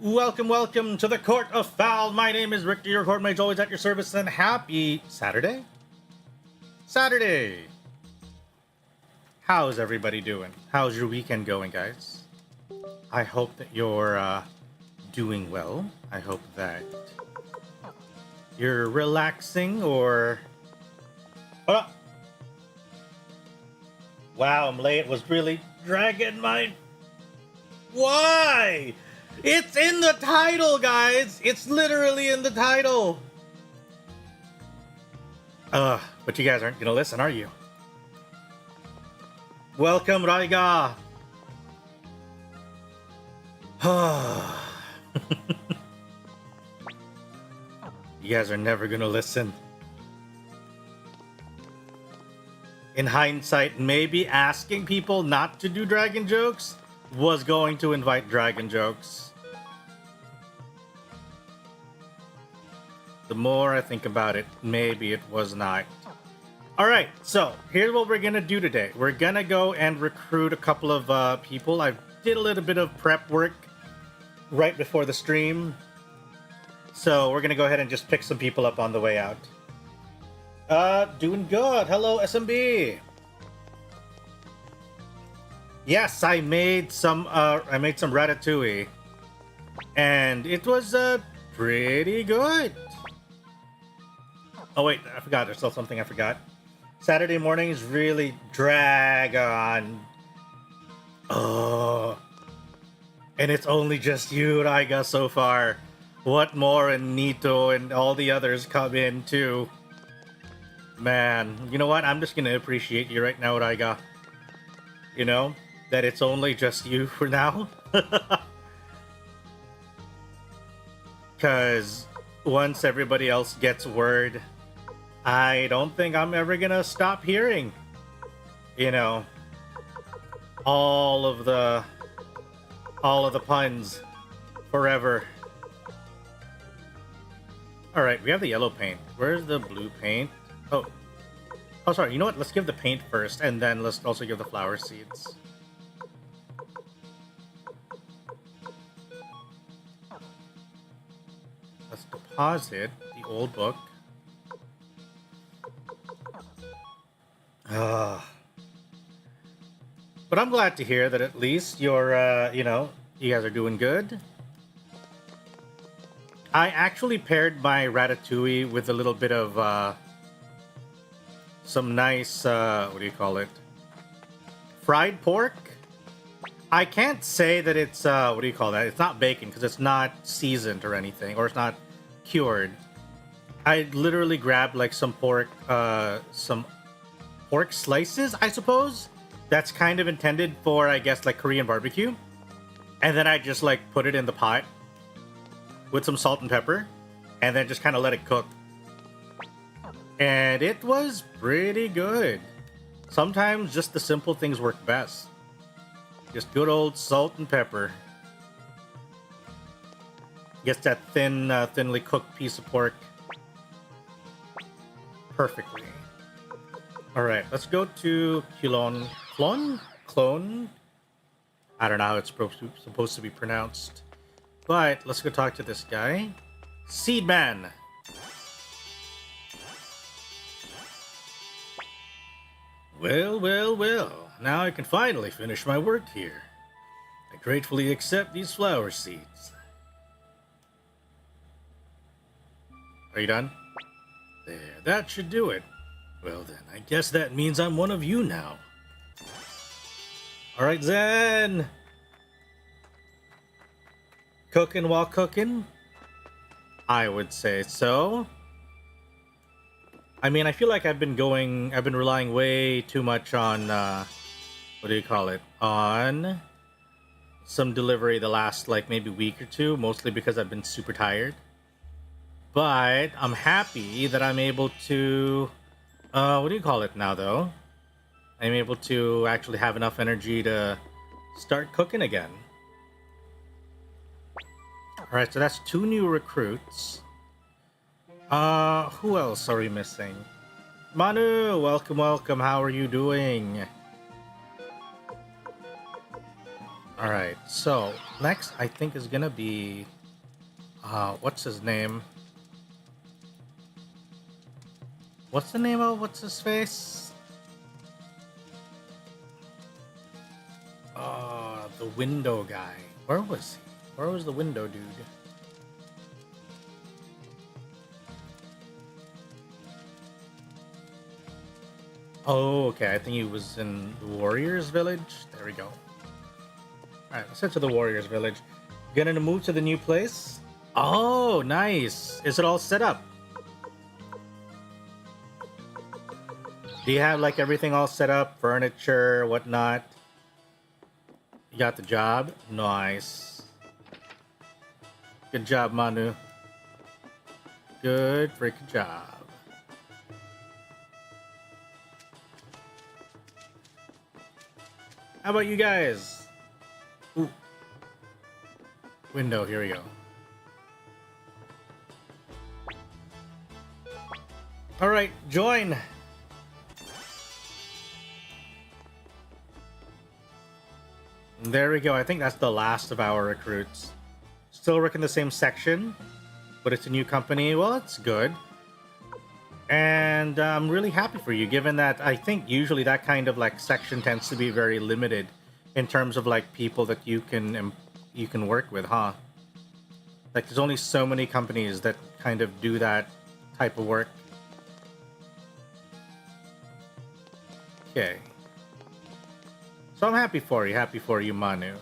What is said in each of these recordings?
Welcome to the Court of Fowl. My name is Richter, your court mage, always at your service, and happy Saturday. How's everybody doing? How's your weekend going, guys? I hope that you're doing well. I hope that you're relaxing or... Hold up. Wow, Mlay, was really dragging my... Why? It's in the title, guys! It's literally in the title! But you guys aren't gonna listen, are you? Welcome, Raiga! You guys are never gonna listen. In hindsight, maybe asking people not to do dragon jokes was going to invite dragon jokes. The more I think about it, maybe it was not. Alright, so here's what we're gonna do today. We're gonna go and recruit a couple of people. I did a little bit of prep work right before the stream. So we're gonna go ahead and just pick some people up on the way out. Doing good. Hello, SMB. Yes, I made some ratatouille. And it was pretty good. Oh wait, I forgot. There's still something I forgot. Saturday mornings really drag on. Oh. And it's only just you, Raiga, so far. What more and Nito and all the others come in too. Man, you know what? I'm just gonna appreciate you right now, Raiga. You know, that it's only just you for now. Because once everybody else gets word, I don't think I'm ever gonna stop hearing, you know, all of the puns forever. All right, we have the yellow paint. Where's the blue paint? Oh, sorry. You know what? Let's give the paint first, and then let's also give the flower seeds. Let's deposit the old book. But I'm glad to hear that at least you're, you know, you guys are doing good. I actually paired my ratatouille with a little bit of, some nice, what do you call it? Fried pork. I can't say that it's, what do you call that? It's not bacon because it's not seasoned or anything, or it's not cured. I literally grabbed like some pork slices, I suppose. That's kind of intended for, I guess, like Korean barbecue. And then I just like put it in the pot with some salt and pepper and then just kind of let it cook. And it was pretty good. Sometimes just the simple things work best. Just good old salt and pepper. Gets that thinly cooked piece of pork perfectly. All right, let's go to Clone. I don't know how it's supposed to be pronounced, but let's go talk to this guy, Seedman. Well. Now I can finally finish my work here. I gratefully accept these flower seeds. Are you done? There, that should do it. Well then, I guess that means I'm one of you now. Alright, Zen! Cooking while cooking? I would say so. I mean, I feel like I've been relying way too much on, what do you call it? On some delivery the last, like, maybe week or two, mostly because I've been super tired. But I'm happy that I'm able to, what do you call it now, though? I'm able to actually have enough energy to start cooking again. Alright, so that's 2 new recruits. Who else are we missing? Manu, welcome. How are you doing? Alright, so next I think is gonna be What's his name? What's the name of what's his face? The window guy. Where was he? Where was the window dude? Oh, okay. I think he was in the Warriors Village. There we go. Alright, let's head to the Warriors Village. Gonna move to the new place? Oh, nice. Is it all set up? Do you have like everything all set up? Furniture, whatnot? You got the job? Nice. Good job, Manu. Good freaking job. How about you guys? Ooh. Window, here we go. Alright, join! There we go. I think that's the last of our recruits. Still working the same section, but it's a new company. Well, it's good. And I'm really happy for you, given that I think usually that kind of like section tends to be very limited in terms of like people that you can work with, huh? Like there's only so many companies that kind of do that type of work. Okay. So I'm happy for you, Manu.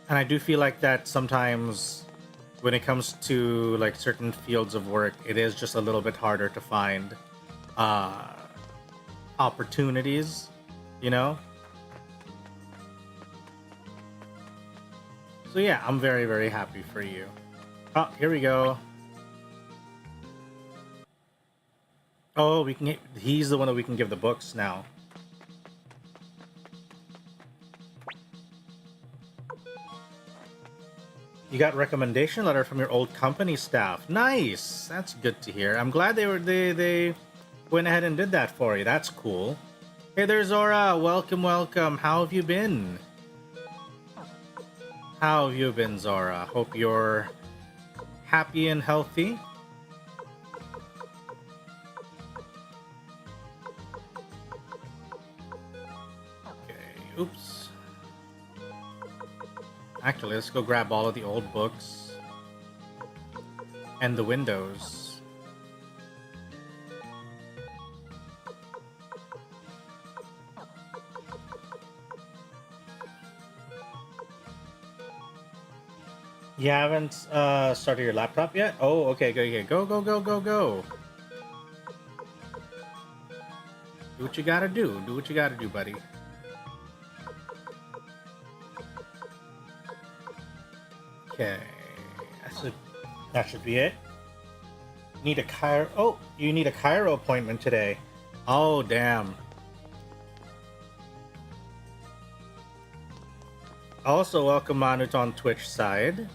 And I do feel like that sometimes when it comes to like certain fields of work, it is just a little bit harder to find opportunities, you know? So yeah, I'm very, very happy for you. Oh, here we go. Oh, we can. He's the one that we can give the books now. You got recommendation letter from your old company staff. Nice. That's good to hear. I'm glad they went ahead and did that for you. That's cool. Hey there, Zora. Welcome, welcome. How have you been? How have you been, Zora? Hope you're happy and healthy. Oops. Actually, let's go grab all of the old books. And the windows. You haven't started your laptop yet? Oh, okay, okay. Go, go, go, go, go. Do what you gotta do. Do what you gotta do, buddy. Okay, that should be it. Need a chiro. Oh, you need a chiro appointment today. Oh, damn. Also, welcome Manut on Twitch side.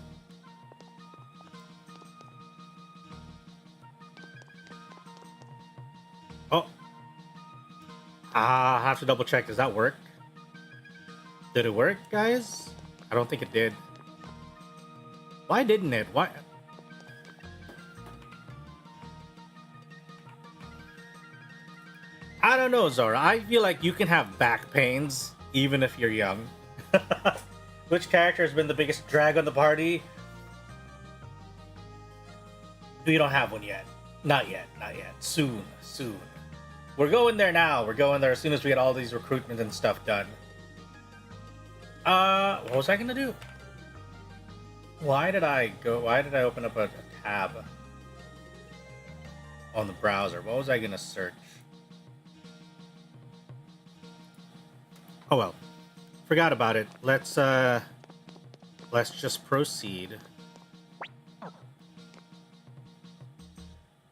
Oh, I have to double check. Does that work? Did it work, guys? I don't think it did. Why didn't it? Why? I don't know, Zora. I feel like you can have back pains even if you're young. Which character has been the biggest drag on the party? We don't have one yet. Not yet. Not yet. Soon. Soon. We're going there now. We're going there as soon as we get all these recruitment and stuff done. What was I gonna do? Why did I open up a tab on the browser? What was I gonna search? Oh well. Forgot about it. Let's just proceed.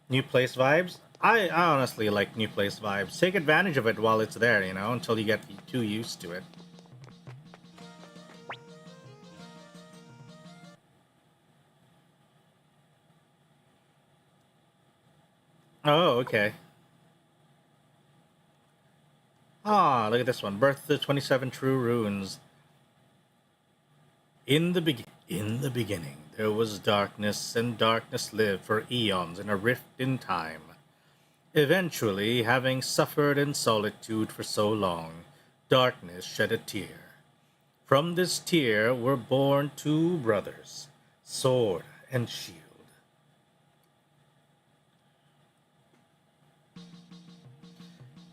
New place vibes? I honestly like new place vibes. Take advantage of it while it's there, you know, until you get too used to it. Oh, okay. Ah, look at this one. Birth to the 27 True Runes. In the beginning, there was darkness, and darkness lived for eons in a rift in time. Eventually, having suffered in solitude for so long, darkness shed a tear. From this tear were born two brothers, Sword and Shield.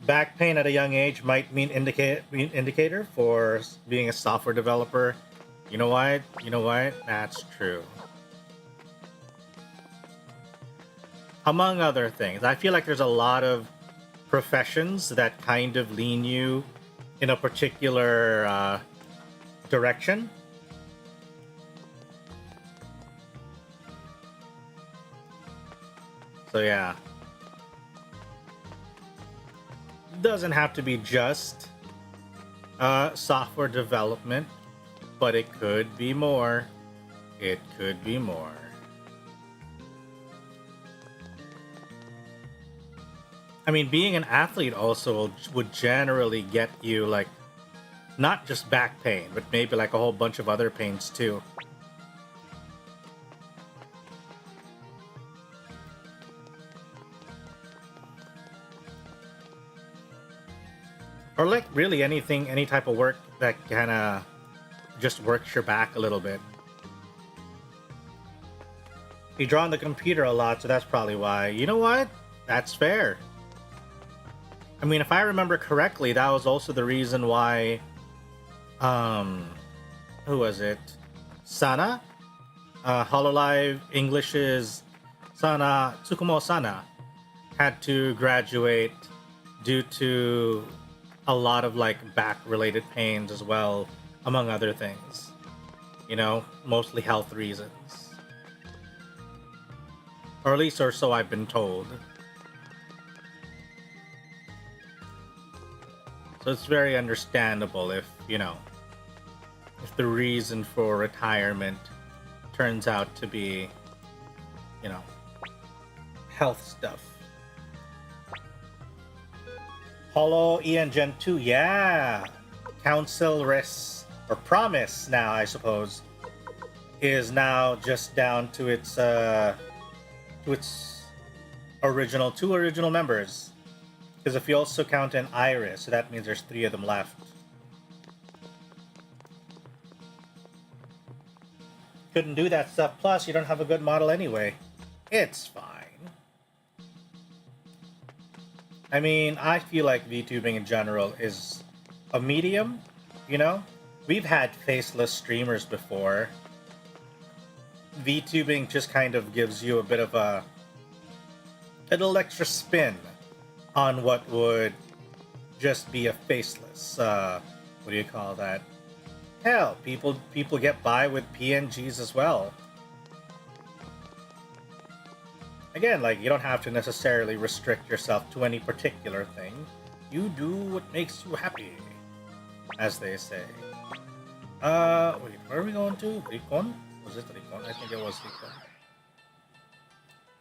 Back pain at a young age might be an indicator for being a software developer. You know what? That's true. Among other things, I feel like there's a lot of professions that kind of lean you in a particular direction. So yeah. Doesn't have to be just software development, but it could be more. It could be more. I mean, being an athlete also would generally get you, like, not just back pain, but maybe like a whole bunch of other pains too. Or like really anything, any type of work that kind of just works your back a little bit. You draw on the computer a lot, so that's probably why. You know what? That's fair. I mean, if I remember correctly, that was also the reason why, who was it? Sana? Hololive English's Sana, Tsukumo Sana, had to graduate due to a lot of, like, back-related pains as well, among other things. You know, mostly health reasons. Or at least, or so I've been told. So it's very understandable if, you know, if the reason for retirement turns out to be, you know, health stuff. Holo EN Gen 2, yeah! Council Res, or Promise now, I suppose, is now just down to its two original members. Because if you also count an Iris, so that means there's 3 of them left. Couldn't do that stuff, plus you don't have a good model anyway. It's fine. I mean, I feel like VTubing in general is a medium, you know? We've had faceless streamers before. VTubing just kind of gives you a bit of a little extra spin on what would just be a faceless, what do you call that? Hell, people get by with PNGs as well. Again, like, you don't have to necessarily restrict yourself to any particular thing. You do what makes you happy, as they say. Wait, where are we going to? Rikon? Was it Rikon? I think it was Rikon.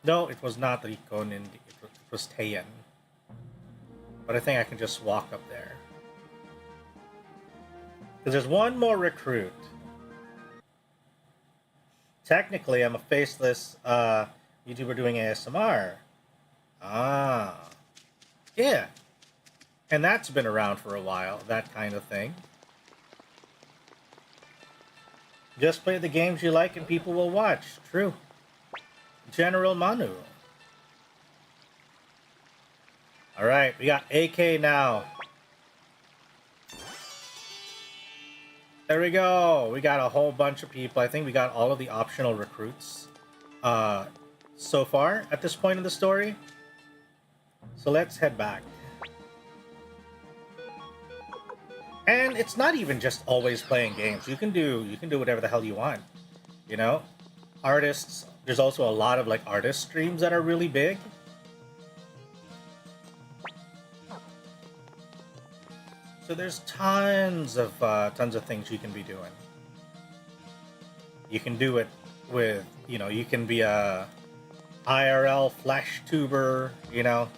No, it was not Rikon, it was Teian. But I think I can just walk up there. Because there's one more recruit. Technically, I'm a faceless YouTuber doing ASMR. Ah. Yeah. And that's been around for a while, that kind of thing. Just play the games you like and people will watch. True. General Manu. Alright, we got AK now. There we go. We got a whole bunch of people. I think we got all of the optional recruits so far at this point in the story. So let's head back. And it's not even just always playing games. You can do whatever the hell you want. You know? Artists, there's also a lot of like artist streams that are really big. So there's tons of things you can be doing. You can do it with, you know, you can be a IRL flash tuber, you know.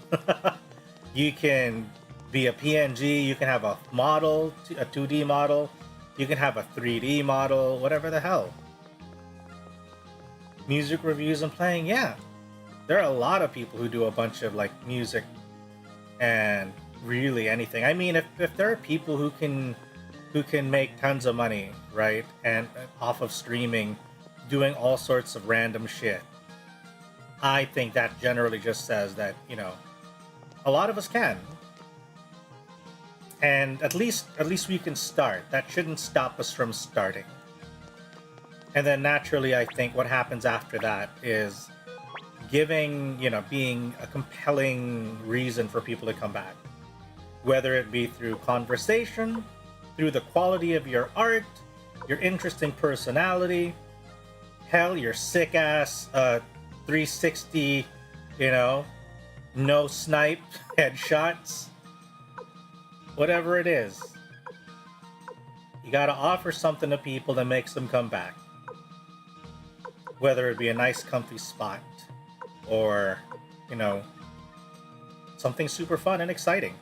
You can be a PNG, you can have a model, a 2D model. You can have a 3D model, whatever the hell. Music reviews and playing, yeah. There are a lot of people who do a bunch of like music and really anything. I mean, if there are people who can make tons of money, right, and off of streaming, doing all sorts of random shit, I think that generally just says that, you know, a lot of us can. And at least we can start. That shouldn't stop us from starting. And then naturally, I think what happens after that is giving, you know, being a compelling reason for people to come back. Whether it be through conversation, through the quality of your art, your interesting personality, hell, your sick-ass 360, you know, no snipe headshots. Whatever it is, you gotta offer something to people that makes them come back. Whether it be a nice comfy spot or, you know, something super fun and exciting.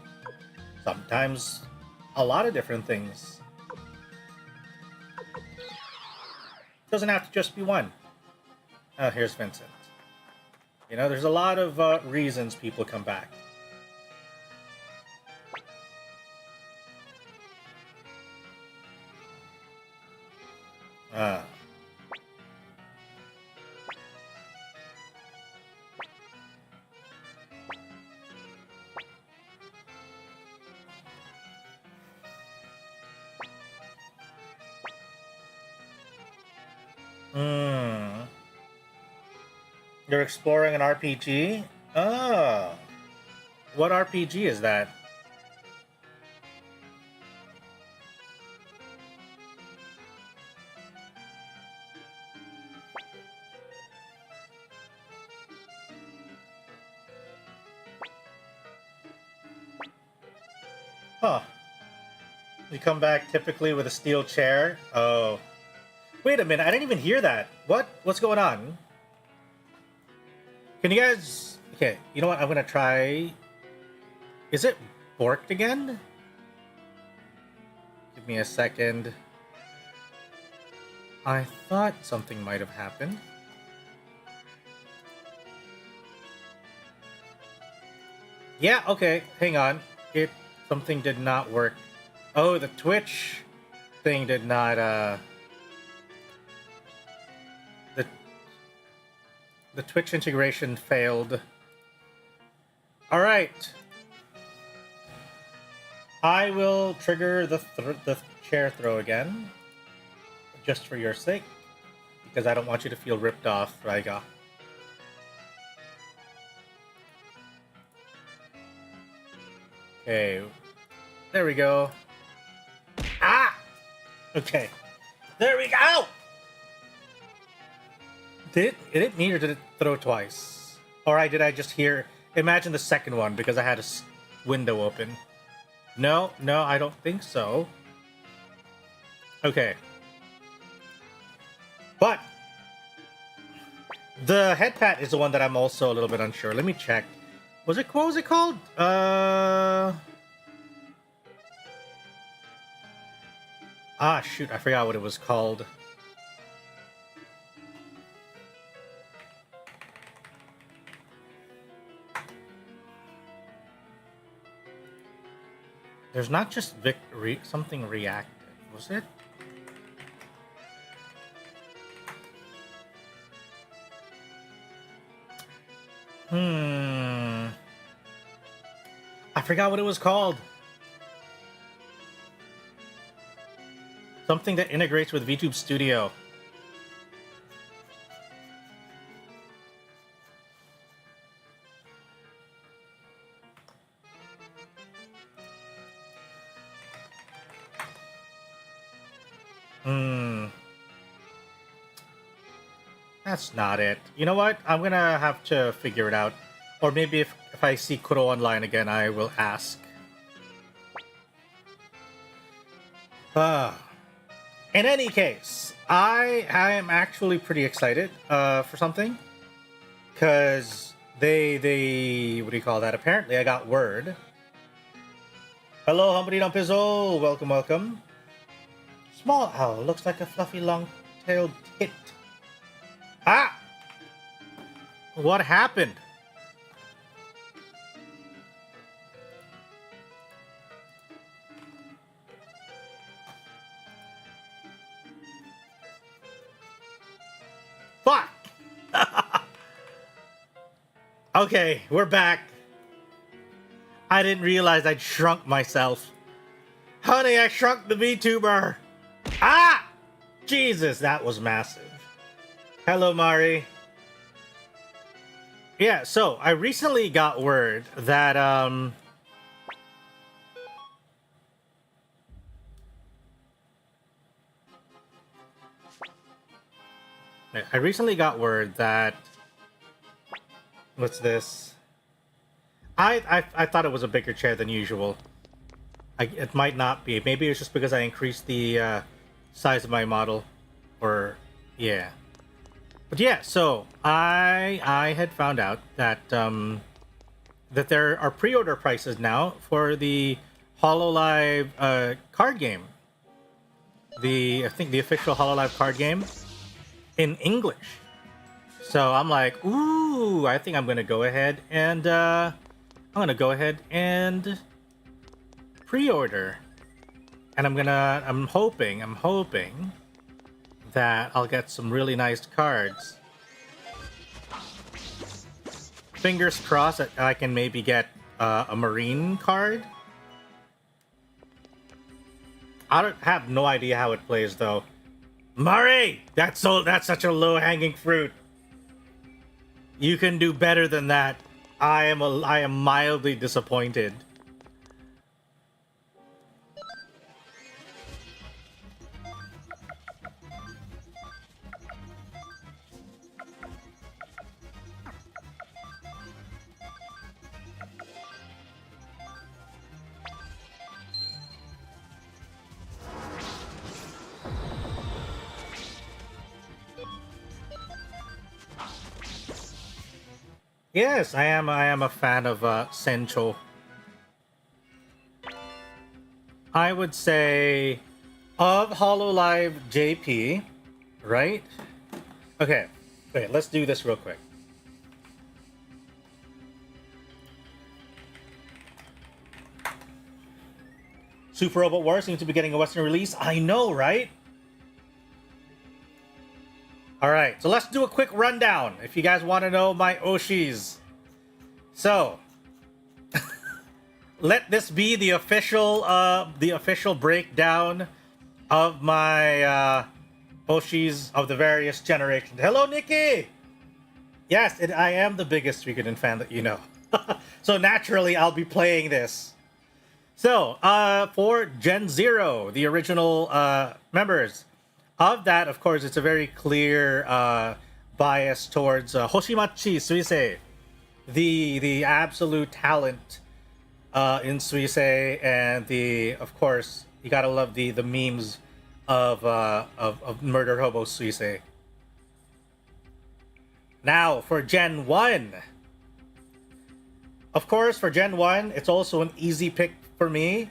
Sometimes a lot of different things. It doesn't have to just be one. Oh, here's Vincent. You know, there's a lot of reasons people come back. You're exploring an RPG? Oh. What RPG is that? Huh. You come back typically with a steel chair? Oh. Wait a minute, I didn't even hear that. What? What's going on? Can you guys... Okay, you know what? I'm gonna try... Is it borked again? Give me a second. I thought something might have happened. Yeah, okay, hang on. Something did not work. Oh, the Twitch thing did not, The Twitch integration failed. Alright. I will trigger the chair throw again. Just for your sake. Because I don't want you to feel ripped off, Raiga. Okay. There we go. Ah! Okay. There we go! Did it hit me or did it throw twice? Or did I just hear... Imagine the second one because I had a window open. No, I don't think so. Okay. But the head pat is the one that I'm also a little bit unsure. Let me check. What was it called? Shoot, I forgot what it was called. There's not just something reactive, was it? I forgot what it was called. Something that integrates with VTube Studio. That's not it. You know what? I'm gonna have to figure it out. Or maybe if I see Kuro online again, I will ask. In any case, I am actually pretty excited for something. Because they what do you call that? Apparently I got word. Hello, Humpty Dumpizzle. Welcome. Small owl looks like a fluffy long-tailed tit. Ah! What happened? Fuck! Okay, we're back. I didn't realize I'd shrunk myself. Honey, I shrunk the VTuber. Ah! Jesus, that was massive. Hello, Mari. Yeah, so I recently got word that what's this? I thought it was a bigger chair than usual. It might not be. Maybe it's just because I increased the size of my model, or yeah. But yeah, so I had found out that that there are pre-order prices now for the HoloLive card game. I think the official HoloLive card game in English. So I'm like, ooh, I think I'm gonna go ahead and pre-order, and I'm hoping that I'll get some really nice cards. Fingers crossed that I can maybe get a marine card. I have no idea how it plays though. Murray, that's such a low-hanging fruit. You can do better than that. I am mildly disappointed. Yes, I am a fan of Sencho. I would say of HoloLive JP, right? Okay, wait, let's do this real quick. Super Robot Wars seems to be getting a Western release. I know, right? Alright, so let's do a quick rundown if you guys want to know my Oshis. So, let this be the official breakdown of my Oshis of the various generations. Hello, Nikki! Yes, I am the biggest Suikoden fan that you know. So naturally, I'll be playing this. So, for Gen 0, the original members, of that, of course, it's a very clear bias towards Hoshimachi Suisei, the absolute talent in Suisei, and of course, you gotta love the memes of Murder Hobo Suisei. Now, for Gen 1, of course, for Gen 1, it's also an easy pick for me,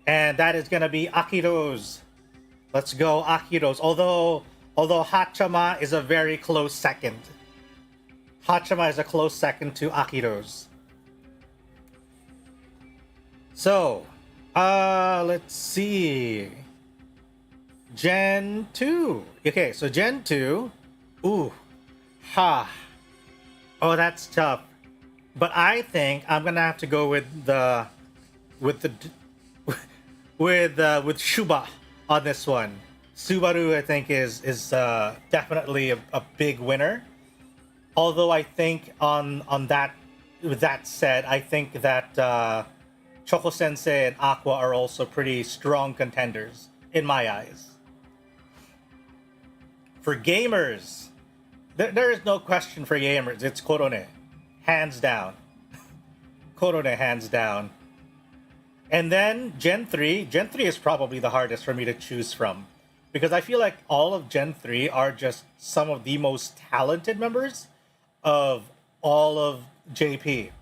and that is gonna be Akiro's. Let's go Akiro's. Although Hachama is a very close second. Hachama is a close second to Akiro's. So, let's see. Gen 2. Okay, so Gen 2. Ooh. Ha. Oh, that's tough. But I think I'm gonna have to go with Shuba on this one. Subaru, I think, is definitely a big winner. Although I think on that, with that said, I think that Choco Sensei and Aqua are also pretty strong contenders in my eyes. For gamers, there is no question for gamers. It's Korone, hands down. Korone, hands down. And then Gen 3. Gen 3 is probably the hardest for me to choose from, because I feel like all of Gen 3 are just some of the most talented members of all of JP.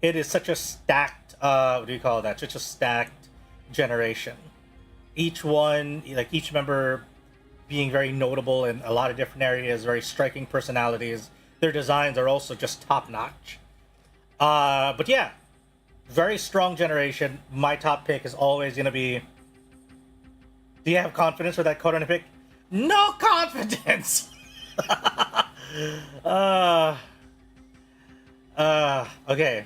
It is such a stacked, what do you call that? Such a stacked generation. each one, like each member being very notable in a lot of different areas, very striking personalities. Their designs are also just top notch. But yeah, very strong generation. My top pick is always going to be. Do you have confidence with that Korona pick? No confidence! Okay.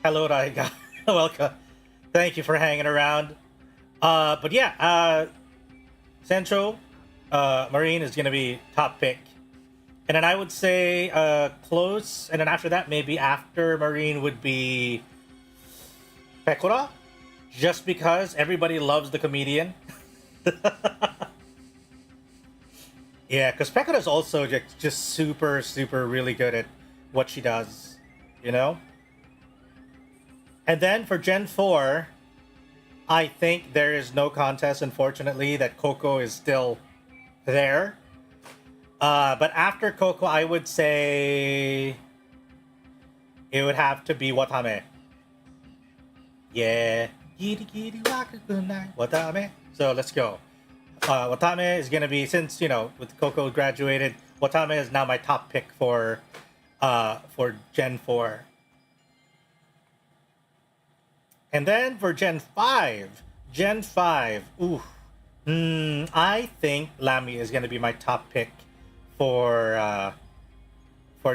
Hello, Raiga. Welcome. Thank you for hanging around. But yeah, Central Marine is going to be top pick. And then I would say close, and then after that, maybe after Marine would be Pekora, just because everybody loves the comedian. Yeah, because Pekora is also just super, super really good at what she does, you know? And then for Gen 4, I think there is no contest, unfortunately, that Coco is still there. But after Coco, I would say it would have to be Watame. Yeah. Watame. So let's go. Watame is gonna be, since with Coco graduated, Watame is now my top pick for Gen 4. And then for Gen 5, ooh, I think Lamy is gonna be my top pick for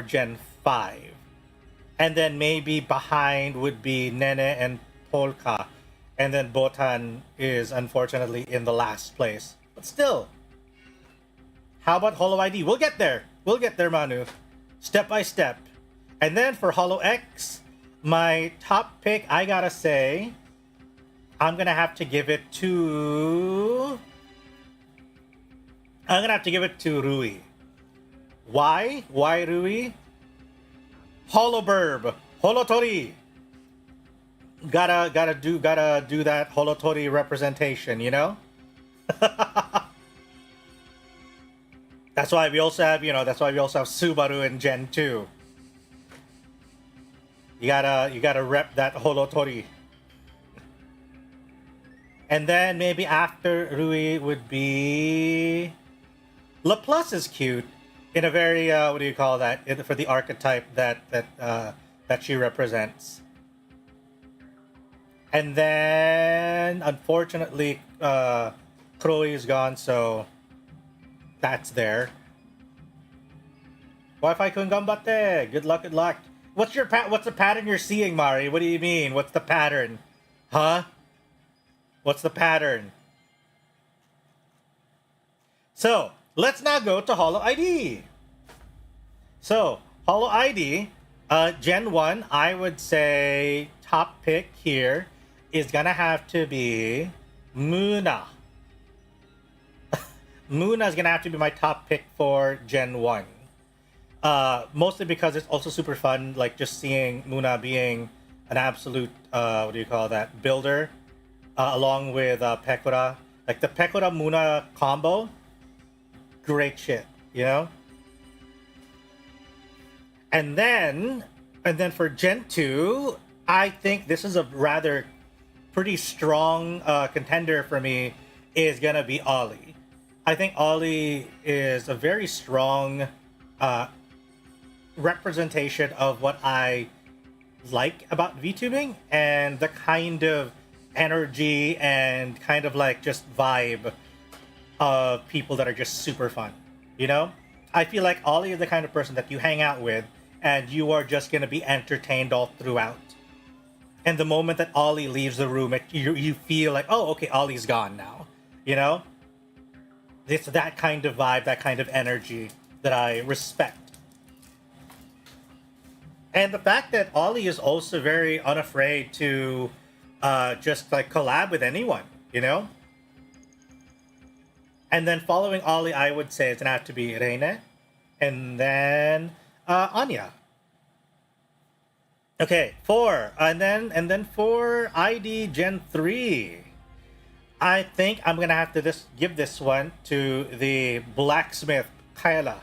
Gen 5. And then maybe behind would be Nene and Polka. And then Botan is unfortunately in the last place. But still, how about Hollow ID? We'll get there. We'll get there, Manu. Step by step. And then for Hollow X, my top pick, I gotta say, I'm gonna have to give it to Rui. Why? Why Rui? Holoburb, Holotori. Gotta do that Holotori representation, you know? That's why we also have, Subaru in Gen 2. You gotta rep that Holotori. And then maybe after Rui would be Laplace is cute in a very what do you call that? For the archetype that she represents. And then unfortunately Crowley is gone, so that's there. Wi-Fi kun gambate. Good luck, good luck. What's the pattern you're seeing, Mari? What do you mean? What's the pattern? Huh? What's the pattern? So, let's now go to Hollow ID. So, Hollow ID, Gen 1, I would say top pick here is gonna have to be Muna. Muna is gonna have to be my top pick for Gen 1. Mostly because it's also super fun, like just seeing Muna being an absolute, what do you call that, builder, along with Pekora. Like the Pekora Muna combo, great shit, you know? And then for Gen 2, I think this is a rather pretty strong contender for me, is gonna be Ollie. I think Ollie is a very strong representation of what I like about VTubing and the kind of energy and kind of like just vibe of people that are just super fun, you know? I feel like Ollie is the kind of person that you hang out with and you are just going to be entertained all throughout. And the moment that Ollie leaves the room, you feel like, oh, okay, Ollie's gone now, you know? It's that kind of vibe, that kind of energy that I respect. And the fact that Ollie is also very unafraid to just like collab with anyone, you know? And then following Ollie, I would say it's gonna have to be Reine, and then Anya. Okay, 4, and then for ID Gen 3, I think I'm gonna have to give this one to the blacksmith Kyla.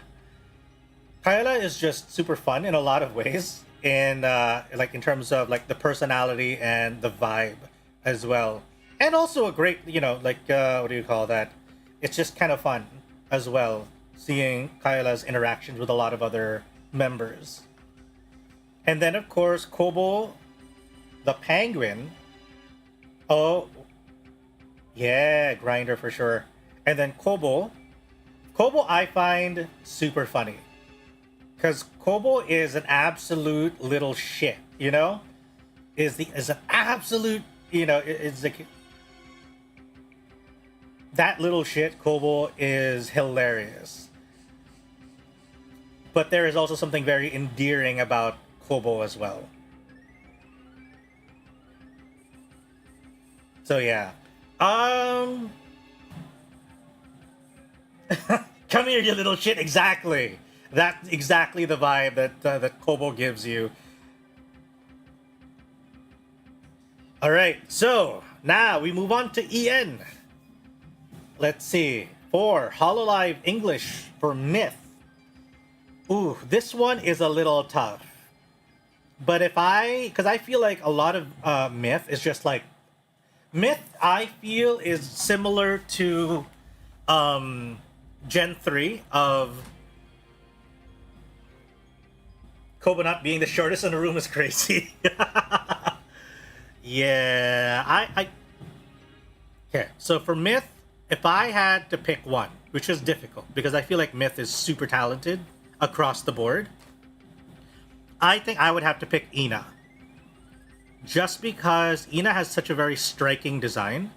Kyla is just super fun in a lot of ways, in like in terms of like the personality and the vibe as well. And also a great, you know, like what do you call that? It's just kind of fun as well, seeing Kayla's interactions with a lot of other members. And then of course Kobo, the penguin. Oh, yeah, grinder for sure. And then Kobo. Kobo I find super funny. Because Kobo is an absolute little shit, you know? Is an absolute, you know, it's like that little shit. Kobo is hilarious. But there is also something very endearing about Kobo as well. So yeah. Come here, you little shit. Exactly. That's exactly the vibe that Kobo gives you. All right. So now we move on to EN. Let's see. For Hololive English for Myth. Ooh, this one is a little tough. But because I feel like a lot of Myth is just like Myth. I feel is similar to Gen 3 of Kobo not being the shortest in the room is crazy. Yeah, I okay. So for Myth, if I had to pick one, which is difficult because I feel like Myth is super talented across the board, I think I would have to pick Ina. Just because Ina has such a very striking design.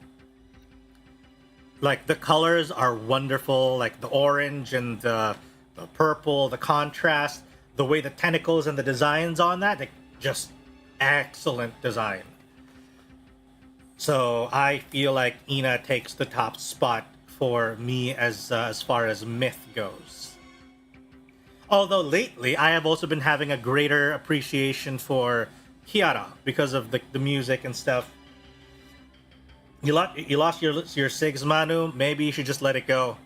Like the colors are wonderful, like the orange and the purple, the contrast, the way the tentacles and the designs on that, like just excellent design. So I feel like Ina takes the top spot for me as far as Myth goes. Although lately I have also been having a greater appreciation for Kiara because of the music and stuff. You lost your Sigs, Manu. Maybe you should just let it go.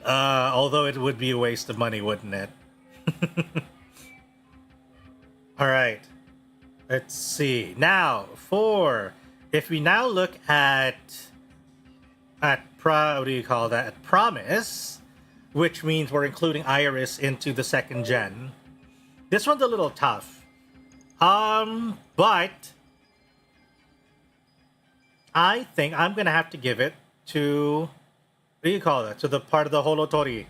Although it would be a waste of money, wouldn't it? All right. Let's see. Now, if we now look at what do you call that? At Promise, which means we're including Iris into the second gen. This one's a little tough. But I think I'm gonna have to give it to, what do you call that? To the part of the Holotori,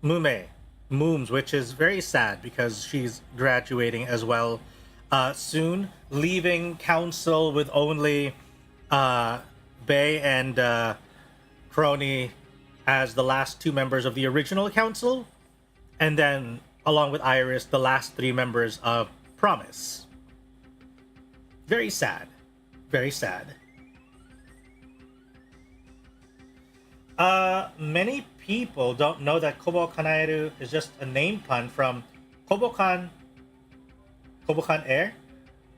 Mooms, which is very sad because she's graduating as well soon, leaving council with only Bay and Crony as the last two members of the original council, and then along with Iris, the last three members of Promise. Very sad. Very sad. Many people don't know that Kobo Kanaeru is just a name pun from Kobokan Air,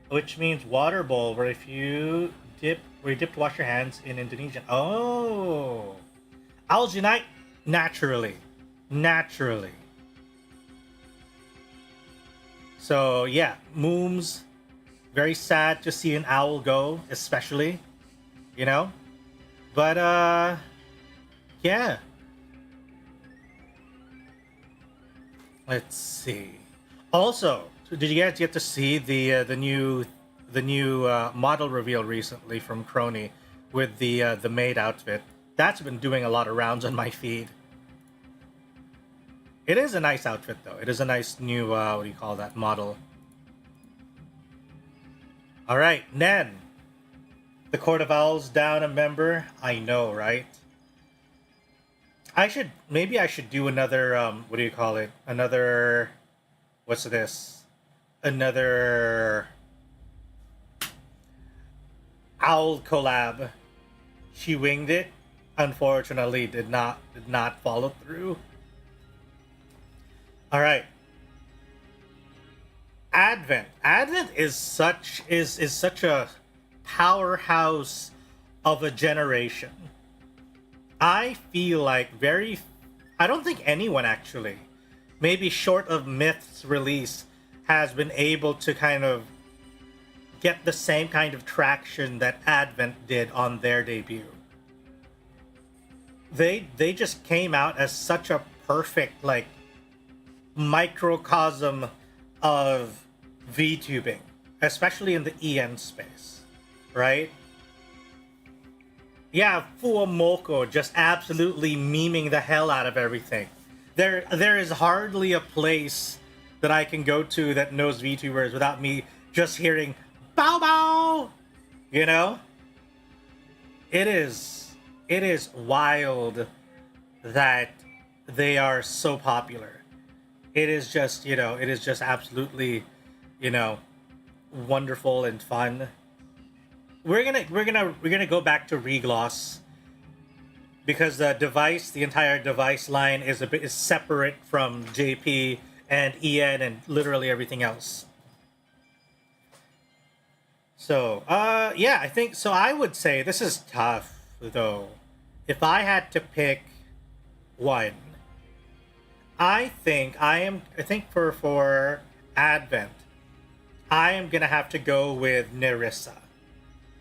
which means water bowl, where you dip to wash your hands in Indonesian. Oh, alginite naturally. So yeah, Mooms, very sad to see an owl go, especially, you know, but yeah. Let's see. Also, did you guys get to see the new model reveal recently from Crony with the maid outfit? That's been doing a lot of rounds on my feed. It is a nice outfit though. It is a nice new what do you call that, model. All right, Nen. The Court of Owls down a member. I know, right? I should do another what do you call it? Another, what's this? Another owl collab. She winged it. Unfortunately, did not follow through. All right. Advent is such a powerhouse of a generation. I feel like I don't think anyone actually, maybe short of Myth's release, has been able to kind of get the same kind of traction that Advent did on their debut. They just came out as such a perfect like microcosm of VTubing, especially in the EN space, right? Yeah, Fuomoko just absolutely memeing the hell out of everything. There is hardly a place that I can go to that knows VTubers without me just hearing bow bow. You know? It is wild that they are so popular. It is just, it is just absolutely, wonderful and fun. We're gonna go back to Regloss because the entire device line is separate from JP and EN and literally everything else. So, yeah, I think so. I would say this is tough though. If I had to pick one, I think for Advent, I am gonna have to go with Nerissa.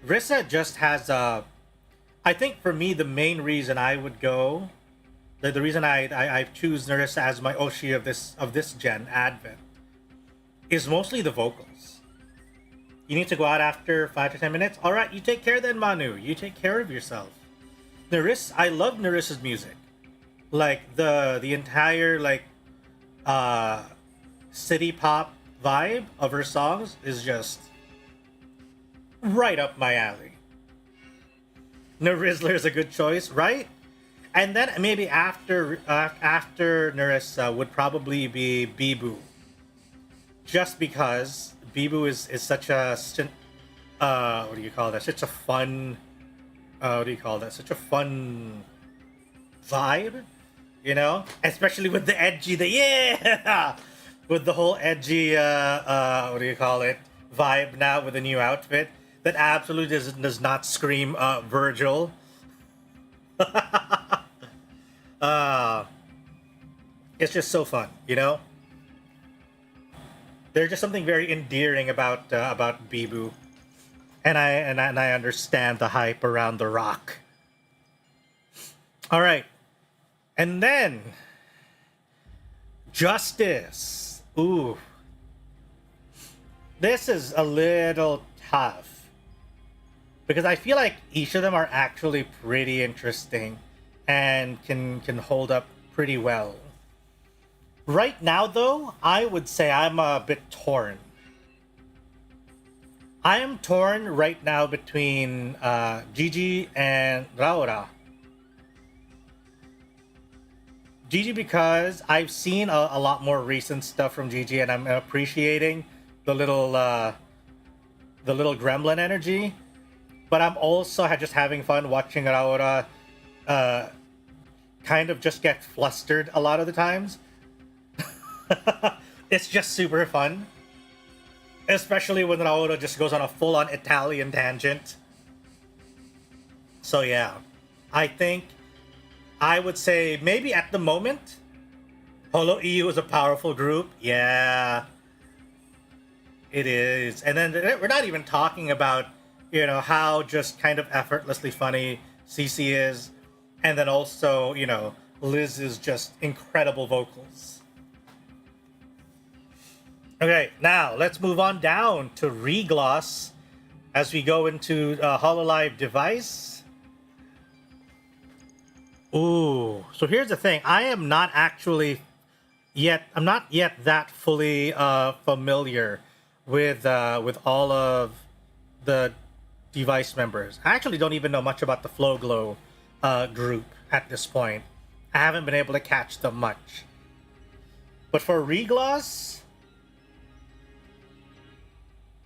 Rissa just has I think for me the main reason I would go, the reason I choose Nerissa as my Oshi of this gen Advent, is mostly the vocals. You need to go out after 5 to 10 minutes. All right, you take care then, Manu. You take care of yourself. Nerissa, I love Nerissa's music. Like the entire like city pop vibe of her songs is just right up my alley. Nerizzler is a good choice, right? And then maybe after Nerissa would probably be Bibu, just because Bibu is such a what do you call that? Such a fun Such a fun vibe, especially with the edgy, with the whole edgy what do you call it? Vibe now with the new outfit. That absolutely does not scream Virgil. It's just so fun, There's just something very endearing about Bibu, and I understand the hype around the rock. All right, and then Justice. Ooh, this is a little tough. Because I feel like each of them are actually pretty interesting and can hold up pretty well. Right now, though, I would say I'm a bit torn. I am torn right now between Gigi and Raora. Gigi because I've seen a lot more recent stuff from Gigi and I'm appreciating the little gremlin energy. But I'm also just having fun watching Raora kind of just get flustered a lot of the times. It's just super fun. Especially when Raora just goes on a full-on Italian tangent. So yeah, I think I would say maybe at the moment, Holo EU is a powerful group. Yeah, it is. And then we're not even talking about how just kind of effortlessly funny CC is. And then also, Liz's just incredible vocals. Okay, now let's move on down to Regloss as we go into HoloLive device. Ooh, so here's the thing. I'm not yet that fully familiar with all of the device members. I actually don't even know much about the Flow Glow group at this point. I haven't been able to catch them much. But for Regloss,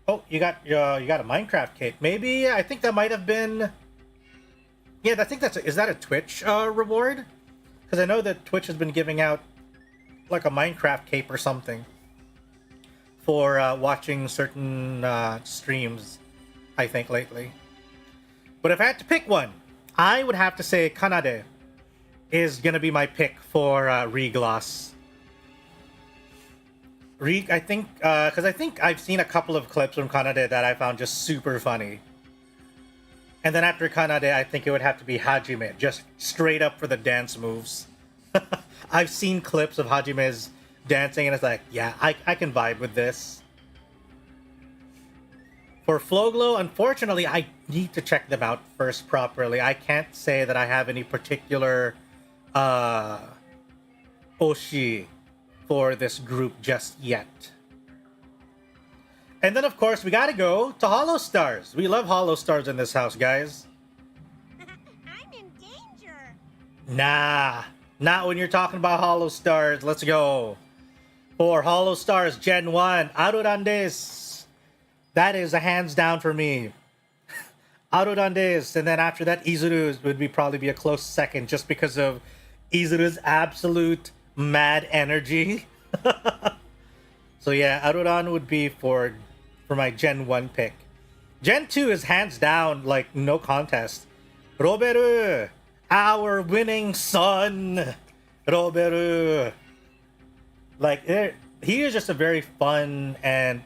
oh, you got a Minecraft cape. Maybe I think that might have been. Yeah, I think is that a Twitch reward? Because I know that Twitch has been giving out like a Minecraft cape or something for watching certain streams, I think, lately. But if I had to pick one, I would have to say Kanade is gonna be my pick for Regloss. I think, because I think I've seen a couple of clips from Kanade that I found just super funny. And then after Kanade, I think it would have to be Hajime, just straight up for the dance moves. I've seen clips of Hajime's dancing, and it's like, yeah, I can vibe with this. For Flowglow, unfortunately, I need to check them out first properly. I can't say that I have any particular oshi for this group just yet. And then, of course, we gotta go to Hollow Stars. We love Hollow Stars in this house, guys. I'm in danger. Nah, not when you're talking about Hollow Stars. Let's go. For Hollow Stars Gen 1, Arurandes. That is a hands down for me. Arurandes. And then after that, Izuru would probably be a close second just because of Izuru's absolute mad energy. So yeah, Aruran would be for my Gen 1 pick. Gen 2 is hands down, like, no contest. Roberu, our winning son. Roberu. Like, he is just a very fun and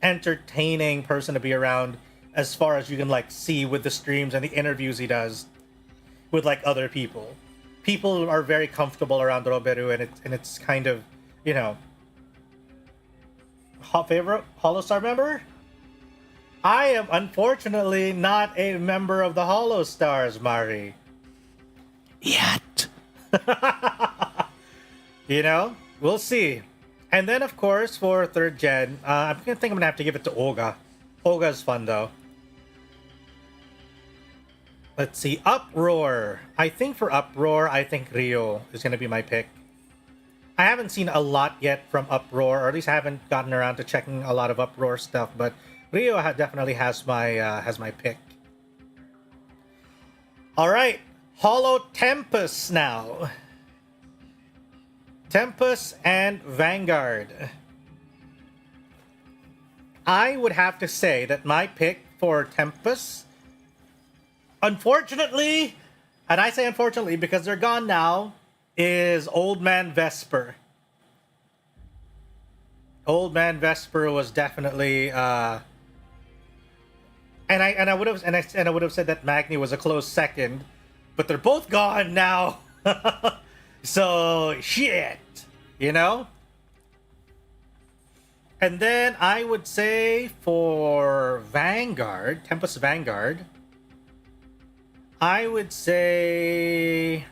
entertaining person to be around as far as you can, like, see with the streams and the interviews he does with, like, other people. People are very comfortable around Roberu, and it's kind of, you know... Favorite Hollow Star member? I am unfortunately not a member of the Hollow Stars, Mari. Yet. You know? We'll see. And then, of course, for third gen, I think I'm gonna have to give it to Olga. Olga's fun, though. Let's see. Uproar. I think for Uproar, I think Rio is gonna be my pick. I haven't seen a lot yet from Uproar, or at least I haven't gotten around to checking a lot of Uproar stuff, but Rio definitely has my pick. All right, Hollow Tempest now. Tempest and Vanguard. I would have to say that my pick for Tempest, unfortunately, and I say unfortunately because they're gone now, is Old Man Vesper. Old Man Vesper was definitely and I would have said that Magni was a close second, but they're both gone now. So shit, you know? And then I would say for Vanguard, Tempest Vanguard, I would say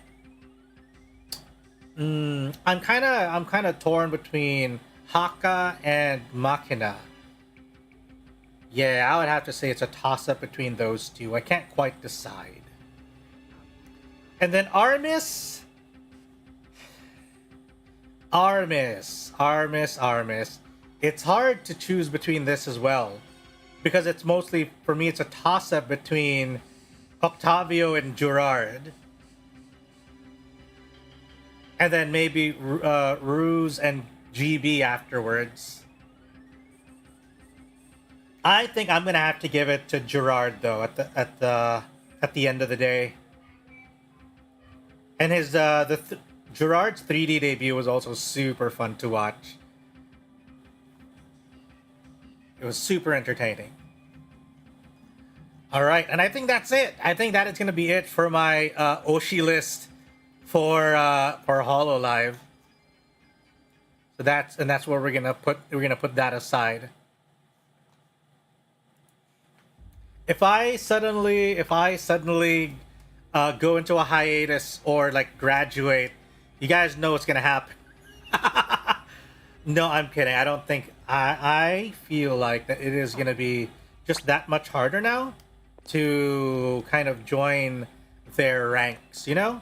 I'm kind of torn between Haka and Machina. Yeah, I would have to say it's a toss-up between those two. I can't quite decide. And then Armis. It's hard to choose between this as well, because it's mostly, for me, it's a toss-up between Octavio and Gerard. And then maybe Ruse and GB afterwards. I think I'm gonna have to give it to Gerard though at the end of the day. And his Gerard's 3D debut was also super fun to watch. It was super entertaining. All right, and I think that's it. I think that is gonna be it for my Oshi list for HoloLive. So that's where we're gonna put that aside. If I suddenly go into a hiatus or like graduate, you guys know what's gonna happen. No, I'm kidding. I don't think I feel like that it is gonna be just that much harder now to kind of join their ranks, you know?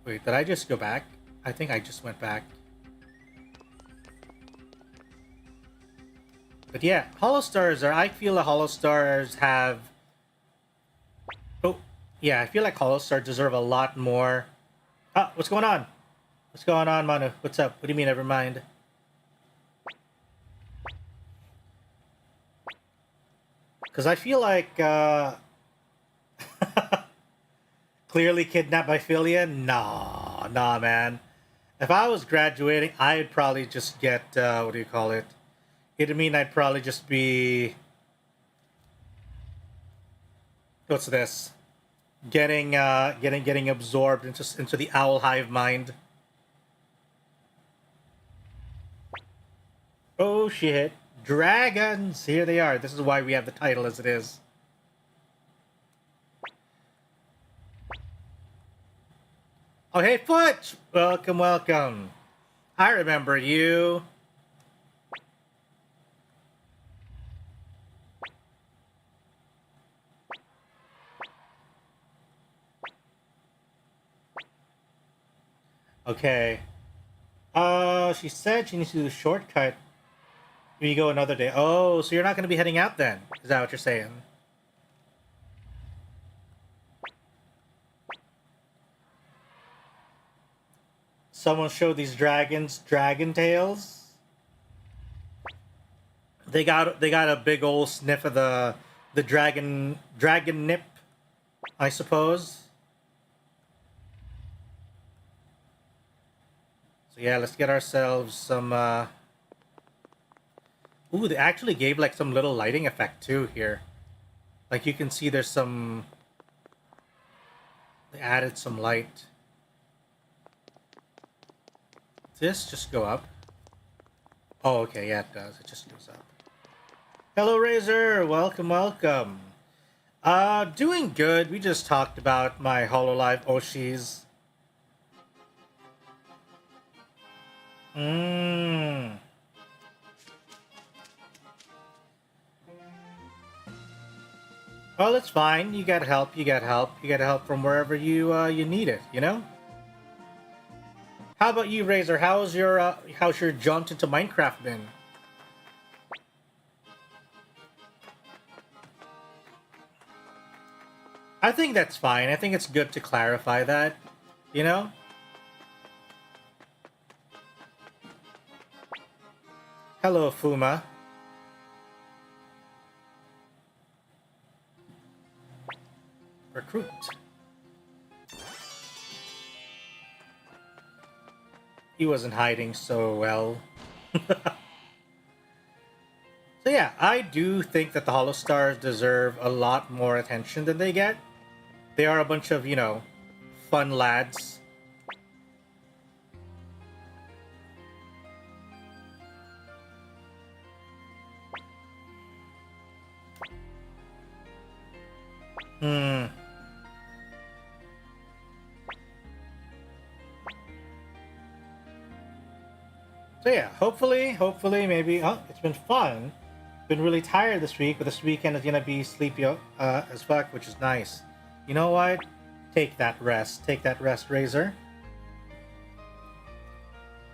Wait, did I just go back? I think I just went back. But yeah, Hollow Stars I feel the Hollow Stars have... Oh, yeah, I feel like Hollow Stars deserve a lot more. Ah, what's going on? What's going on, Manu? What's up? What do you mean, never mind? Because I feel like, clearly kidnapped by Philia? Nah, man. If I was graduating, I'd probably just get, what do you call it? It'd mean I'd probably just be... What's this? Getting absorbed into the owl hive mind. Oh shit. Dragons! Here they are. This is why we have the title as it is. Oh, hey, Foot! Welcome, welcome. I remember you. Okay. She said she needs to do a shortcut. We go another day. Oh, so you're not going to be heading out then? Is that what you're saying? Someone showed these dragons dragon tails. They got a big old sniff of the dragon nip, I suppose. So yeah, let's get ourselves some Ooh, they actually gave like some little lighting effect too here. Like you can see there's some... They added some light. This just go up? Oh, okay, yeah, it does. It just goes up. Hello, Razor! Welcome, welcome. Doing good. We just talked about my Hololive Oshis. Well, it's fine. You got help. You got help. You got help from wherever you need it. You know. How about you, Razor? How's your jaunt into Minecraft been? I think that's fine. I think it's good to clarify that. You know. Hello, Fuma. Recruit. He wasn't hiding so well. So yeah, I do think that the Hollow Stars deserve a lot more attention than they get. They are a bunch of, you know, fun lads. So yeah, hopefully, maybe... Oh, it's been fun. Been really tired this week, but this weekend is gonna be sleepy as fuck, which is nice. You know what? Take that rest. Take that rest, Razor.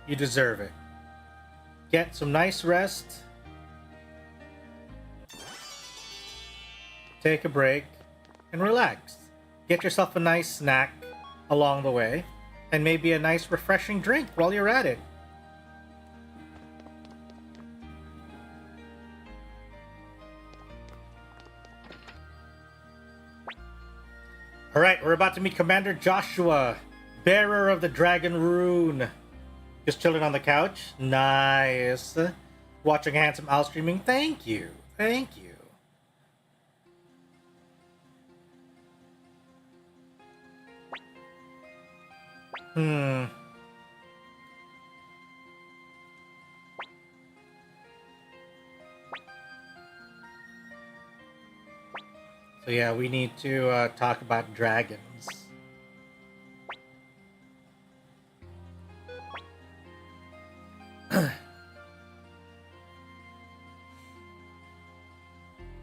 You deserve it. Get some nice rest. Take a break and relax. Get yourself a nice snack along the way, and maybe a nice refreshing drink while you're at it. Alright, we're about to meet Commander Joshua, bearer of the Dragon Rune. Just chilling on the couch. Nice. Watching a handsome owl streaming. Thank you. Thank you. So yeah, we need to talk about dragons.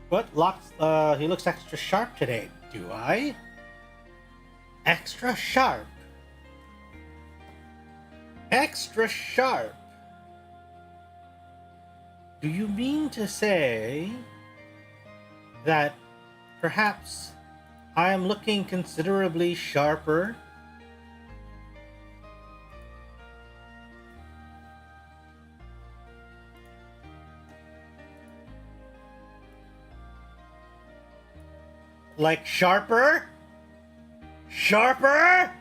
What? He looks extra sharp today. Do I? Extra sharp? Extra sharp? Do you mean to say that perhaps I am looking considerably sharper? Like sharper? Sharper?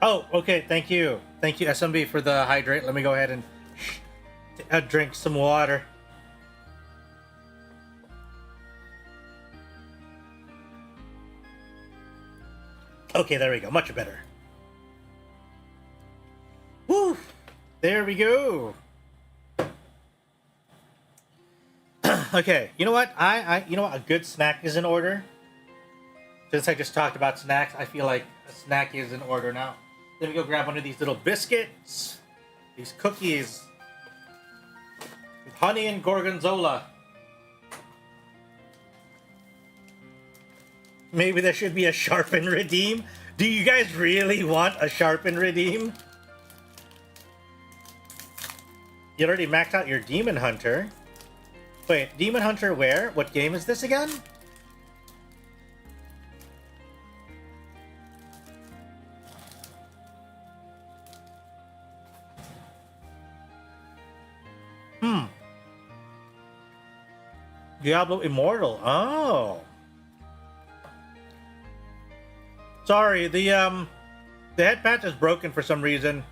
Oh, okay. Thank you. Thank you, SMB, for the hydrate. Let me go ahead and drink some water. Okay, there we go. Much better. Woo! There we go. Okay, you know what? You know what? A good snack is in order. Since I just talked about snacks, I feel like a snack is in order now. Let me go grab one of these little biscuits. These cookies. With honey and gorgonzola. Maybe there should be a sharpen redeem. Do you guys really want a sharpen redeem? You already maxed out your Demon Hunter. Wait, Demon Hunter where? What game is this again? Diablo Immortal. Oh. Sorry, the head patch is broken for some reason.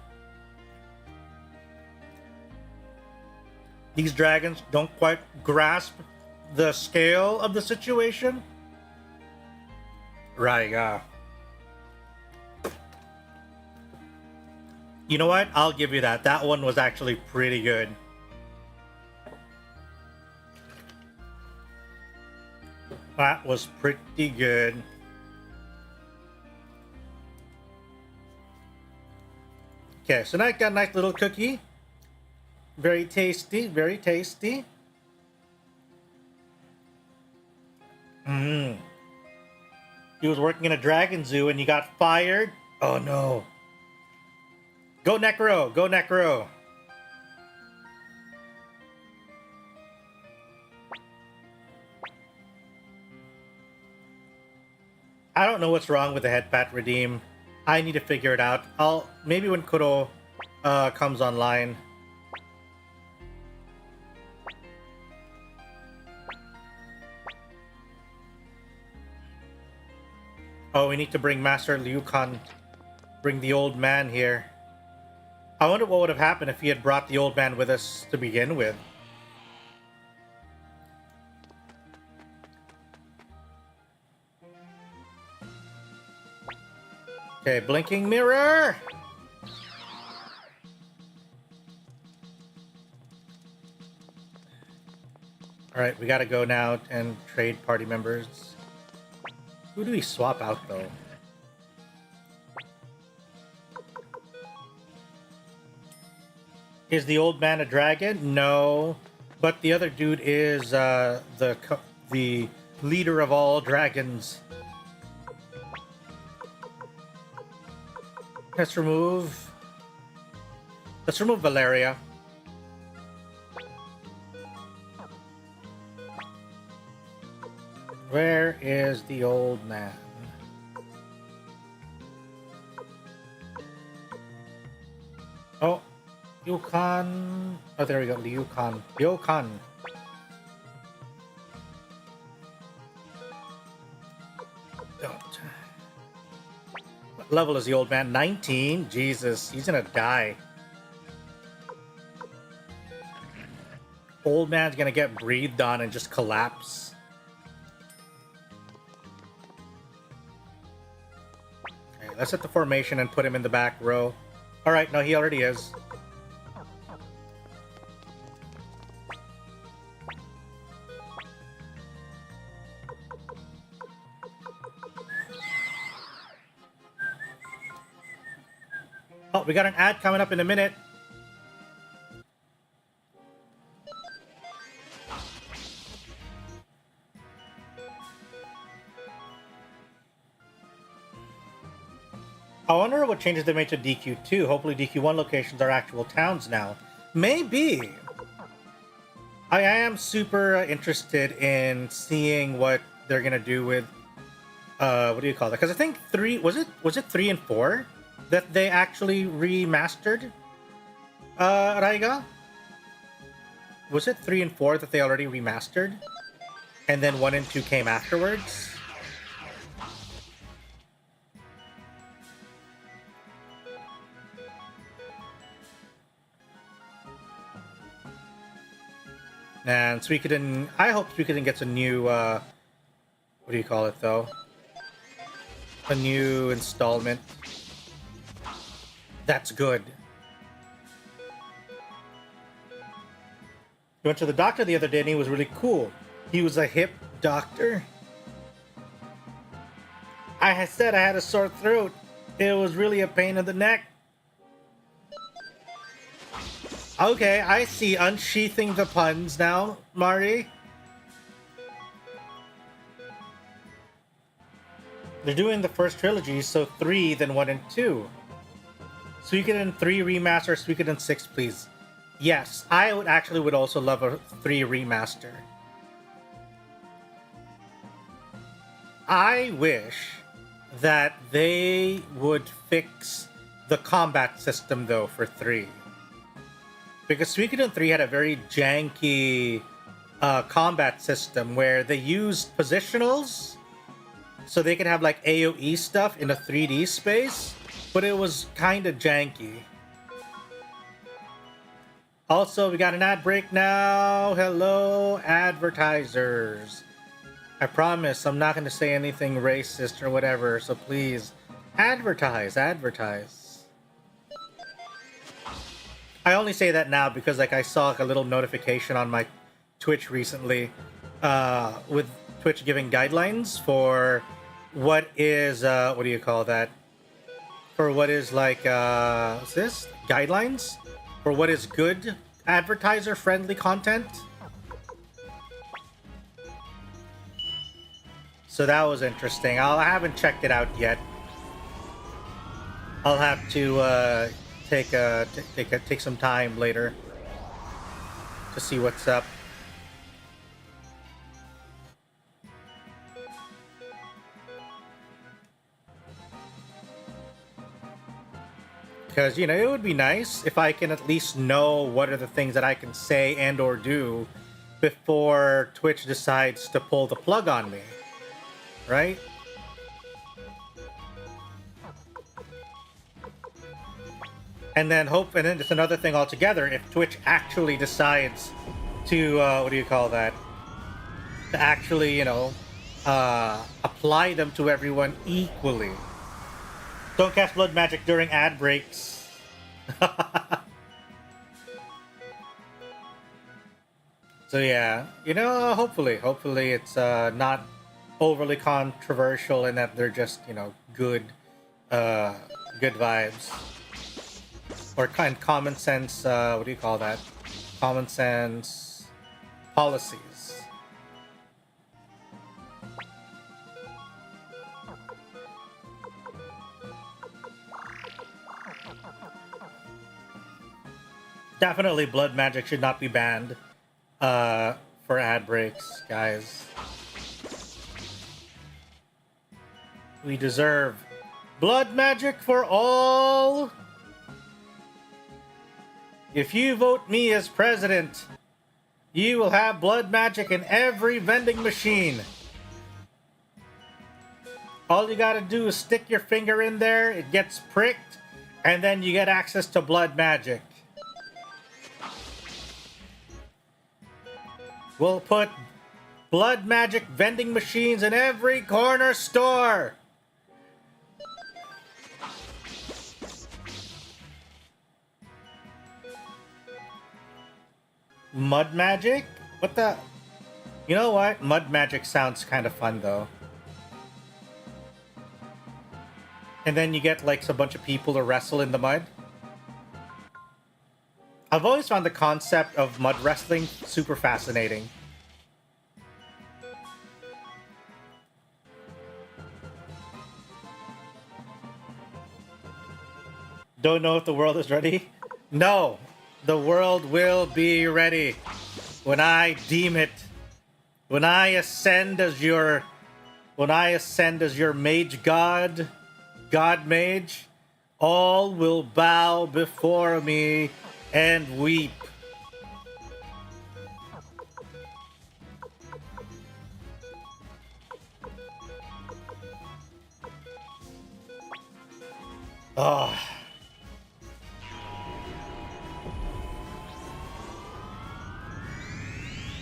These dragons don't quite grasp the scale of the situation. Right, you know what? I'll give you that. That one was actually pretty good. That was pretty good. Okay, so now I got a nice little cookie. Very tasty, very tasty. He was working in a dragon zoo and he got fired. Oh no. Go Necro, go Necro. I don't know what's wrong with the head pat redeem. I need to figure it out. Maybe when Kuro comes online. Oh, we need to bring Master Liu Kang. Bring the old man here. I wonder what would have happened if he had brought the old man with us to begin with. Okay, blinking mirror! Alright, we gotta go now and trade party members. Who do we swap out, though? Is the old man a dragon? No. But the other dude is the leader of all dragons. Let's remove Valeria. Where is the old man? Oh, Liu Kang. Oh, there we go. Liu Kang. Liu Kang. What level is the old man? 19? Jesus, he's gonna die. Old man's gonna get breathed on and just collapse. Let's set the formation and put him in the back row. Alright, no, he already is. Oh, we got an ad coming up in a minute. I wonder what changes they made to DQ2. Hopefully DQ1 locations are actual towns now. Maybe. I am super interested in seeing what they're gonna do with what do you call that? Because I think 3 was it 3 and 4 that they actually remastered? Raiga? Was it 3 and 4 that they already remastered? And then 1 and 2 came afterwards? And Suikoden, I hope Suikoden gets a new, what do you call it though? A new installment. That's good. We went to the doctor the other day and he was really cool. He was a hip doctor. I had said I had a sore throat. It was really a pain in the neck. Okay, I see. Unsheathing the puns now, Mari. They're doing the first trilogy, so 3, then 1 and 2. Suikoden 3 remaster, Suikoden 6, please. Yes, I would also love a 3 remaster. I wish that they would fix the combat system though for 3. Because Suikoden 3 had a very janky combat system where they used positionals so they could have like AoE stuff in a 3D space, but it was kind of janky. Also, we got an ad break now. Hello, advertisers. I promise I'm not going to say anything racist or whatever, so please, advertise. I only say that now because like I saw like, a little notification on my Twitch recently with Twitch giving guidelines for what is, what do you call that? For what is like, what's this? Guidelines? For what is good advertiser-friendly content? So that was interesting. I haven't checked it out yet. I'll have to take some time later to see what's up. Because, you know, it would be nice if I can at least know what are the things that I can say and or do before Twitch decides to pull the plug on me. Right? And then it's another thing altogether if Twitch actually decides to, what do you call that? To actually, you know, apply them to everyone equally. Don't cast blood magic during ad breaks. So yeah, you know, hopefully it's not overly controversial and that they're just, you know, good vibes. Or kind of common sense, what do you call that? Common sense policies. Definitely blood magic should not be banned for ad breaks, guys. We deserve blood magic for all. If you vote me as president, you will have blood magic in every vending machine. All you gotta do is stick your finger in there, it gets pricked, and then you get access to blood magic. We'll put blood magic vending machines in every corner store. Mud magic? What the? You know what? Mud magic sounds kind of fun though. And then you get like a bunch of people to wrestle in the mud. I've always found the concept of mud wrestling super fascinating. Don't know if the world is ready? No! The world will be ready when I deem it. When I ascend as your mage god mage, all will bow before me and weep. Oh.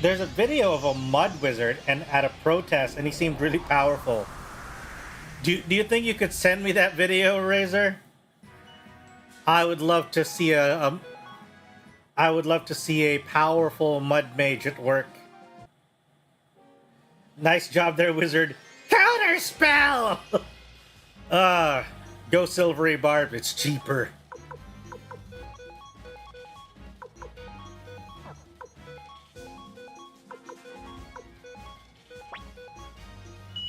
There's a video of a mud wizard and at a protest, and he seemed really powerful. Do you think you could send me that video, Razor? I would love to see a powerful mud mage at work. Nice job there, wizard. Counter spell. Go silvery barb. It's cheaper.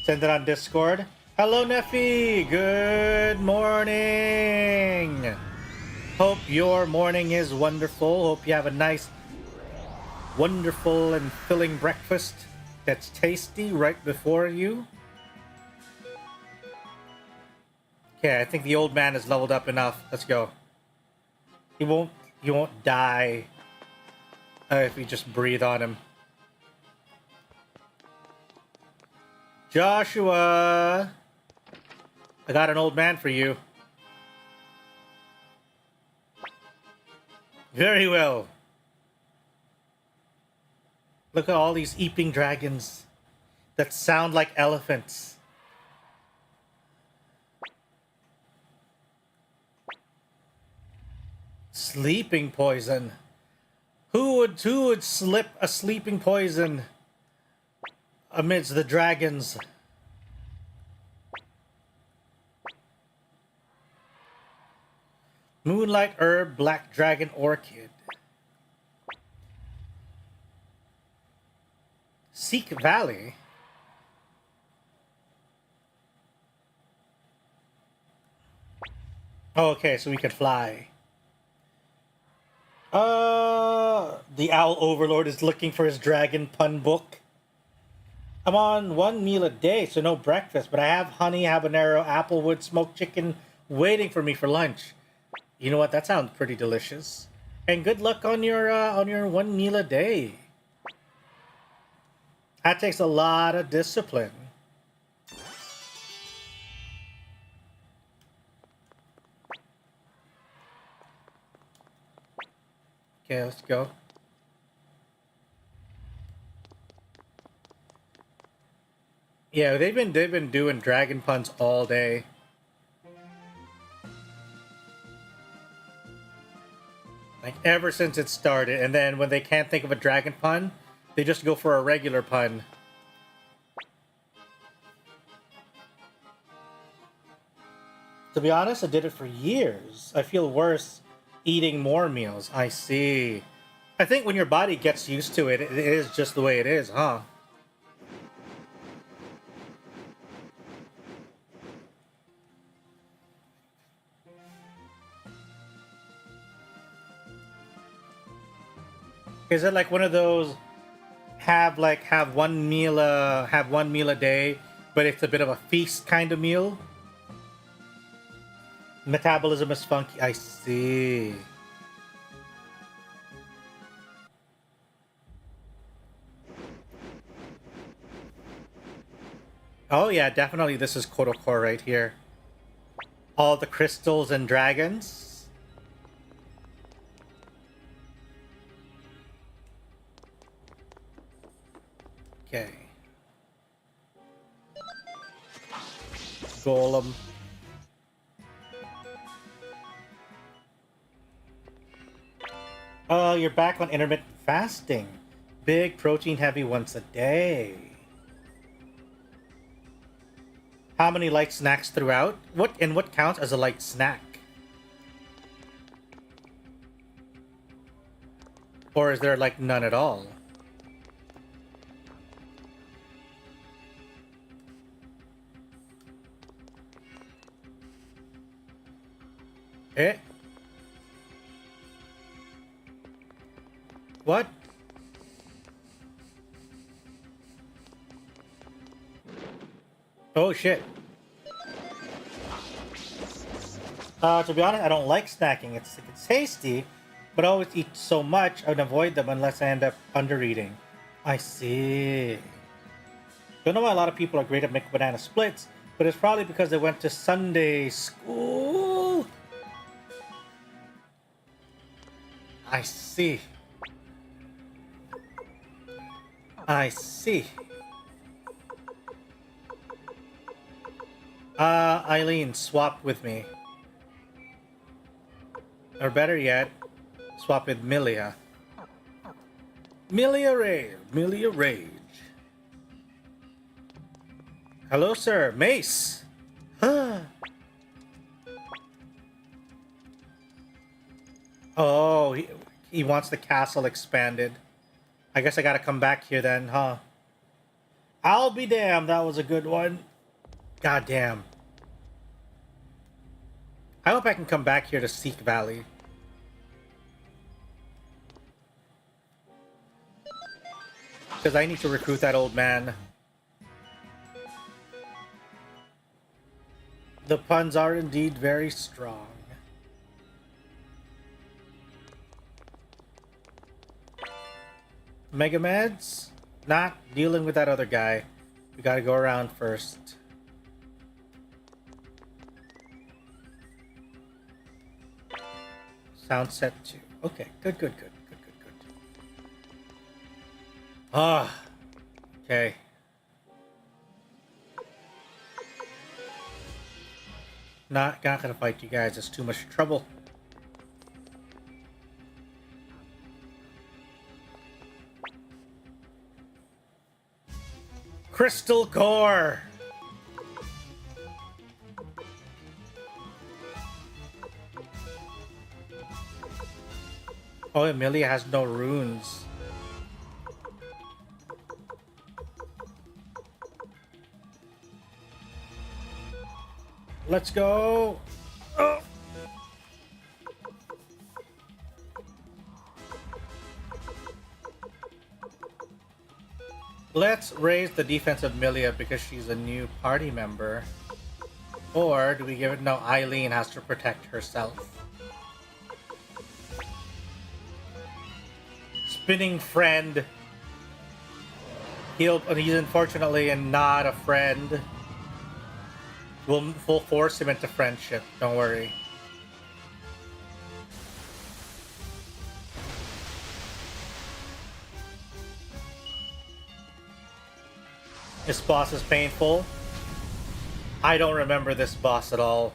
Send it on Discord. Hello, Neffy. Good morning. Hope your morning is wonderful. Hope you have a nice, wonderful, and filling breakfast that's tasty right before you. Okay, I think the old man is leveled up enough. Let's go. He won't die if we just breathe on him. Joshua, I got an old man for you. Very well. Look at all these eeping dragons that sound like elephants. Sleeping poison. Who would slip a sleeping poison amidst the dragons? Moonlight herb, black dragon orchid. Seek Valley. Oh, okay, so we can fly. The owl overlord is looking for his dragon pun book. I'm on 1 meal a day, so no breakfast, but I have honey, habanero, applewood, smoked chicken waiting for me for lunch. You know what? That sounds pretty delicious. And good luck on your 1 meal a day. That takes a lot of discipline. Okay, let's go. Yeah, they've been doing dragon puns all day. Like ever since it started, and then when they can't think of a dragon pun, they just go for a regular pun. To be honest, I did it for years. I feel worse eating more meals. I see. I think when your body gets used to it, it is just the way it is, huh? Is it like one of those have one meal a day, but it's a bit of a feast kind of meal? Metabolism is funky. I see. Oh yeah, definitely this is Kodokor right here. All the crystals and dragons. Okay. Golem. Oh, you're back on intermittent fasting. Big protein heavy once a day. How many light snacks throughout? What counts as a light snack? Or is there like none at all? Eh? What? Oh shit. To be honest, I don't like snacking. It's tasty, but I always eat so much, I would avoid them unless I end up under eating. I see. Don't know why a lot of people are great at making banana splits, but it's probably because they went to Sunday school. I see. I see. Eileen, swap with me. Or better yet, swap with Milia. Milia Rage. Hello, sir. Mace. Oh, he wants the castle expanded. I guess I gotta come back here then, huh? I'll be damned. That was a good one. God damn. I hope I can come back here to Seek Valley. Because I need to recruit that old man. The puns are indeed very strong. Mega Meds? Not dealing with that other guy. We gotta go around first. Sound set 2. Okay, good. Ah, okay. Not gonna fight you guys. It's too much trouble. Crystal Core. Oh, Amelia has no runes. Let's go. Oh. Let's raise the defense of Milia because she's a new party member. Or do we give it? No, Eileen has to protect herself. Spinning friend. He's unfortunately not a friend. We'll force him into friendship. Don't worry. This boss is painful. I don't remember this boss at all.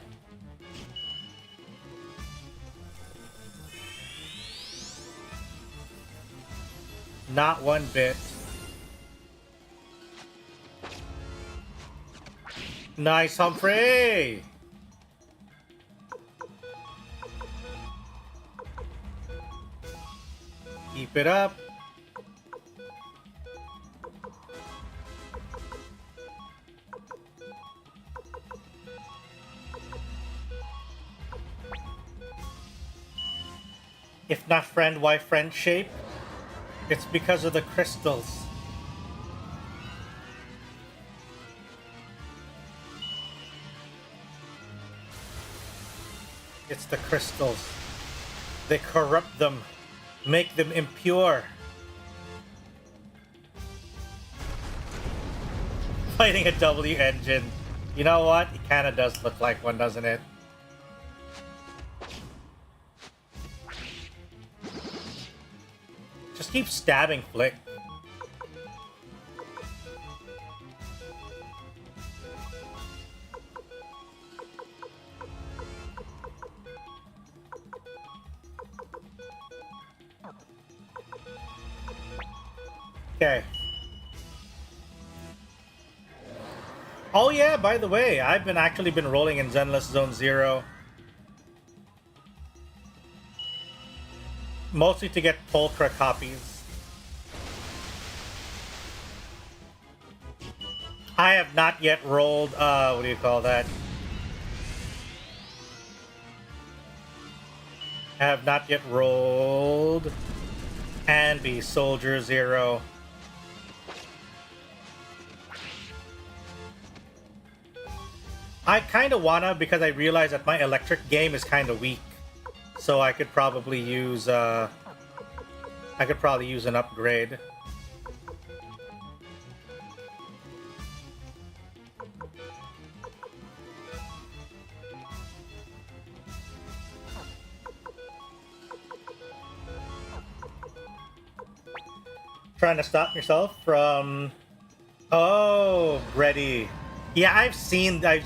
Not one bit. Nice, Humphrey! Keep it up. If not friend, why friend shape? It's because of the crystals. It's the crystals. They corrupt them, make them impure. Fighting a W engine. You know what? It kind of does look like one, doesn't it? Just keep stabbing Flick. Okay. Oh yeah, by the way, I've actually been rolling in Zenless Zone 0. Mostly to get Pulchra copies. I have not yet rolled, what do you call that? I have not yet rolled Anby Soldier 0. I kind of wanna because I realize that my electric game is kind of weak. So I could probably use an upgrade. Trying to stop yourself from... Oh, Bredy. Yeah, I've seen Bredy.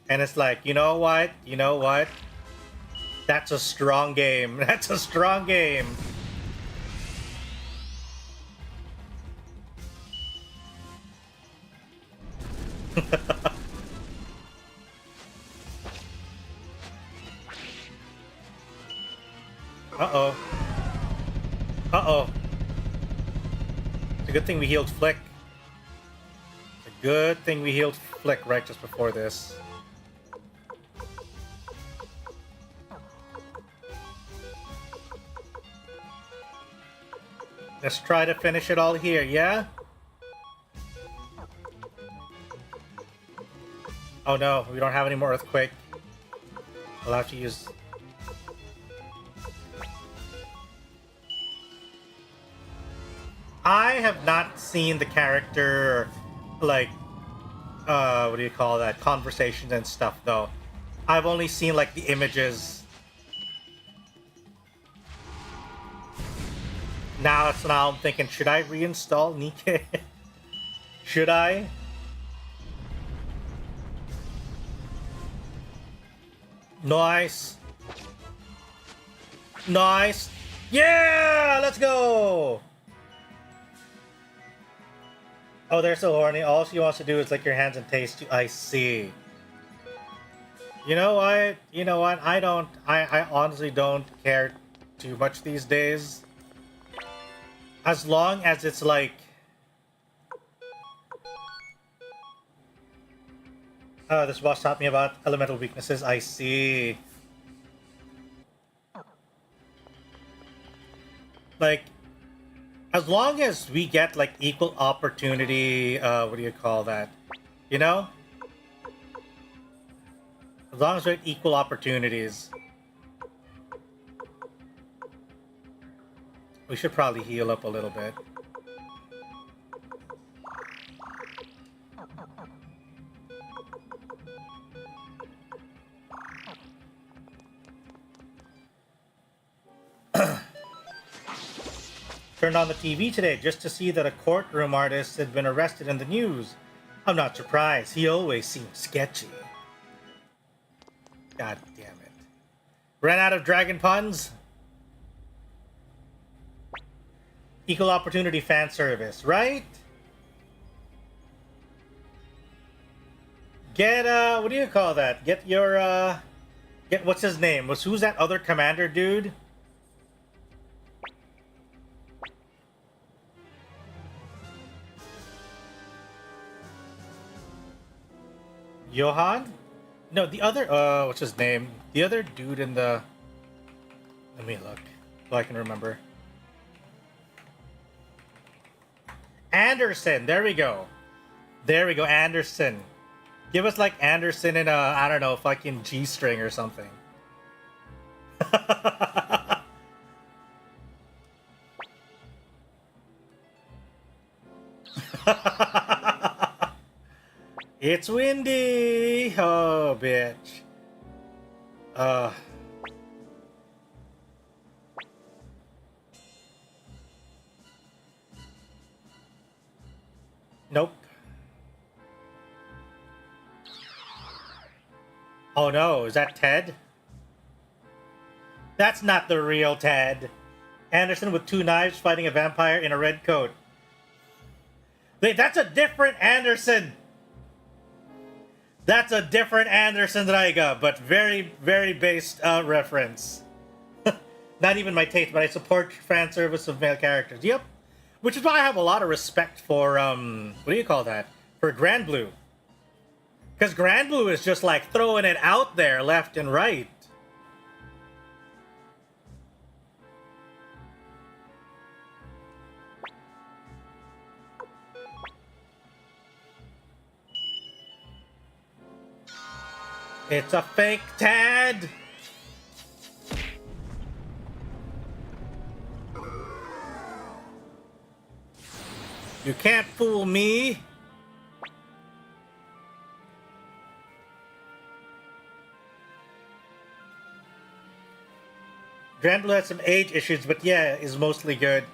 And it's like, you know what? You know what? That's a strong game. That's a strong game. Uh-oh. Uh-oh. It's a good thing we healed Flick. It's a good thing we healed Flick right just before this. Let's try to finish it all here, yeah? Oh no, we don't have any more Earthquake. I'll have to use... I have not seen the character, like, what do you call that? Conversations and stuff, though. I've only seen, like, the images. Now I'm thinking, should I reinstall Nikke? Should I? Nice. Nice. Yeah! Let's go! Oh, they're so horny. All she wants to do is lick your hands and taste you. I see. You know what? You know what? I honestly don't care too much these days. As long as it's like... this boss taught me about elemental weaknesses. I see. Like... As long as we get, like, equal opportunity, what do you call that? You know? As long as we have equal opportunities. We should probably heal up a little bit. Turned on the TV today just to see that a courtroom artist had been arrested in the news. I'm not surprised. He always seems sketchy. God damn it. Ran out of dragon puns? Equal opportunity fan service, right? Get, what do you call that? Get your, get, what's his name? Who's that other commander dude? Johan? No, the other, what's his name? The other dude in the... Let me look, so I can remember. Anderson, there we go. There we go, Anderson. Give us, like, Anderson in a, I don't know, fucking G-string or something. It's windy! Oh, bitch. Nope. Oh no, is that Ted? That's not the real Ted. Anderson with 2 knives fighting a vampire in a red coat. Wait, that's a different Anderson! That's a different Anderson that I got, but very, very based reference. Not even my taste, but I support fan service of male characters. Yep. Which is why I have a lot of respect for, what do you call that? For Grand Blue. Because Grand Blue is just like throwing it out there left and right. It's a fake Tad! You can't fool me! Grand Blue has some age issues, but yeah, is mostly good.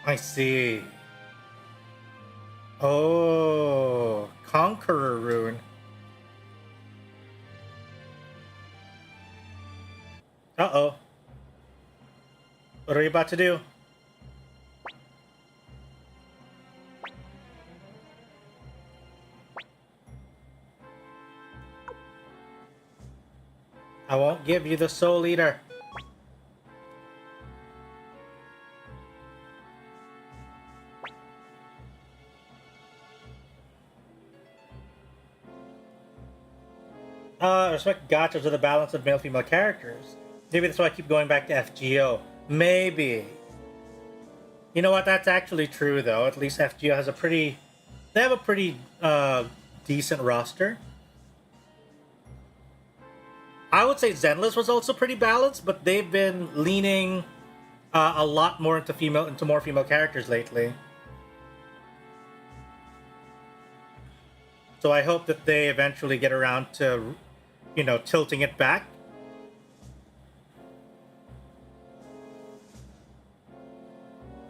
I see. Oh, Conqueror rune. Uh-oh. What are you about to do? I won't give you the Soul Eater. Respect gachas with a balance of male-female characters. Maybe that's why I keep going back to FGO. Maybe. You know what? That's actually true, though. At least FGO has a pretty... They have a pretty decent roster. I would say Zenless was also pretty balanced, but they've been leaning a lot more into more female characters lately. So I hope that they eventually get around to, you know, tilting it back.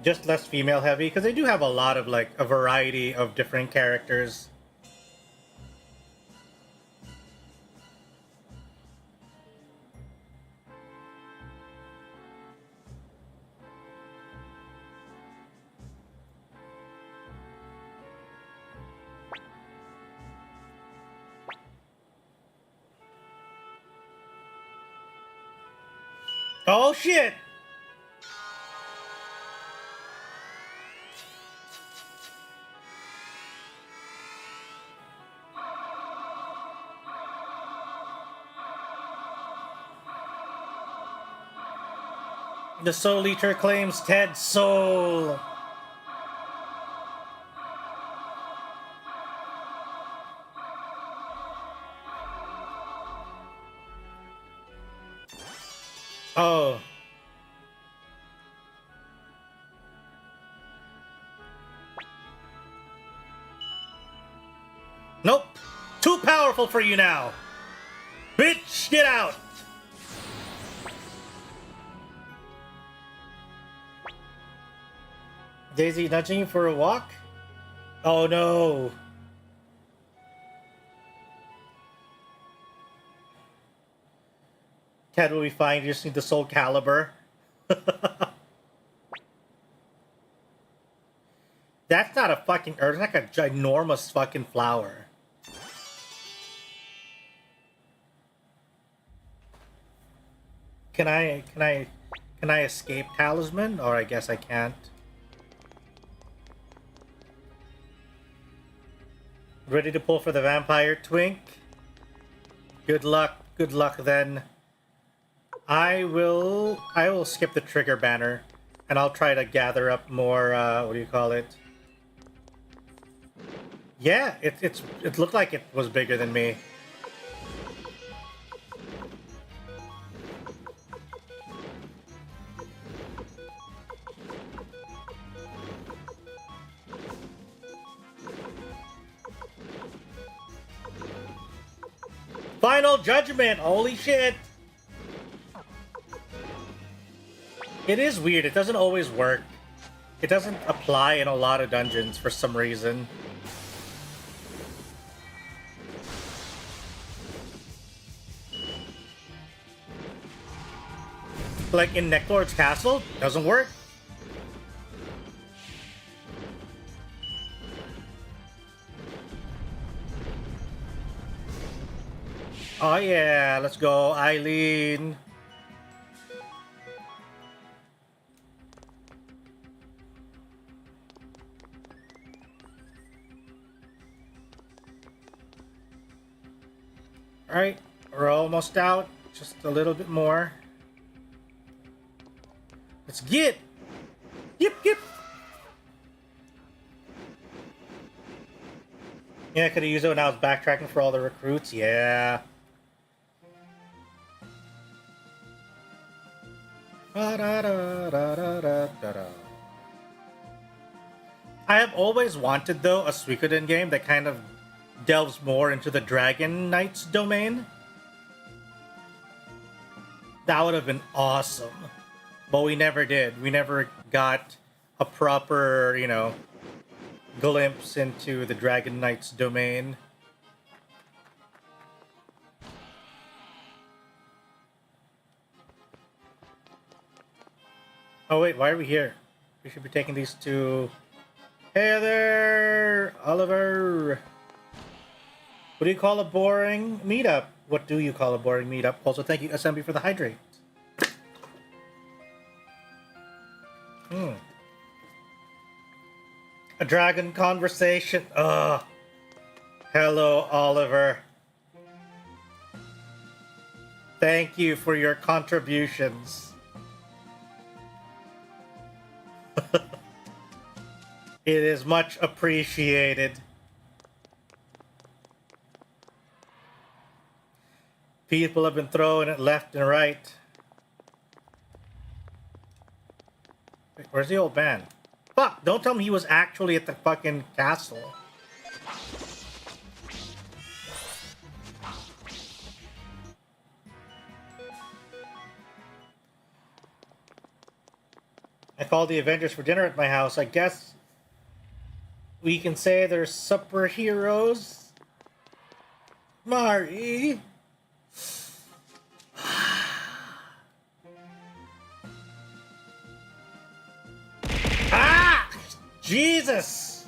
Just less female heavy, because they do have a lot of, like, a variety of different characters. Oh shit! The Soul Eater claims Ted's soul. Oh. Nope. Too powerful for you now. Bitch, get out. Daisy nudging you for a walk? Oh no. Ted will be fine, you just need the Soul Caliber. That's not a fucking herb, it's like a ginormous fucking flower. Can I escape Talisman? Or I guess I can't. Ready to pull for the Vampire Twink? Good luck then. I will skip the trigger banner, and I'll try to gather up more, what do you call it? Yeah, it looked like it was bigger than me. Final Judgment! Holy shit! It is weird, it doesn't always work. It doesn't apply in a lot of dungeons for some reason. Like in Necklord's Castle, doesn't work. Oh yeah, let's go, Eileen. Alright, we're almost out. Just a little bit more. Let's get! Yep, yep! Yeah, I could have used it when I was backtracking for all the recruits. Yeah. I have always wanted, though, a Suikoden game that kind of delves more into the Dragon Knight's domain. That would have been awesome. But we never did. We never got a proper, you know, glimpse into the Dragon Knight's domain. Oh wait, why are we here? We should be taking these to... Hey there, Oliver! What do you call a boring meetup? What do you call a boring meetup? Also, thank you, SMB, for the hydrate. A dragon conversation. Ugh. Hello, Oliver. Thank you for your contributions. It is much appreciated. People have been throwing it left and right. Wait, where's the old man? Fuck, don't tell me he was actually at the fucking castle. I called the Avengers for dinner at my house. I guess we can say they're superheroes. Mari. Ah! Jesus!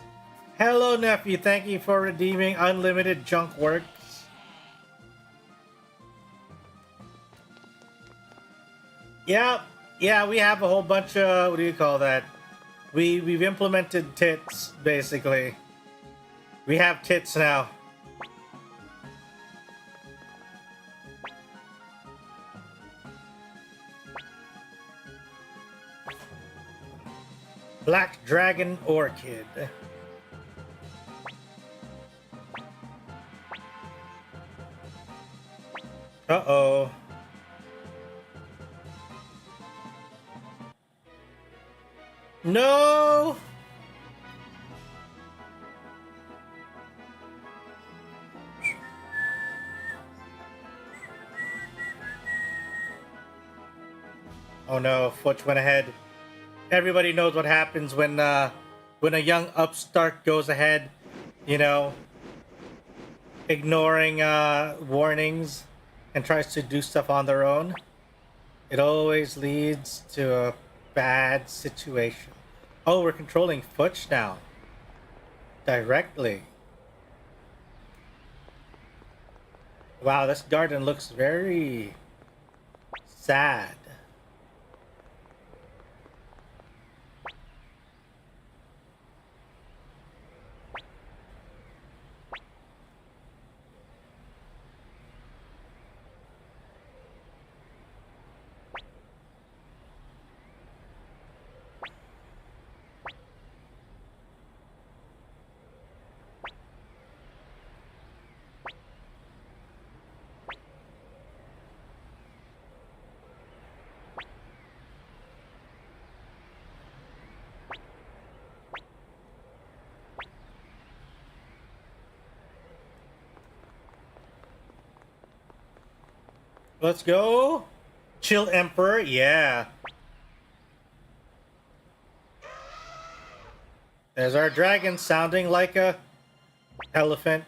Hello, nephew. Thank you for redeeming unlimited junk works. Yep. Yeah, we have a whole bunch of, what do you call that? We've implemented tits, basically. We have tits now. Black Dragon Orchid. Uh-oh. No! Oh no, Futch went ahead. Everybody knows what happens when a young upstart goes ahead, you know, ignoring warnings and tries to do stuff on their own. It always leads to a bad situation. Oh, we're controlling Futch now. Directly. Wow, this garden looks very sad. Let's go. Chill Emperor, yeah. There's our dragon sounding like a elephant.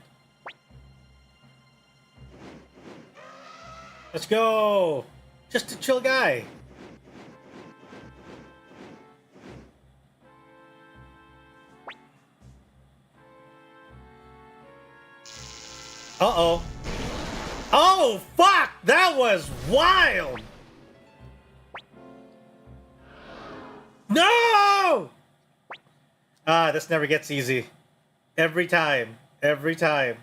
Let's go. Just a chill guy. Uh-oh. Oh, fuck! That was wild! No! Ah, this never gets easy. Every time. Every time.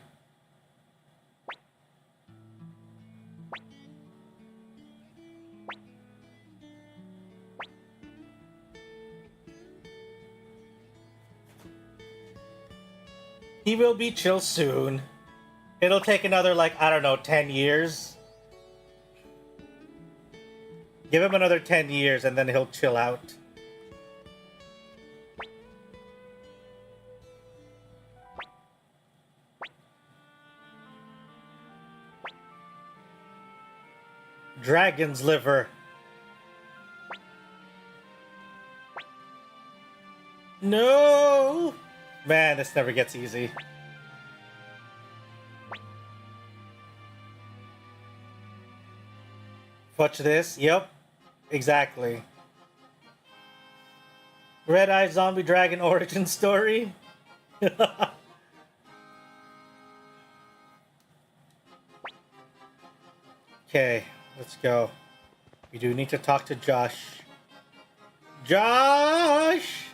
He will be chill soon. It'll take another, like, I don't know, 10 years. Give him another 10 years and then he'll chill out. Dragon's liver. No! Man, this never gets easy. Watch this. Yep. Exactly. Red Eye Zombie Dragon origin story. Okay, let's go. We do need to talk to Josh. Josh!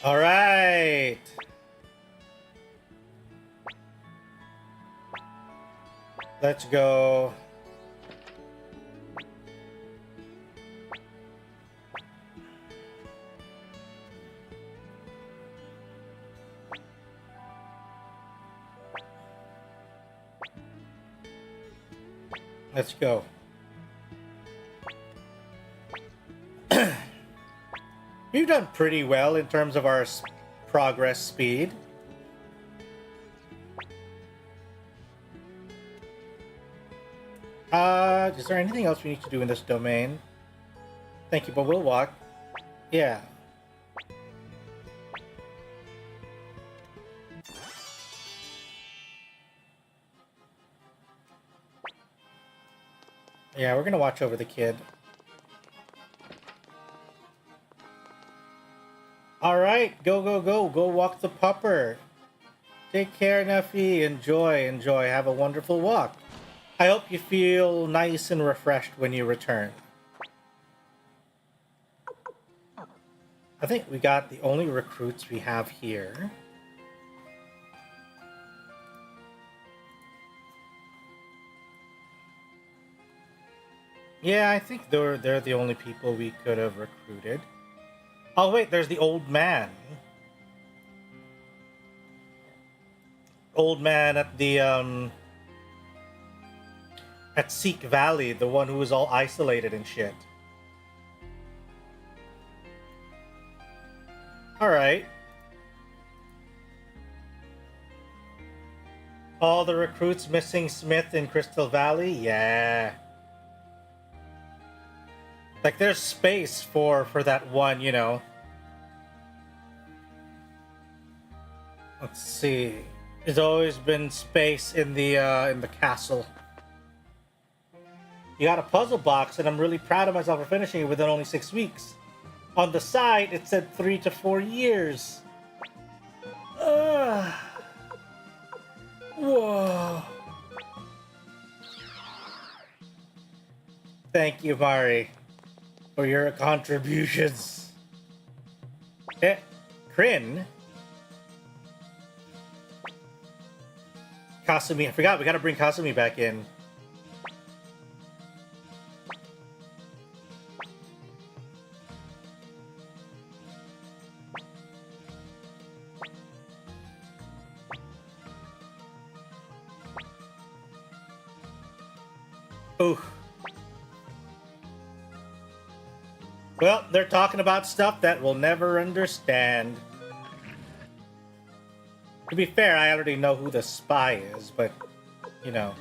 All right. Let's go. Let's go. We've done pretty well in terms of our progress speed. Is there anything else we need to do in this domain? Thank you, but we'll walk. Yeah. Yeah, we're gonna watch over the kid. Alright, go, go, go. Go walk the pupper. Take care, Nuffy. Enjoy, enjoy. Have a wonderful walk. I hope you feel nice and refreshed when you return. I think we got the only recruits we have here. Yeah, I think they're the only people we could have recruited. Oh wait, there's the old man. Old man at the at Seek Valley, the one who was all isolated and shit. Alright. All the recruits missing Smith in Crystal Valley? Yeah. Like, there's space for that one, you know. Let's see. There's always been space in the castle. You got a puzzle box, and I'm really proud of myself for finishing it within only 6 weeks. On the side, it said 3 to 4 years. Whoa. Thank you, Mari, for your contributions. Kryn? Kasumi, I forgot, we gotta bring Kasumi back in. Ooh. Well, they're talking about stuff that we'll never understand. To be fair, I already know who the spy is, but, you know.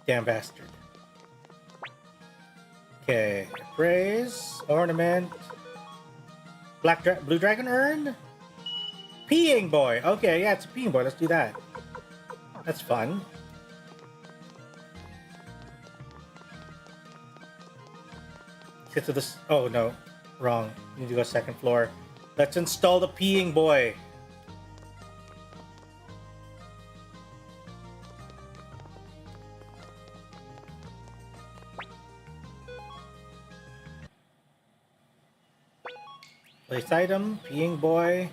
Damn bastard. Okay, praise, ornament, blue dragon urn? Peeing boy. Okay, yeah, it's a peeing boy. Let's do that. That's fun. Get to this. Oh no, wrong. You need to go second floor. Let's install the peeing boy. Place item, peeing boy.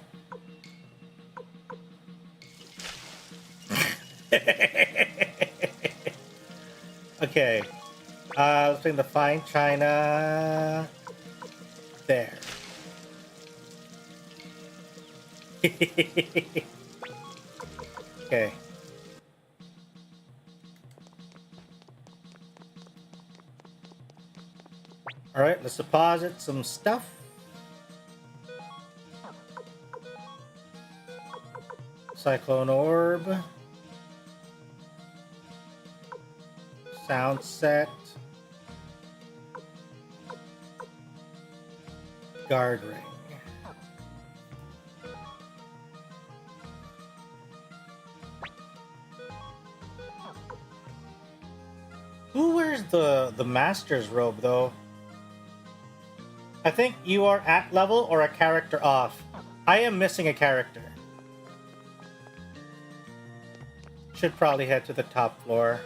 Okay. Let's bring the fine china there. Okay. All right, let's deposit some stuff. Cyclone orb. Sound set. Guard ring. Who wears the master's robe though? I think you are at level or a character off. I am missing a character. Should probably head to the top floor.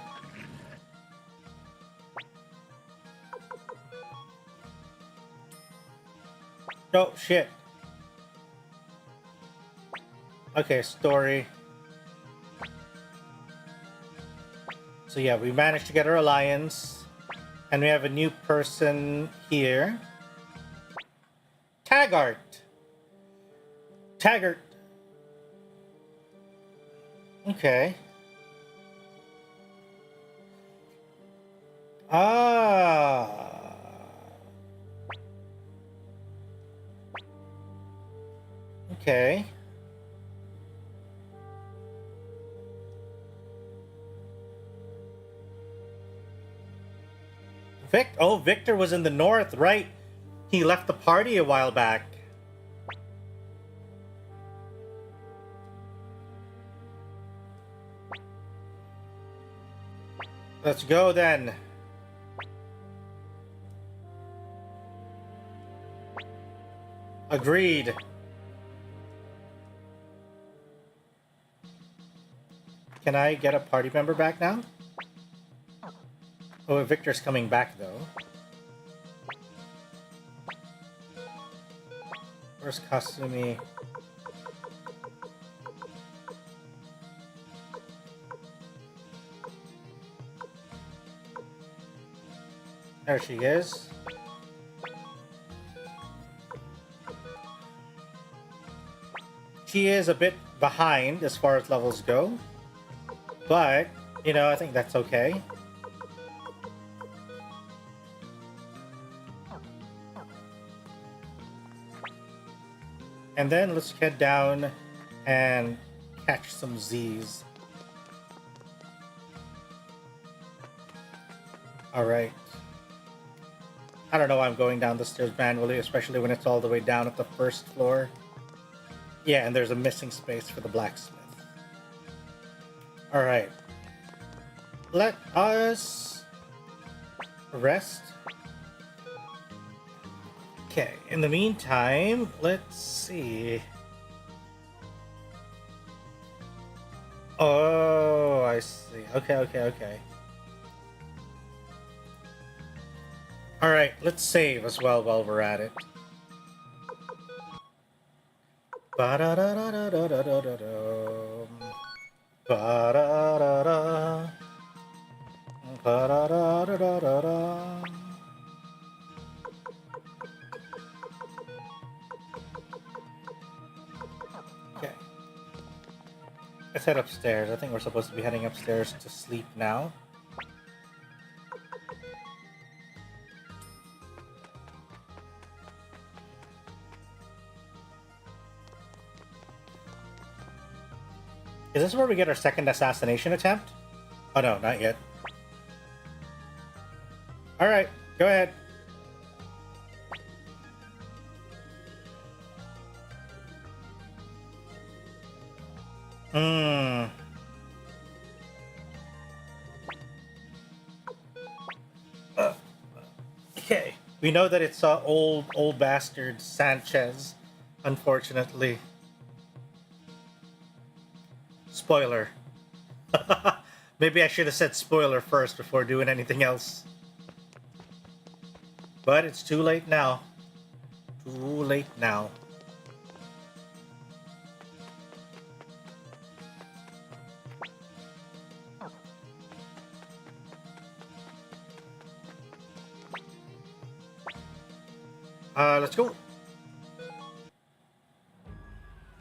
Oh, shit. Okay, story. So yeah, we managed to get our alliance. And we have a new person here. Taggart. Taggart. Okay. Ah. Okay. Victor was in the north, right? He left the party a while back. Let's go then. Agreed. Can I get a party member back now? Oh, Victor's coming back though. Where's Kasumi? There she is. She is a bit behind as far as levels go. But, you know, I think that's okay. And then let's head down and catch some Z's. Alright. I don't know why I'm going down the stairs manually, especially when it's all the way down at the first floor. Yeah, and there's a missing space for the blacksmith. Alright. Let us rest. Okay, in the meantime, let's see. Oh, I see. Okay. Alright, let's save as well while we're at it. Ba-da-da-da-da-da-da-da-da. Ba-da-da-da. Ba-da-da-da-da-da-da. Okay. Let's head upstairs. I think we're supposed to be heading upstairs to sleep now. Is this where we get our second assassination attempt? Oh no, not yet. Alright, go ahead. Okay, we know that it's old bastard Sanchez, unfortunately. Spoiler. Maybe I should have said spoiler first before doing anything else. But it's too late now. Too late now. Let's go.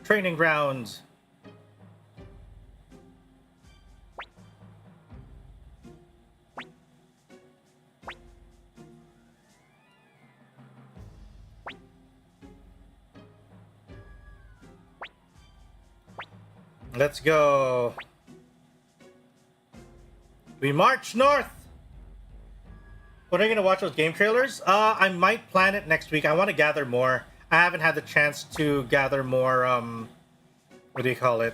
Training grounds. Let's go. We march north. When are you gonna watch those game trailers? I might plan it next week. I want to gather more. I haven't had the chance to gather more. What do you call it?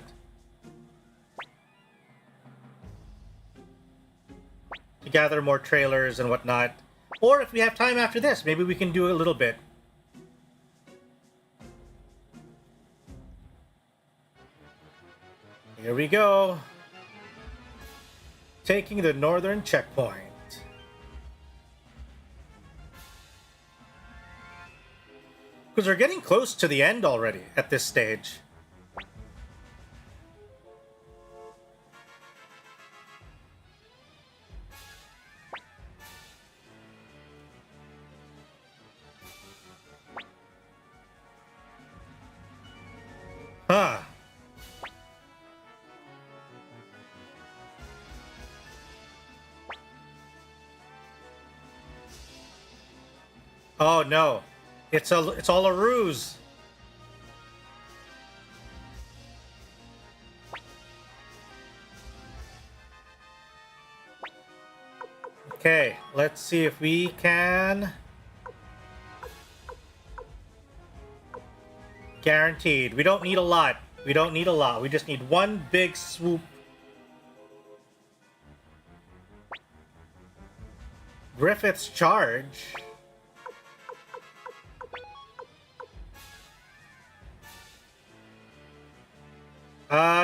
To gather more trailers and whatnot. Or if we have time after this, maybe we can do a little bit. Here we go. Taking the northern checkpoint. Because we're getting close to the end already at this stage. Huh. Oh no. It's all a ruse. Okay, let's see if we can. Guaranteed. We don't need a lot. We don't need a lot. We just need one big swoop. Griffith's charge.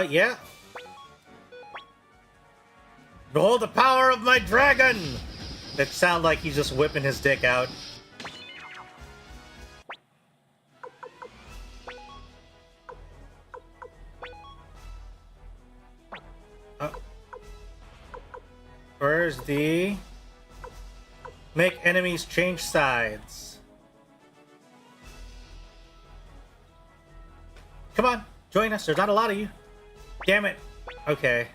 Yeah. Behold the power of my dragon! It sounds like he's just whipping his dick out. Where's the... Make enemies change sides. Come on, join us. There's not a lot of you. Damn it. Okay.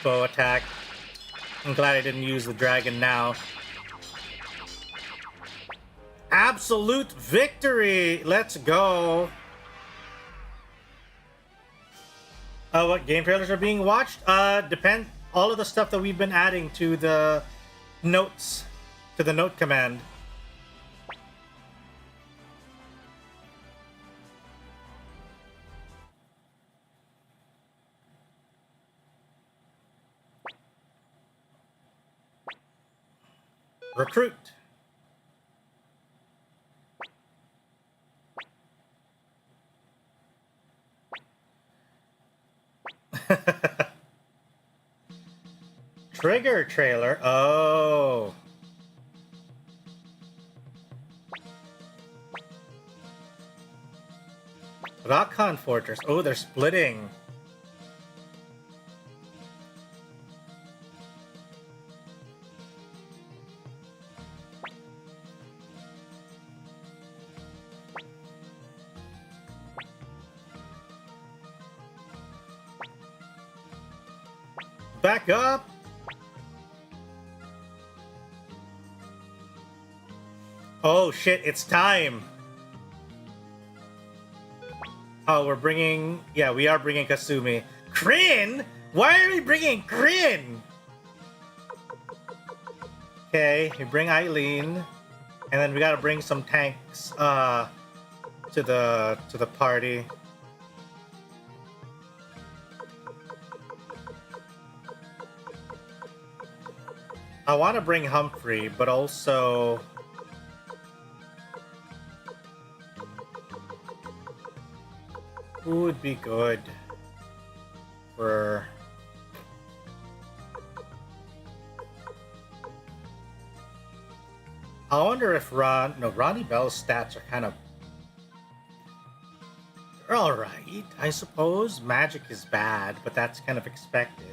Bow attack. I'm glad I didn't use the dragon now. Absolute victory! Let's go! What game trailers are being watched? Depend. All of the stuff that we've been adding to the notes, to the note command. Recruit. Trigger trailer. Oh. Rakhan Fortress. Oh, they're splitting. Back up. Oh shit, it's time. Oh, we're bringing... Yeah, we are bringing Kasumi. Kryn? Why are we bringing Kryn? Okay, we bring Eileen. And then we gotta bring some tanks, to the party. I want to bring Humphrey, but also... Who would be good for... I wonder if Ronnie Bell's stats are kind of... They're alright, I suppose. Magic is bad, but that's kind of expected.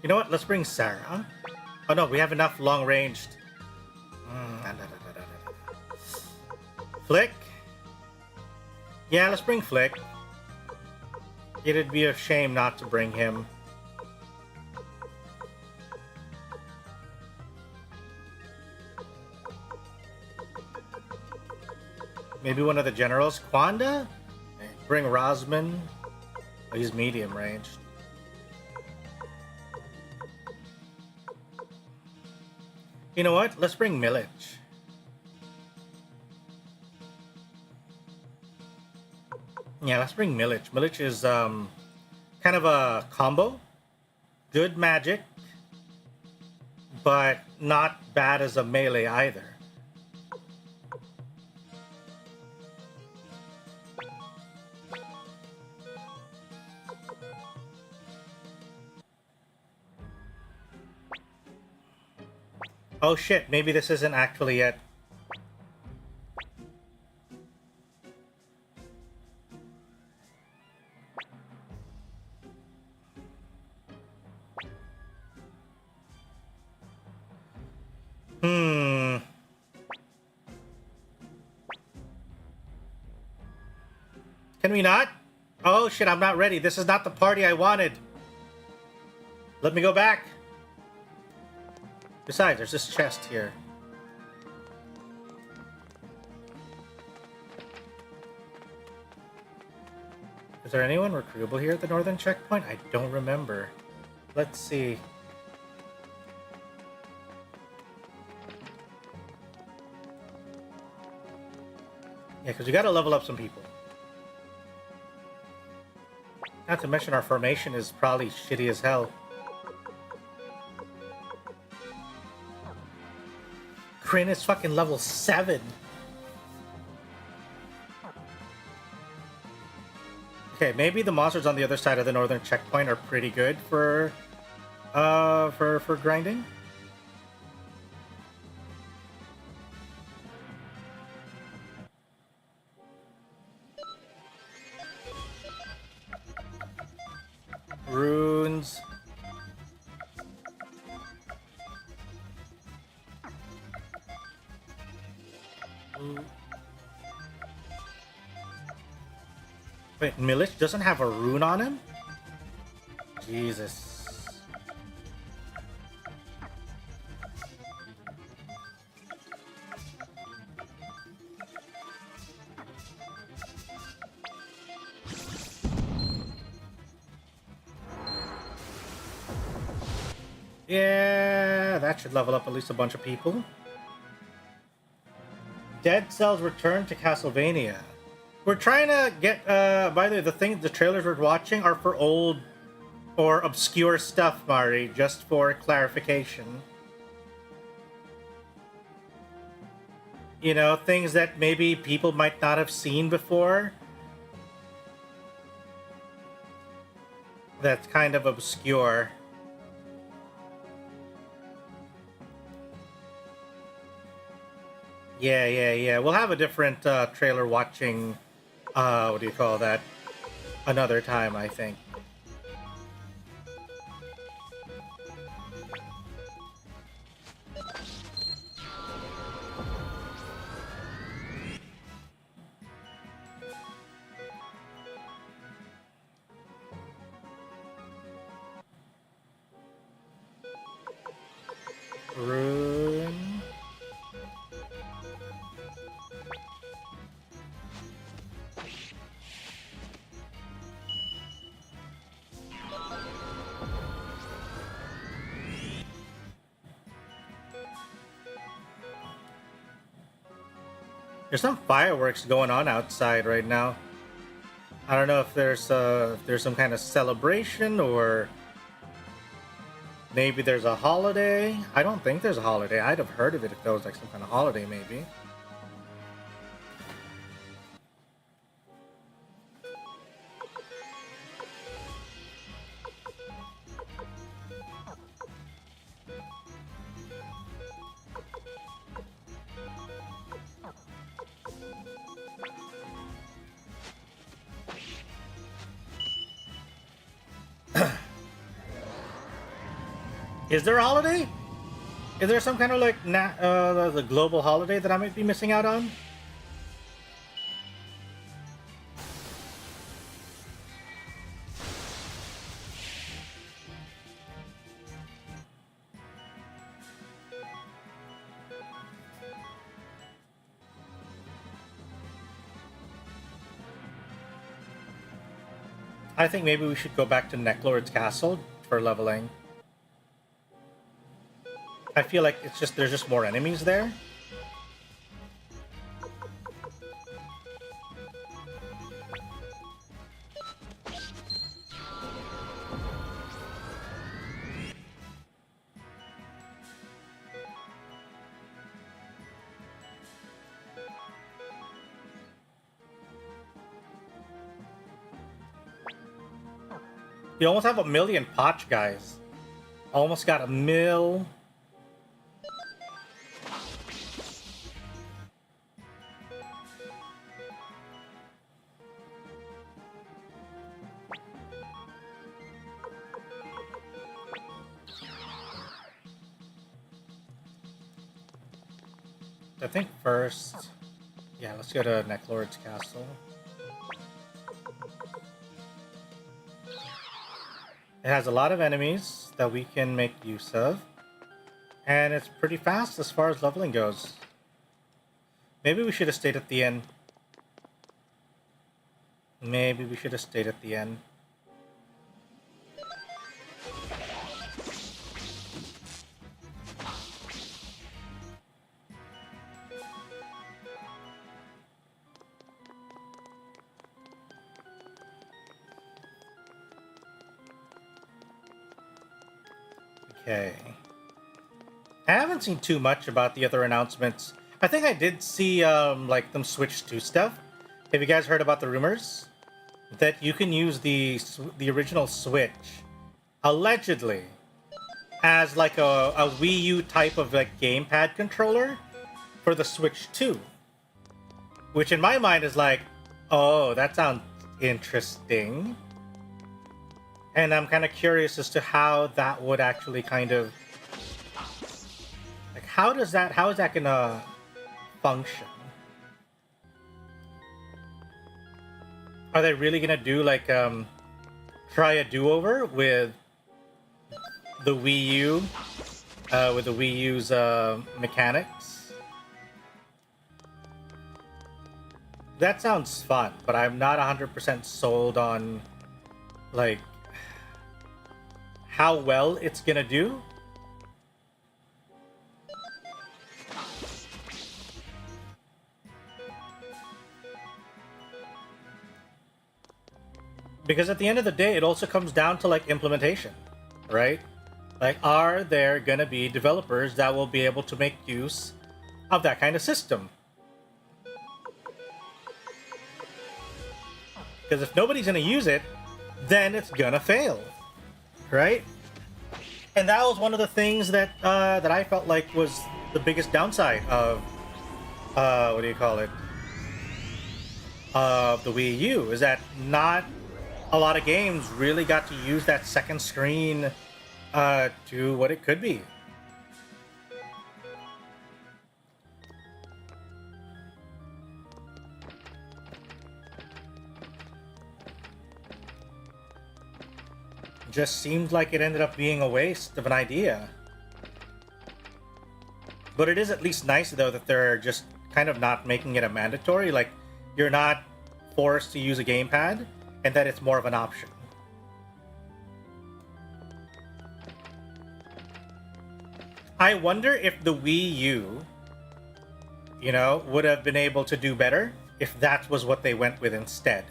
You know what? Let's bring Sarah. Oh no, we have enough long-ranged. Flick. Yeah, let's bring Flick. It'd be a shame not to bring him. Maybe one of the generals? Kwanda? Bring Rosman. Oh, he's medium range. You know what? Let's bring Milich. Yeah, let's bring Milich. Milich is kind of a combo. Good magic, but not bad as a melee either. Oh shit, maybe this isn't actually it. Can we not? Oh shit, I'm not ready. This is not the party I wanted. Let me go back. Besides, there's this chest here. Is there anyone recruitable here at the northern checkpoint? I don't remember. Let's see. Yeah, because we gotta level up some people. Not to mention our formation is probably shitty as hell. Kryn is fucking level 7. Okay, maybe the monsters on the other side of the northern checkpoint are pretty good for grinding. Runes. Wait, Milich doesn't have a rune on him? Jesus. Yeah, that should level up at least a bunch of people. Dead Cells return to Castlevania. We're trying to get, by the way, the trailers we're watching are for old or obscure stuff, Mari, just for clarification. You know, things that maybe people might not have seen before. That's kind of obscure. Yeah. We'll have a different trailer watching, what do you call that? Another time, I think. Rune. There's some fireworks going on outside right now. I don't know if there's some kind of celebration or maybe there's a holiday. I don't think there's a holiday. I'd have heard of it if there was like some kind of holiday, maybe. Is there a holiday? Is there some kind of like the global holiday that I might be missing out on? I think maybe we should go back to Necklord's castle for leveling. I feel like there's just more enemies there. You almost have 1,000,000 potch, guys. Almost got 1,000,000. I think first, yeah, let's go to Necklord's castle. It has a lot of enemies that we can make use of, and it's pretty fast as far as leveling goes. Maybe we should have stayed at the end. Maybe we should have stayed at the end. Okay. I haven't seen too much about the other announcements. I think I did see like them switch to stuff. Have you guys heard about the rumors that you can use the original Switch allegedly as like a Wii U type of like gamepad controller for the Switch 2, which in my mind is like, oh, that sounds interesting. And I'm kind of curious as to how that would actually kind of like how is that gonna function? Are they really gonna do like try a do-over with the Wii U with the Wii U's mechanics? That sounds fun, but I'm not 100% sold on like how well it's gonna do. Because at the end of the day, it also comes down to like implementation, right? Like, are there gonna be developers that will be able to make use of that kind of system? Because if nobody's gonna use it, then it's gonna fail. Right? And that was one of the things that that I felt like was the biggest downside of what do you call it? Of the Wii U, is that not a lot of games really got to use that second screen to what it could be. Just seemed like it ended up being a waste of an idea. But it is at least nice though that they're just kind of not making it a mandatory, like you're not forced to use a gamepad and that it's more of an option. I wonder if the Wii U, you know, would have been able to do better if that was what they went with instead.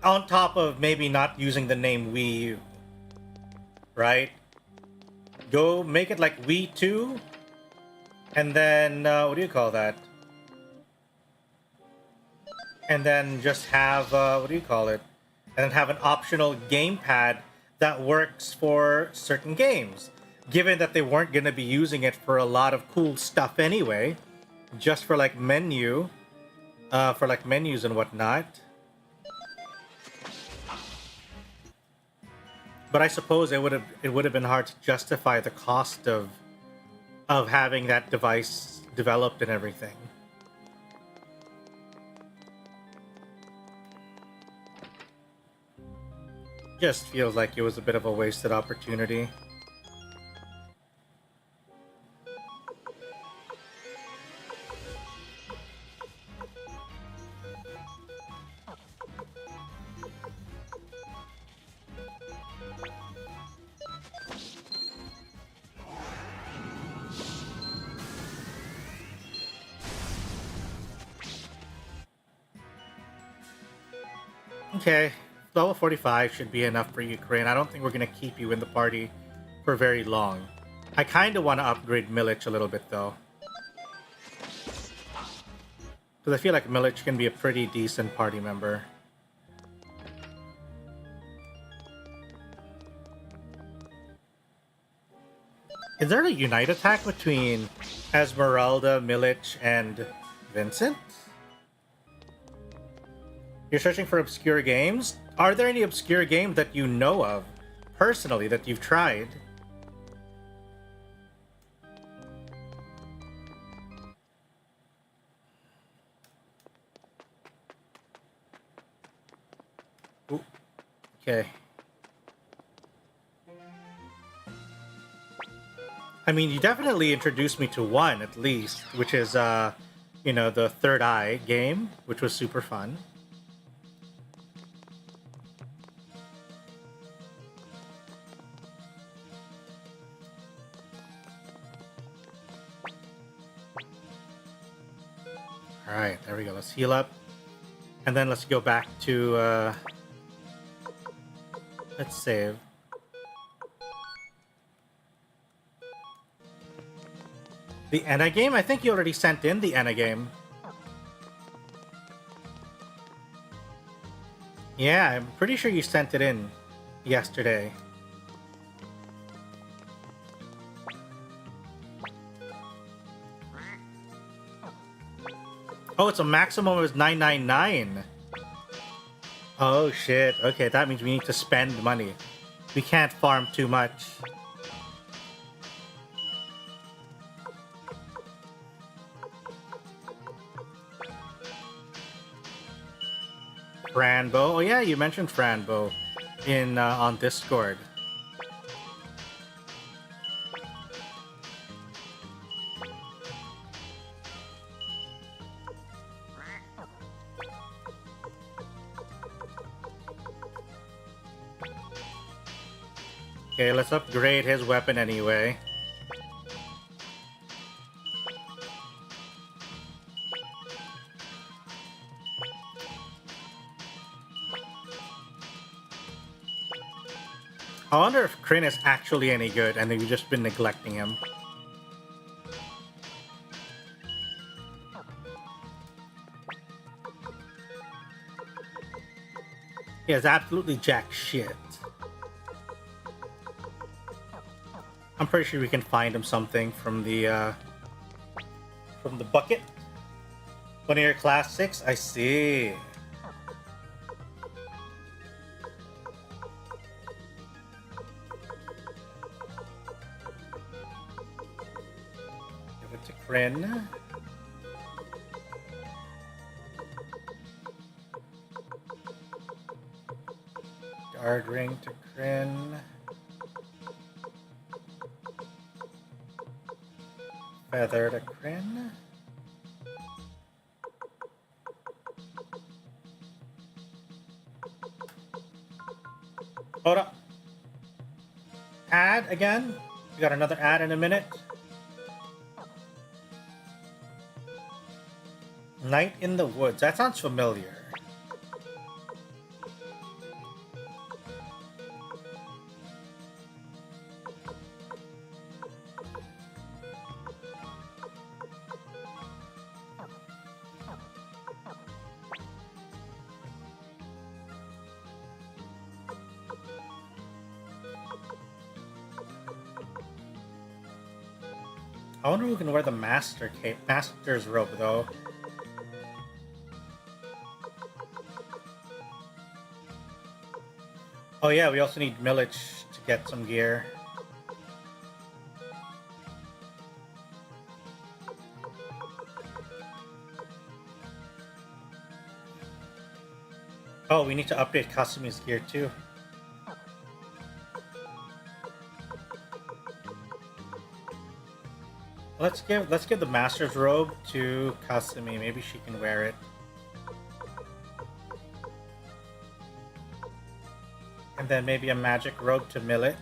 On top of maybe not using the name Wii U, right? Go make it like Wii 2, and then, what do you call that? And then just have, what do you call it? And then have an optional gamepad that works for certain games. Given that they weren't going to be using it for a lot of cool stuff anyway, just for like menus and whatnot. But I suppose it would have been hard to justify the cost of having that device developed and everything. Just feels like it was a bit of a wasted opportunity. Okay, level 45 should be enough for you, Crane. I don't think we're gonna keep you in the party for very long. I kind of want to upgrade Milich a little bit, though. Because I feel like Milich can be a pretty decent party member. Is there a unite attack between Esmeralda, Milich, and Vincent? You're searching for obscure games? Are there any obscure games that you know of, personally, that you've tried? Ooh. Okay. I mean, you definitely introduced me to one, at least, which is, you know, the Third Eye game, which was super fun. Alright, there we go. Let's heal up. And then let's go back to, let's save. The Enna game? I think you already sent in the Enna game. Yeah, I'm pretty sure you sent it in yesterday. Oh, it's a maximum of 999. Oh shit. Okay, that means we need to spend money. We can't farm too much. Franbo. Oh yeah, you mentioned Franbo in on Discord. Okay, let's upgrade his weapon anyway. I wonder if Kryn is actually any good and we've just been neglecting him. He has absolutely jack shit. I'm pretty sure we can find him something from the bucket. One of your classics? I see. Give it to Kryn. Guard ring to Kryn. Feather to Kryn. Hold up. Ad again? We got another ad in a minute. Night in the Woods. That sounds familiar. I wonder who can wear the master's robe, though. Oh yeah, we also need Milich to get some gear. Oh, we need to update Kasumi's gear too. Let's give the master's robe to Kasumi. Maybe she can wear it. And then maybe a magic robe to Milich.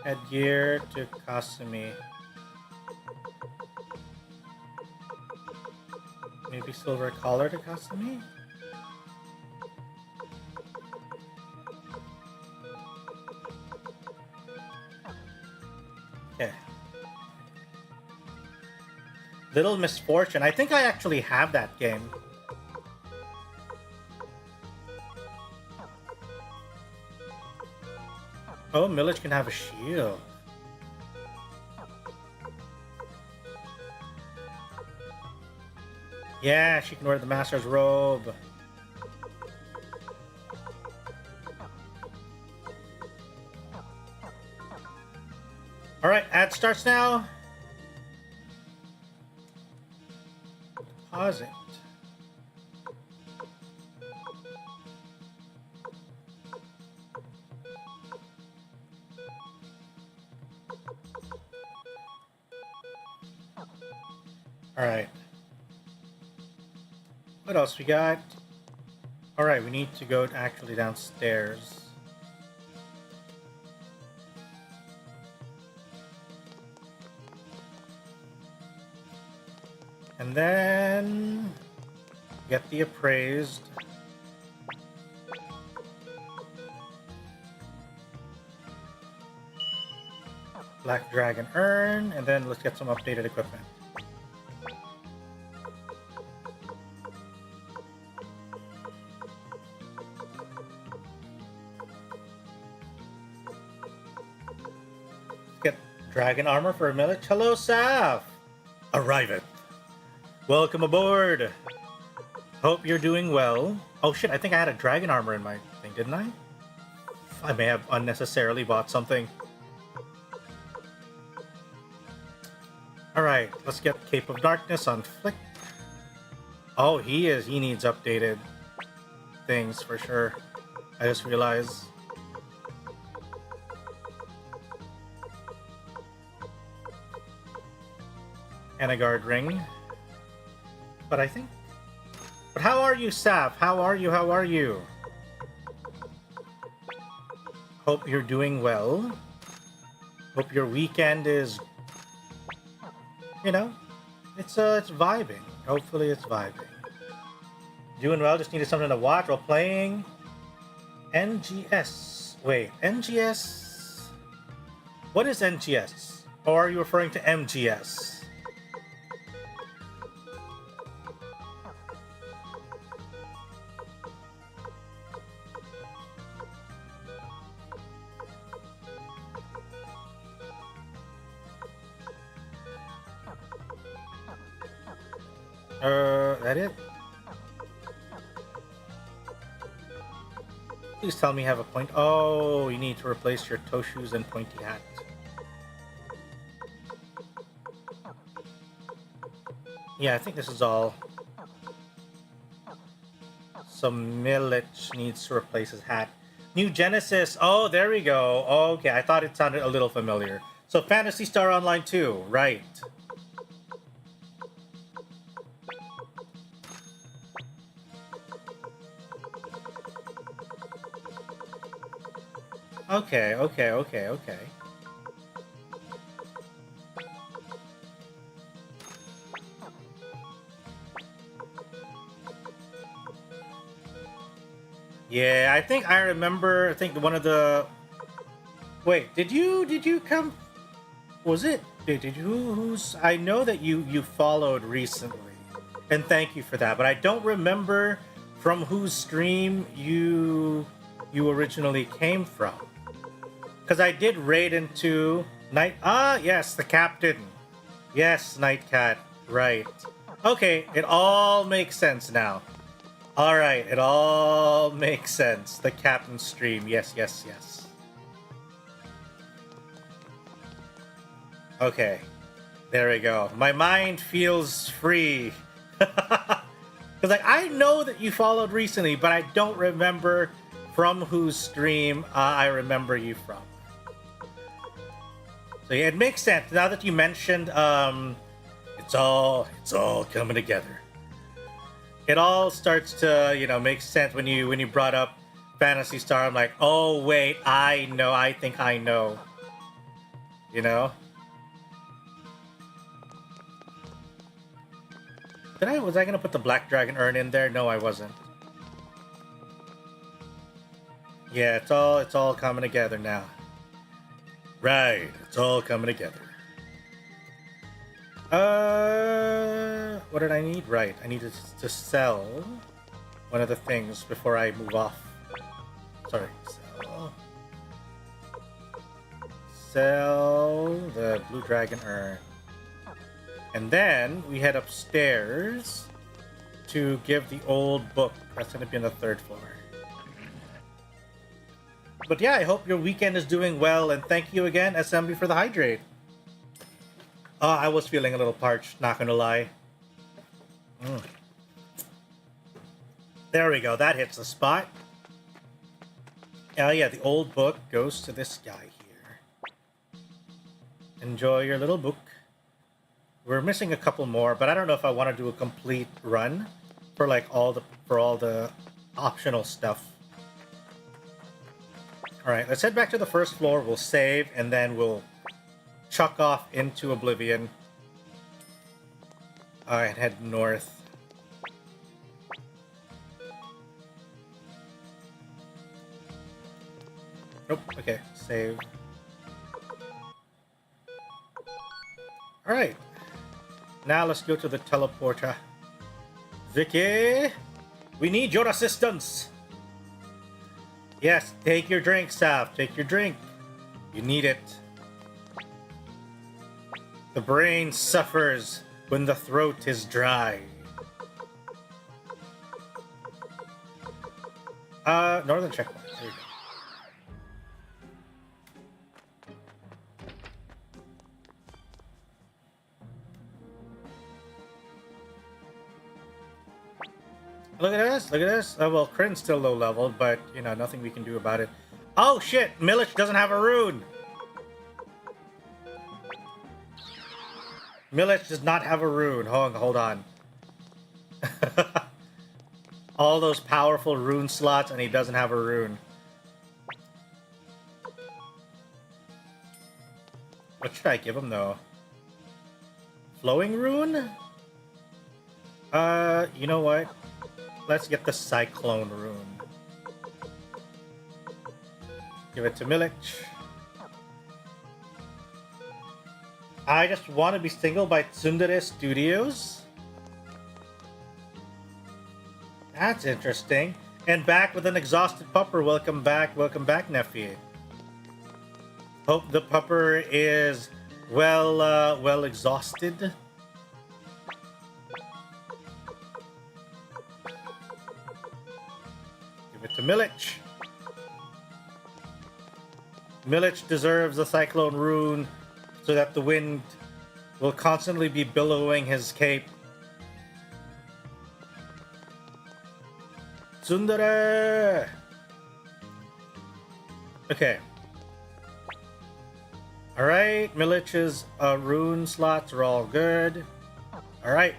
Headgear to Kasumi. Maybe silver collar to Kasumi? Okay. Little Misfortune. I think I actually have that game. Oh, Millage can have a shield. Yeah, she can wear the Master's robe. Alright, ad starts now. Deposit. Alright. What else we got? Alright, we need to go actually downstairs. And then get the appraised. Black Dragon urn, and then let's get some updated equipment. Get dragon armor for a minute. Hello, Saf! Arriveth. Welcome aboard! Hope you're doing well. Oh shit, I think I had a dragon armor in my thing, didn't I? I may have unnecessarily bought something. Alright, let's get Cape of Darkness on Flick. Oh, he needs updated things for sure. I just realized. And a guard ring. But I think... But how are you, Saf? How are you? How are you? Hope you're doing well. Hope your weekend is... You know, it's vibing. Hopefully it's vibing. Doing well, just needed something to watch while playing. NGS. Wait, NGS? What is NGS? Or are you referring to MGS? That it? Please tell me you have a point. Oh, you need to replace your toe shoes and pointy hat. Yeah, I think this is all. So Milich needs to replace his hat. New Genesis. Oh, there we go. Okay, I thought it sounded a little familiar. So Phantasy Star Online 2, right. Okay. Yeah, I think I remember. I think one of the. Wait, did you come? Was it? Did you? Who's? I know that you followed recently, and thank you for that. But I don't remember from whose stream you originally came from. Because I did raid into Night. Ah, yes, the captain. Yes, Nightcat. Right. Okay, it all makes sense now. All right, it all makes sense. The captain stream. Yes. Okay, there we go. My mind feels free. Because like I know that you followed recently, but I don't remember from whose stream I remember you from. So yeah, it makes sense now that you mentioned. It's all coming together. It all starts to make sense when you brought up Phantasy Star. I'm like, oh wait, I know. I think I know. Was I gonna put the Black Dragon urn in there? No, I wasn't. Yeah, it's all coming together now. Right, it's all coming together. What did I need? Right, I needed to sell one of the things before I move off. Sorry, sell the Blue Dragon urn. And then we head upstairs to give the old book. That's going to be on the 3rd floor. But yeah, I hope your weekend is doing well, and thank you again, SMB, for the hydrate. Oh, I was feeling a little parched, not gonna lie. There we go, that hits the spot. Oh yeah, the old book goes to this guy here. Enjoy your little book. We're missing a couple more, but I don't know if I want to do a complete run for like all the optional stuff. All right, let's head back to the 1st floor. We'll save, and then we'll chuck off into Oblivion. All right, head north. Nope. Okay, save. All right. Now let's go to the teleporter. Vicky, we need your assistance. Yes, take your drink, Sav. Take your drink. You need it. The brain suffers when the throat is dry. Northern checkpoint. There you go. Look at this, look at this. Oh, well, Kryn's still low leveled, but, you know, nothing we can do about it. Oh, shit! Milich doesn't have a rune! Milich does not have a rune. Hold on. All those powerful rune slots, and he doesn't have a rune. What should I give him, though? Flowing rune? You know what? Let's get the Cyclone rune. Give it to Milich. I just want to be singled by Tsundere Studios. That's interesting. And back with an exhausted pupper. Welcome back, nephew. Hope the pupper is well exhausted. To Milich. Milich deserves a Cyclone rune so that the wind will constantly be billowing his cape. Tsundere! Okay. Alright, Milich's rune slots are all good. Alright.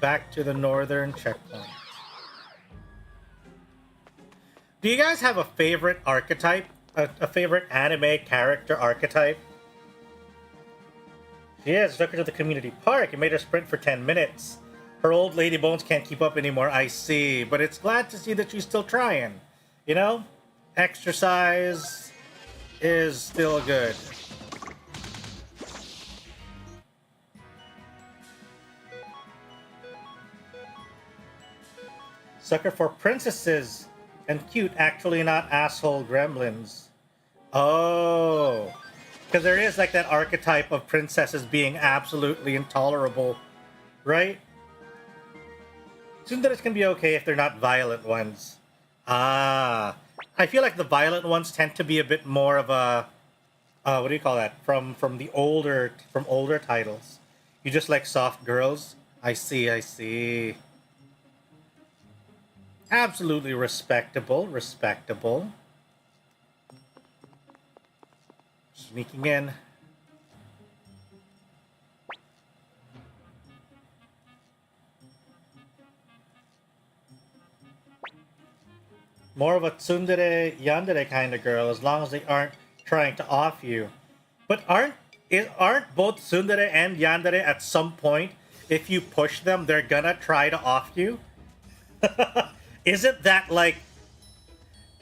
Back to the northern checkpoint. Do you guys have a favorite archetype? A favorite anime character archetype? She is. Took her to the community park and made her sprint for 10 minutes. Her old lady bones can't keep up anymore, I see. But it's glad to see that she's still trying. You know? Exercise is still good. Sucker for princesses and cute, actually not asshole gremlins. Oh. Because there is like that archetype of princesses being absolutely intolerable, right? Tsunderes can be okay if they're not violent ones. Ah. I feel like the violent ones tend to be a bit more of a... what do you call that? From older titles. You just like soft girls? I see. Absolutely respectable. Sneaking in. More of a tsundere, yandere kind of girl, as long as they aren't trying to off you. But aren't aren't both tsundere and yandere at some point, if you push them, they're gonna try to off you? Isn't that like,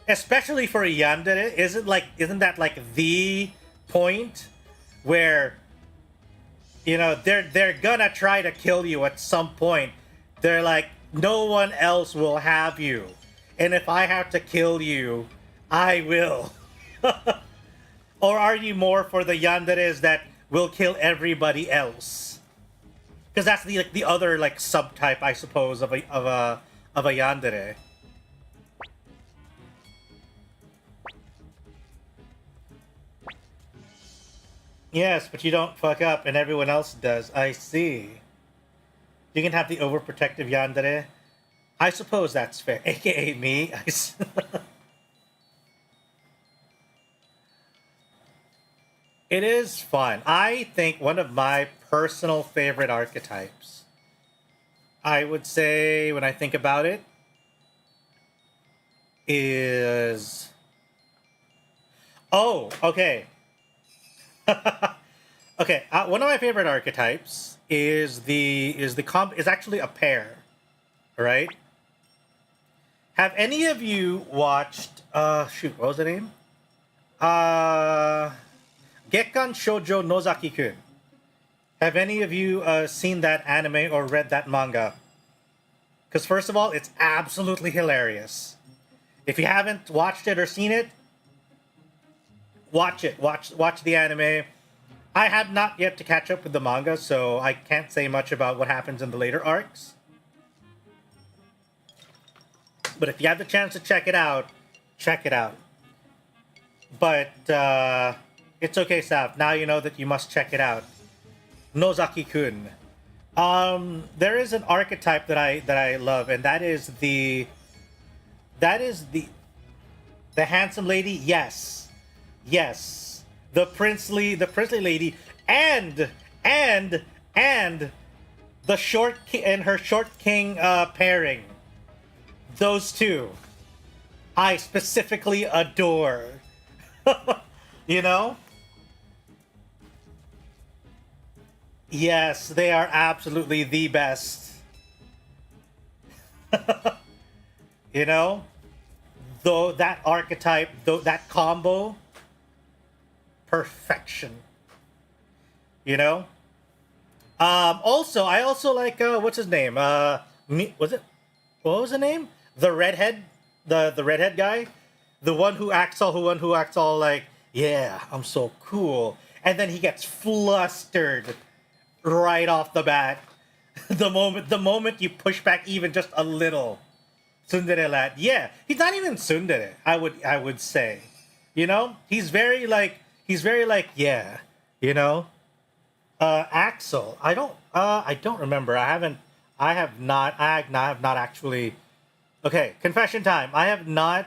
especially for a yandere, isn't that like the point where, you know, they're gonna try to kill you at some point. They're like, no one else will have you, and if I have to kill you, I will. Or are you more for the yanderes that will kill everybody else? Because that's the other like subtype, I suppose, of a yandere. Yes, but you don't fuck up, and everyone else does. I see. You can have the overprotective yandere. I suppose that's fair. AKA me. It is fun. I think one of my personal favorite archetypes, I would say, when I think about it, is... Oh, okay. Okay, one of my favorite archetypes is actually a pair, right? Have any of you watched shoot, what was the name? Gekkan Shoujo Nozaki-kun. Have any of you seen that anime or read that manga? Because first of all, it's absolutely hilarious. If you haven't watched it or seen it, watch it. Watch the anime. I have not yet to catch up with the manga, so I can't say much about what happens in the later arcs. But if you have the chance to check it out, check it out. But it's okay, Sav. Now you know that you must check it out. Nozaki-kun. There is an archetype that I love, and that is the handsome lady. Yes. The princely lady, and the short and her short king pairing. Those two, I specifically adore. You know? Yes, they are absolutely the best. You know? Though that archetype, that combo, perfection. You know? Also, I also like, what's his name? What was the name? The redhead? The redhead guy? The one who acts all like, yeah, I'm so cool. And then he gets flustered right off the bat. The moment you push back even just a little. Tsundere lad. Yeah, he's not even tsundere, I would say. You know? He's very like, yeah, you know? Axel. I don't remember. I have not actually. Okay, confession time. I have not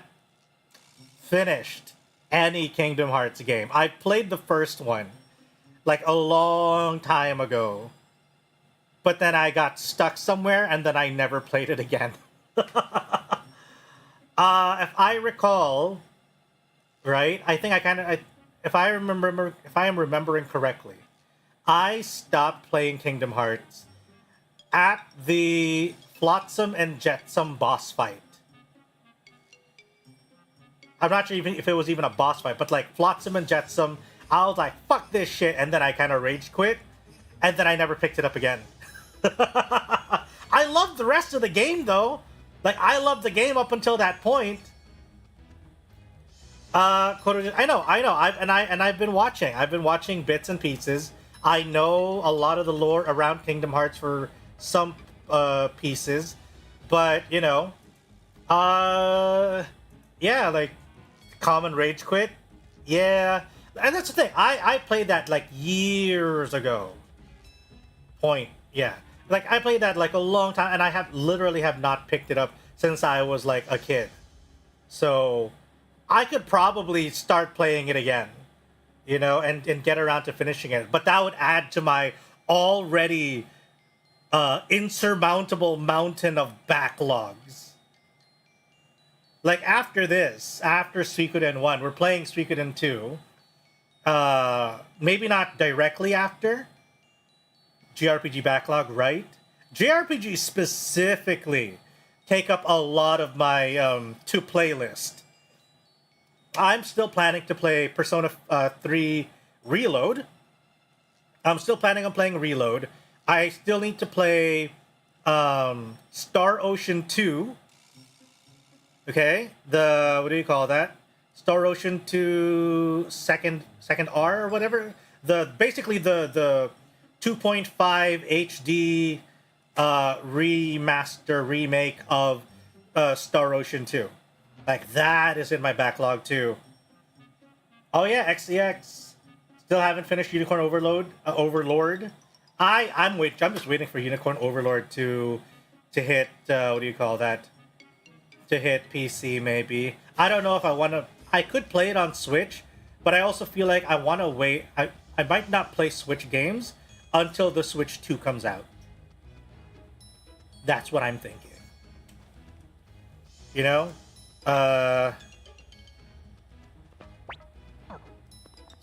finished any Kingdom Hearts game. I played the first one like a long time ago, but then I got stuck somewhere and then I never played it again. If I recall, right? I think if I am remembering correctly, I stopped playing Kingdom Hearts at the Flotsam and Jetsam boss fight. I'm not sure even if it was even a boss fight, but like Flotsam and Jetsam, I was like, fuck this shit, and then I kind of rage quit, and then I never picked it up again. I loved the rest of the game though. Like, I loved the game up until that point. I know. I've been watching bits and pieces. I know a lot of the lore around Kingdom Hearts for some pieces, but you know, yeah, like common rage quit, yeah, and that's the thing. I played that like years ago. Yeah, like I played that like a long time, and I literally have not picked it up since I was like a kid. So I could probably start playing it again, you know, and get around to finishing it. But that would add to my already insurmountable mountain of backlogs. Like after Suikoden 1, we're playing Suikoden 2. maybe not directly after JRPG backlog, right? JRPG specifically take up a lot of my to playlist. I'm still planning to play Persona 3 Reload. I'm still planning on playing Reload. I still need to play Star Ocean 2. Okay, the what do you call that? Star Ocean 2 second R or whatever. The basically the 2.5 HD remaster remake of Star Ocean 2. Like that is in my backlog too. Oh yeah, XCX. Still haven't finished Unicorn Overlord. I'm just waiting for Unicorn Overlord to hit what do you call that? To hit PC maybe. I don't know if I want to. I could play it on Switch, but I also feel like I want to wait. I might not play Switch games until the Switch 2 comes out. That's what I'm thinking. You know? So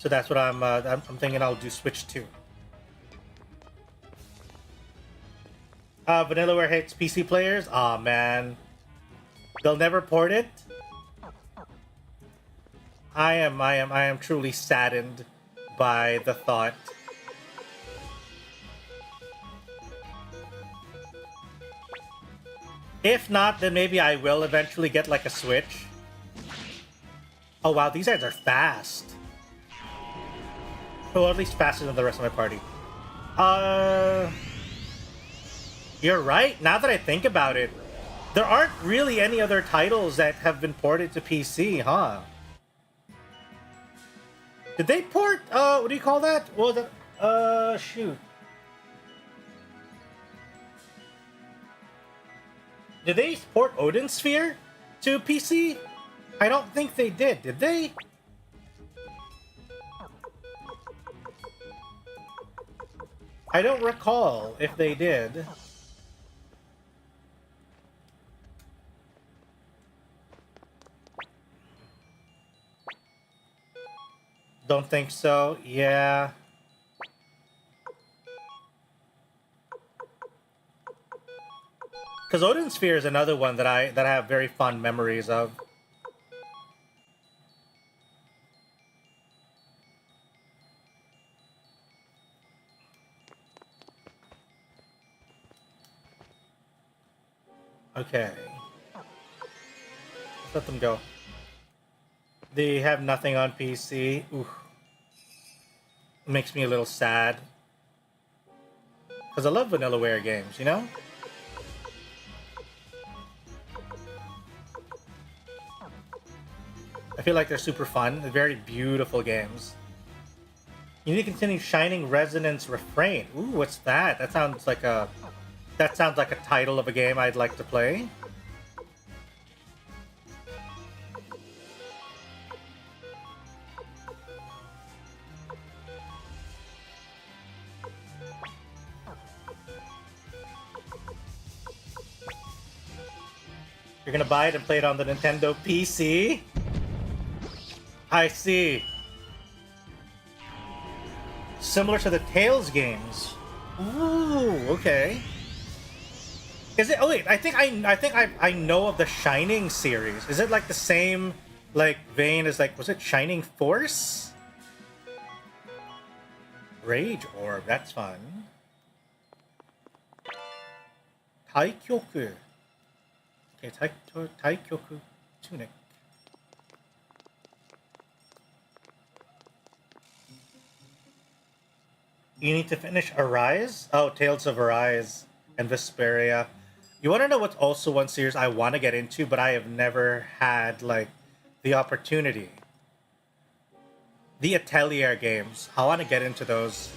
that's what I'm thinking. I'll do Switch 2. Vanillaware hates PC players. Aw, man. They'll never port it. I am truly saddened by the thought. If not, then maybe I will eventually get like a Switch. Oh wow, these guys are fast. Well, at least faster than the rest of my party. You're right. Now that I think about it, there aren't really any other titles that have been ported to PC, huh? Did they port, what do you call that? Well, shoot. Did they port Odin Sphere to PC? I don't think they did they? I don't recall if they did. Don't think so. Yeah. Because Odin Sphere is another one that I have very fond memories of. Okay. Let's let them go. They have nothing on PC. Ooh. Makes me a little sad. Because I love Vanillaware games, you know? I feel like they're super fun. They're very beautiful games. You need to continue Shining Resonance Refrain. Ooh, what's that? That sounds like a title of a game I'd like to play. You're gonna buy it and play it on the Nintendo PC? I see. Similar to the Tales games. Ooh, okay. Is it? Oh wait, I think I know of the Shining series. Is it like the same like vein as like was it Shining Force? Rage Orb, that's fun. Taikyoku. Okay, Taikyoku Tunic. You need to finish Arise? Oh, Tales of Arise and Vesperia. You want to know what's also one series I want to get into, but I have never had, like, the opportunity? The Atelier games. I want to get into those.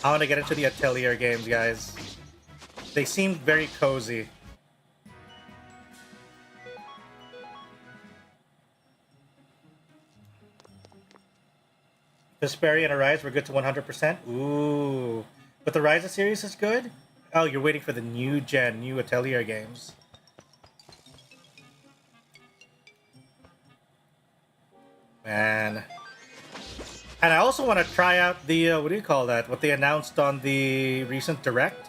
I want to get into the Atelier games, guys. They seem very cozy. Vesperia and Arise were good to 100%. Ooh. But the Rise series is good? Oh, you're waiting for the new Atelier games. man. And I also want to try out the, what do you call that? What they announced on the recent Direct.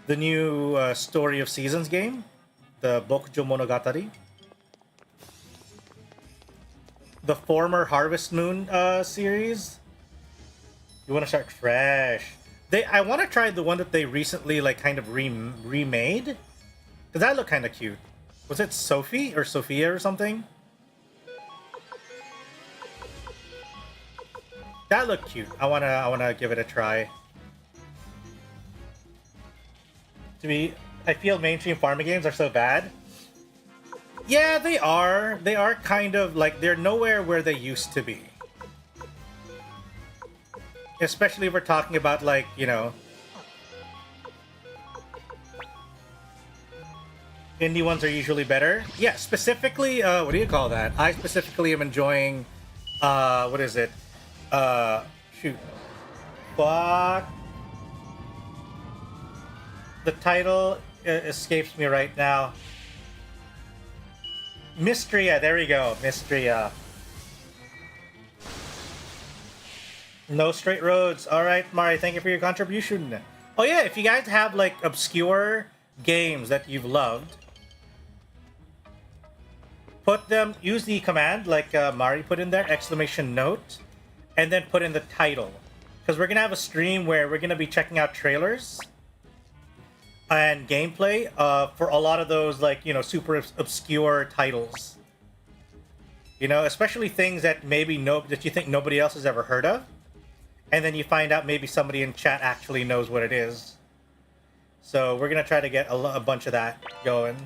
The new Story of Seasons game. The Bokujo Monogatari. The former Harvest Moon series. You want to start fresh. I want to try the one that they recently like kind of remade. Does that look kind of cute? Was it Sophie or Sophia or something? That looked cute. I wanna give it a try. I feel mainstream farming games are so bad. Yeah, they are. They are kind of like they're nowhere where they used to be. Especially if we're talking about like, you know, indie ones are usually better. Yeah, specifically, what do you call that? I specifically am enjoying, what is it? Shoot. Fuck. The title escapes me right now. Mystria, there we go. Mystria. No straight roads. Alright, Mari, thank you for your contribution. Oh yeah, if you guys have like obscure games that you've loved, put them, use the command like Mari put in there, exclamation note, and then put in the title. Because we're going to have a stream where we're going to be checking out trailers and gameplay for a lot of those like, you know, super obscure titles. You know, especially things that maybe that you think nobody else has ever heard of. And then you find out maybe somebody in chat actually knows what it is. So we're going to try to get a bunch of that going.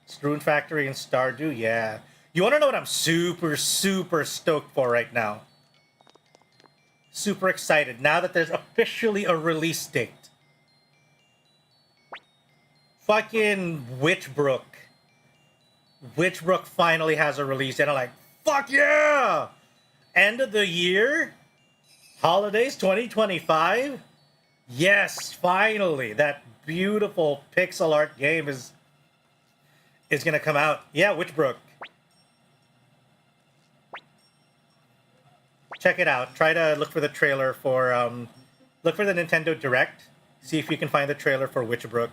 Strewn Factory and Stardew, yeah. You want to know what I'm super stoked for right now? Super excited now that there's officially a release date. Fucking Witchbrook. Witchbrook finally has a release and I'm like, fuck yeah! End of the year? Holidays 2025? Yes, finally. That beautiful pixel art game is gonna come out. Yeah, Witchbrook. Check it out. Try to look for the trailer for look for the Nintendo Direct. See if you can find the trailer for Witchbrook.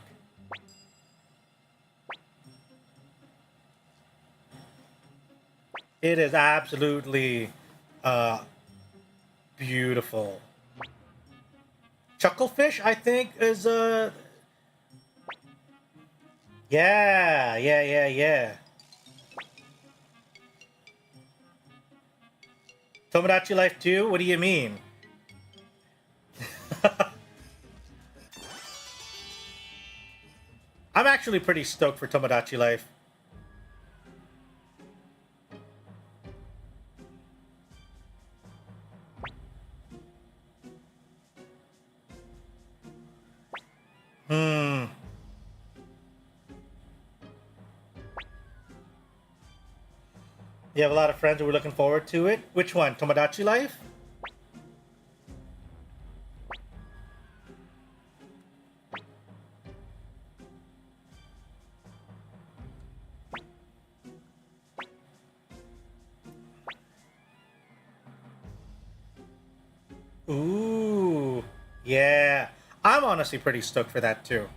It is absolutely beautiful. Chucklefish, I think, is yeah. Tomodachi Life 2? What do you mean? I'm actually pretty stoked for Tomodachi Life. You have a lot of friends who were looking forward to it. Which one? Tomodachi Life? Ooh, yeah. I'm honestly pretty stoked for that too.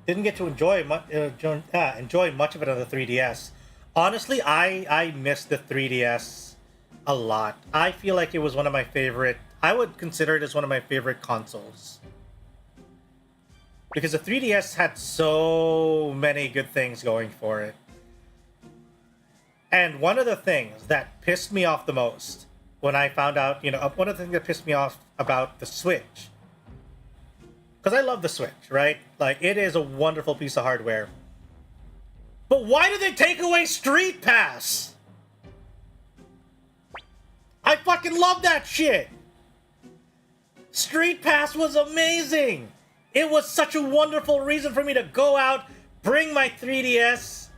Didn't get to enjoy much of it on the 3DS. Honestly, I missed the 3DS a lot. I feel like it was one of my favorite. I would consider it as one of my favorite consoles because the 3DS had so many good things going for it. And one of the things that pissed me off the most when I found out, you know, one of the things that pissed me off about the Switch. Because I love the Switch, right? Like, it is a wonderful piece of hardware. But why did they take away Street Pass? I fucking love that shit! Street Pass was amazing! It was such a wonderful reason for me to go out, bring my 3DS,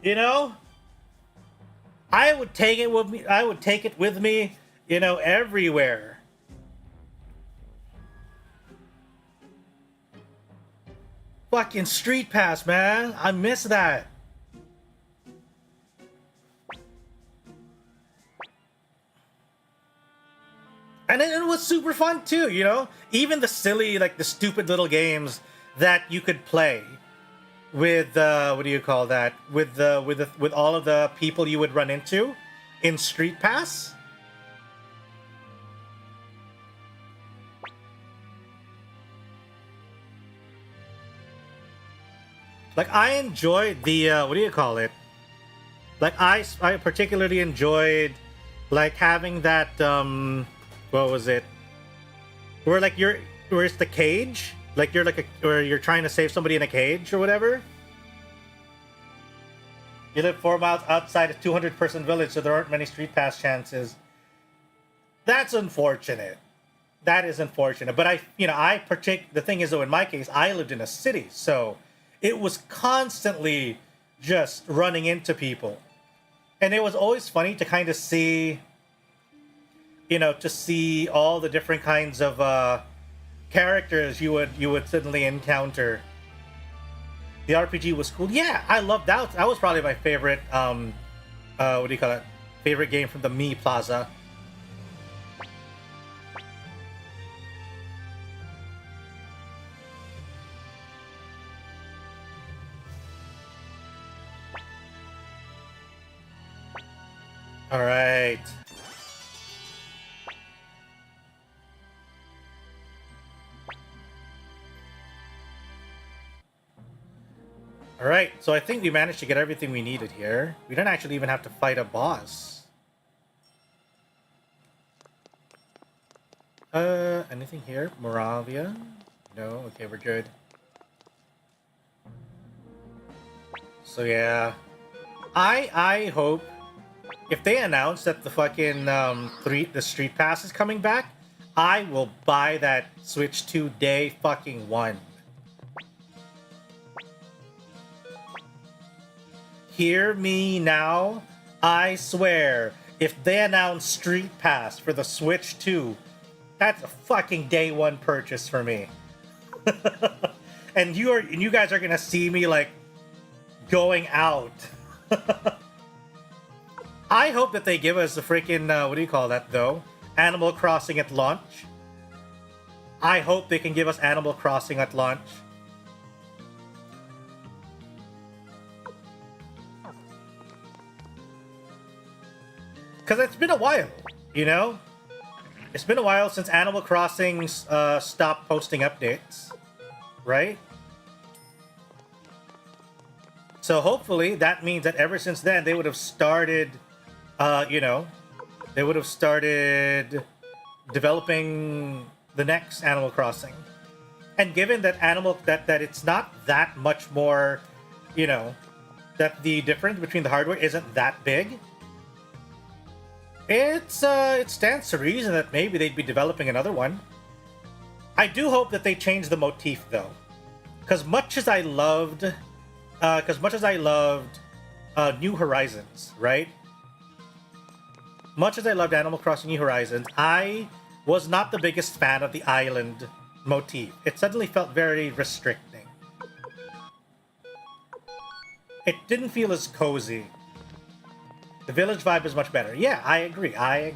you know? I would take it with me. I would take it with me, you know, everywhere. Fucking Street Pass, man. I miss that. And it was super fun too, you know? Even the silly, like the stupid little games that you could play with what do you call that? With all of the people you would run into in Street Pass. Like I enjoyed the what do you call it? Like I particularly enjoyed like having that what was it? Where like where it's the cage? Like you're like or you're trying to save somebody in a cage or whatever. You live 4 miles outside a 200-person village, so there aren't many Street Pass chances. That's unfortunate. That is unfortunate. But the thing is though, in my case, I lived in a city, so it was constantly just running into people. And it was always funny to kind of see, you know, to see all the different kinds of characters you would suddenly encounter. The RPG was cool. Yeah, I loved that. That was probably my favorite, what do you call it? Favorite game from the Me Plaza. All right. All right, so I think we managed to get everything we needed here. We don't actually even have to fight a boss. Anything here? Moravia? No? Okay, we're good. So yeah. I hope if they announce that the fucking the Street Pass is coming back, I will buy that Switch 2 day fucking one. Hear me now. I swear, if they announce Street Pass for the Switch 2, that's a fucking day one purchase for me. and you guys are gonna see me like going out. I hope that they give us a freaking what do you call that though? Animal Crossing at launch. I hope they can give us Animal Crossing at launch. Because it's been a while, you know? It's been a while since Animal Crossing stopped posting updates, right? So hopefully that means that ever since then they would have started, you know, they would have started developing the next Animal Crossing. And given that that it's not that much more, you know, that the difference between the hardware isn't that big. It stands to reason that maybe they'd be developing another one. I do hope that they change the motif though, because much as I loved New Horizons, right? Much as I loved Animal Crossing New Horizons, I was not the biggest fan of the island motif. It suddenly felt very restricting. It didn't feel as cozy. The village vibe is much better. Yeah, I agree. I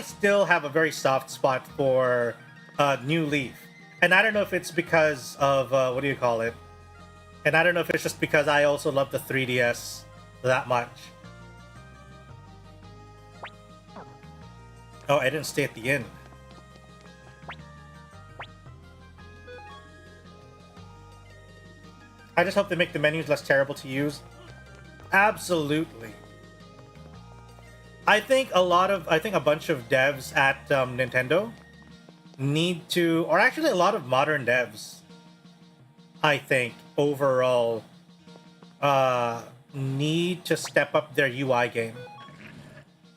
still have a very soft spot for New Leaf. And I don't know if it's because of, what do you call it? And I don't know if it's just because I also love the 3DS that much. Oh, I didn't stay at the inn. I just hope they make the menus less terrible to use. Absolutely. I think a bunch of devs at Nintendo need to, or actually a lot of modern devs, I think, overall, need to step up their UI game.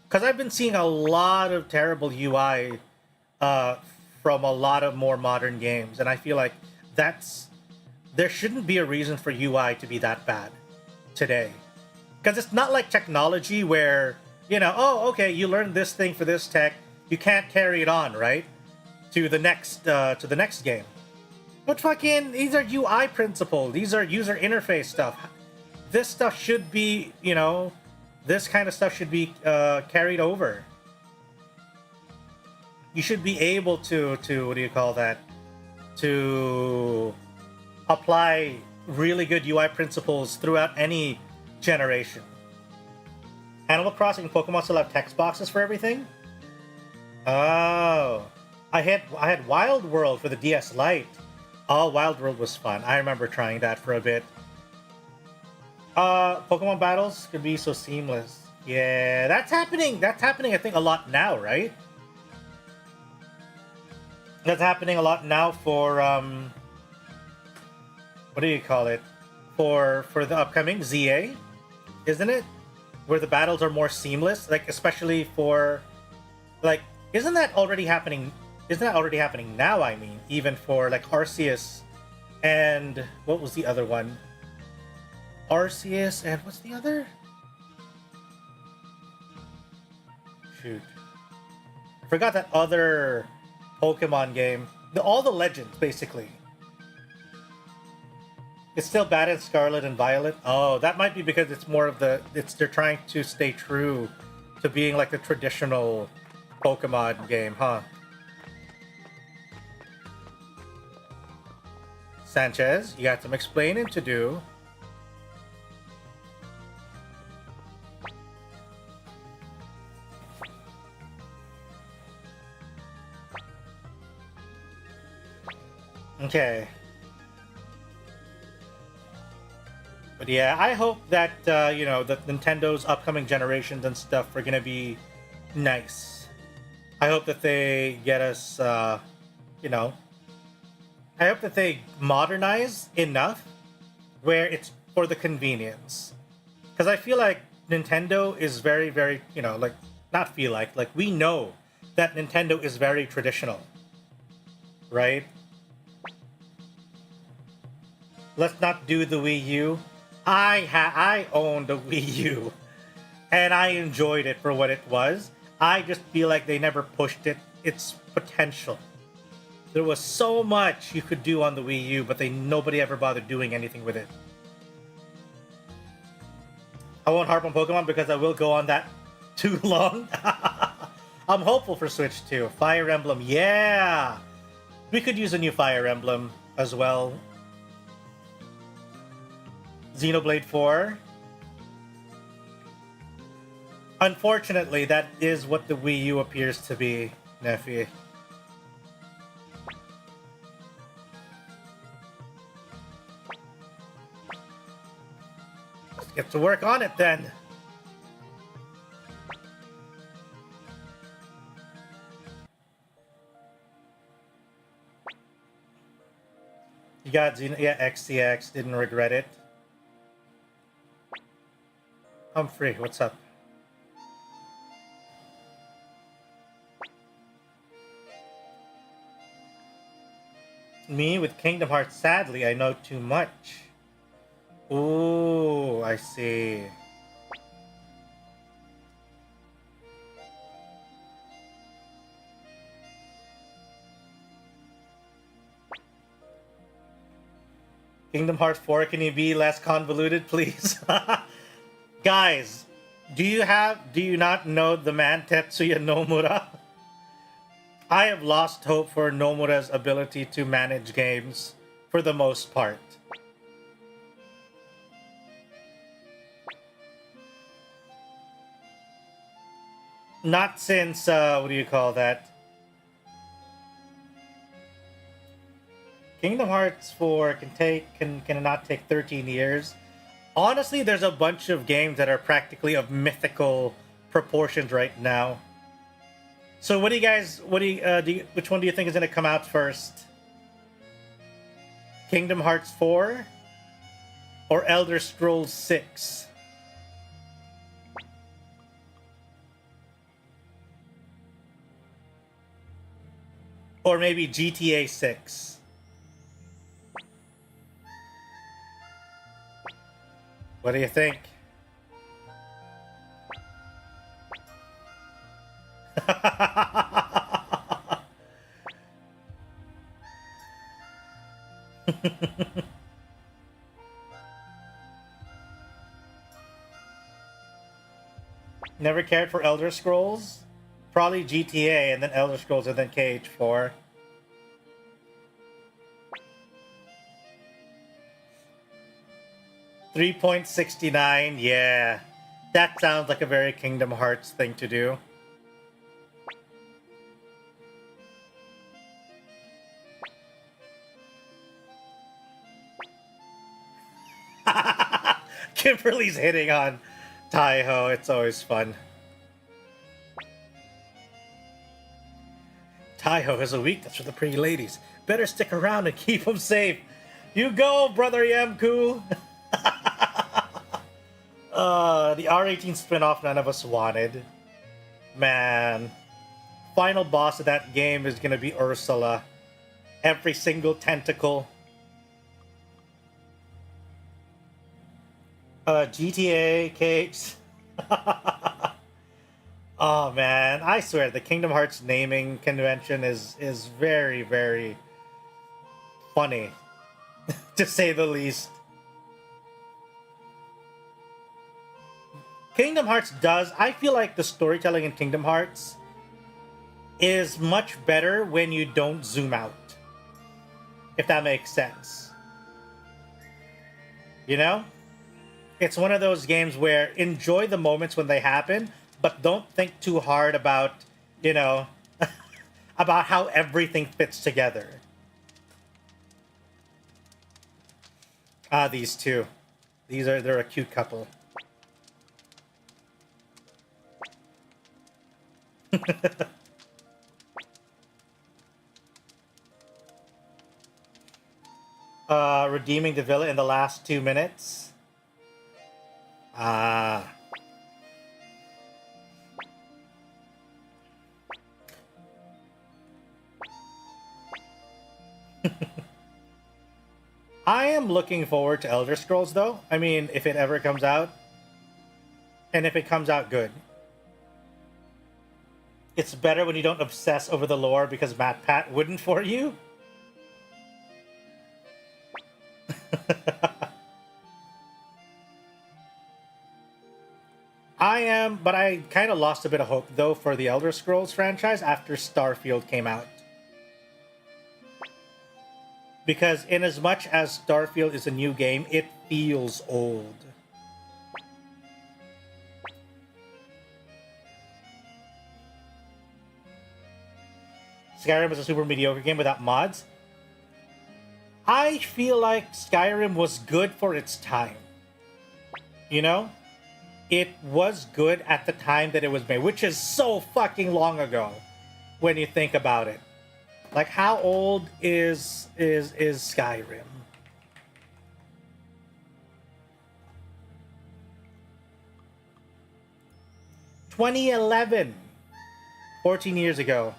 Because I've been seeing a lot of terrible UI from a lot of more modern games, and I feel like that's there shouldn't be a reason for UI to be that bad today. Because it's not like technology where, you know, oh, okay, you learned this thing for this tech, you can't carry it on, right? To the next game. But fucking, these are UI principles. These are user interface stuff. This stuff should be, you know, this kind of stuff should be carried over. You should be able to what do you call that? To apply really good UI principles throughout any generation. Animal Crossing and Pokemon still have text boxes for everything? Oh. I had Wild World for the DS Lite. Oh, Wild World was fun. I remember trying that for a bit. Pokemon battles could be so seamless. Yeah, that's happening. That's happening, I think, a lot now, right? That's happening a lot now for what do you call it? For the upcoming ZA, isn't it? Where the battles are more seamless, like especially for like, isn't that already happening? Isn't that already happening now? I mean, even for like Arceus and what was the other one? Arceus and what's the other? Shoot, I forgot that other Pokemon game. All the legends, basically. It's still bad in Scarlet and Violet. Oh, that might be because it's more of the. They're trying to stay true to being like the traditional Pokemon game, huh? Sanchez, you got some explaining to do. Okay. But yeah, I hope that, you know, that Nintendo's upcoming generations and stuff are gonna be nice. I hope that they get us, you know, I hope that they modernize enough where it's for the convenience. Because I feel like Nintendo is very, very, you know, like, not feel like we know that Nintendo is very traditional. Right? Let's not do the Wii U. I owned a Wii U, and I enjoyed it for what it was. I just feel like they never pushed its potential. There was so much you could do on the Wii U, but nobody ever bothered doing anything with it. I won't harp on Pokemon because I will go on that too long. I'm hopeful for Switch 2. Fire Emblem, yeah! We could use a new Fire Emblem as well. Xenoblade 4. Unfortunately, that is what the Wii U appears to be, Neffy. Let's get to work on it then. You got yeah, XCX, didn't regret it. Humphrey, what's up? Me with Kingdom Hearts, sadly, I know too much. Ooh, I see. Kingdom Hearts 4, can you be less convoluted, please? Guys, do you not know the man Tetsuya Nomura? I have lost hope for Nomura's ability to manage games for the most part. Not since, what do you call that? Kingdom Hearts 4 cannot take 13 years. Honestly, there's a bunch of games that are practically of mythical proportions right now. So what do you guys, which one do you think is going to come out first? Kingdom Hearts 4 or Elder Scrolls 6? Or maybe GTA 6? What do you think? Never cared for Elder Scrolls? Probably GTA and then Elder Scrolls and then KH4. $3.69, yeah. That sounds like a very Kingdom Hearts thing to do. Kimberly's hitting on Taiho. It's always fun. Taiho has a weakness for the pretty ladies. Better stick around and keep them safe. You go, brother Yamku. The R18 spin-off none of us wanted. Man. Final boss of that game is gonna be Ursula. Every single tentacle. GTA, cakes. Oh man, I swear the Kingdom Hearts naming convention is very, very funny, to say the least. Kingdom Hearts does, I feel like the storytelling in Kingdom Hearts is much better when you don't zoom out. If that makes sense. You know? It's one of those games where enjoy the moments when they happen, but don't think too hard about, you know, about how everything fits together. Ah, these two. They're a cute couple. Redeeming the villa in the last 2 minutes. Ah. I am looking forward to Elder Scrolls, though. I mean, if it ever comes out. And if it comes out good. It's better when you don't obsess over the lore because Matt Pat wouldn't for you. But I kind of lost a bit of hope, though, for the Elder Scrolls franchise after Starfield came out. Because in as much as Starfield is a new game, it feels old. Skyrim is a super mediocre game without mods. I feel like Skyrim was good for its time. You know? It was good at the time that it was made, which is so fucking long ago when you think about it. Like, how old is Skyrim? "2011, 14 years ago.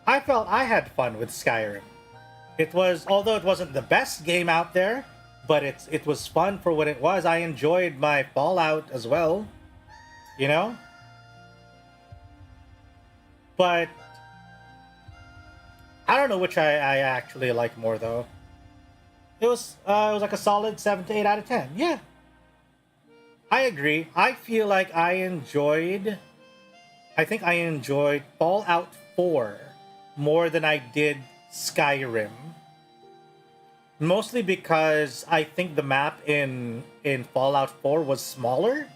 I felt I had fun with Skyrim. It was, although it wasn't the best game out there, but it was fun for what it was. I enjoyed my Fallout as well, you know? But I don't know which I actually like more, though. It was like a solid 7 to 8 out of 10. Yeah. I agree. I feel like I think I enjoyed Fallout 4 more than I did Skyrim. Mostly because I think the map in Fallout 4 was smaller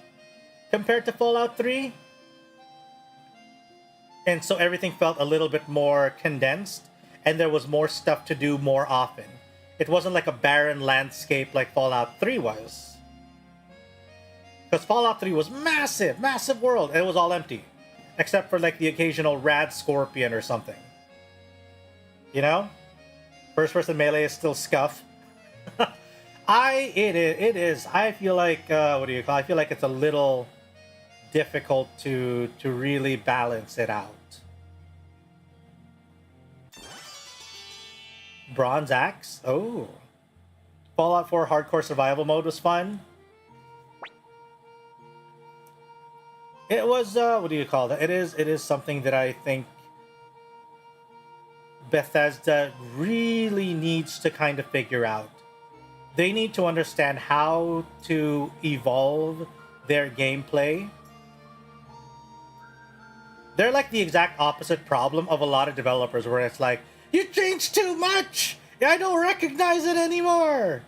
compared to Fallout 3. And so everything felt a little bit more condensed, and there was more stuff to do more often. It wasn't like a barren landscape like Fallout 3 was. Because Fallout 3 was massive, massive world, and it was all empty. Except for like the occasional rad scorpion or something. You know? First person melee is still scuff. It is. I feel like what do you call it? I feel like it's a little difficult to really balance it out. Bronze Axe? Oh. Fallout 4 hardcore survival mode was fun. It was what do you call that? It is something that I think Bethesda really needs to kind of figure out. They need to understand how to evolve their gameplay. They're like the exact opposite problem of a lot of developers where it's like, you changed too much! I don't recognize it anymore!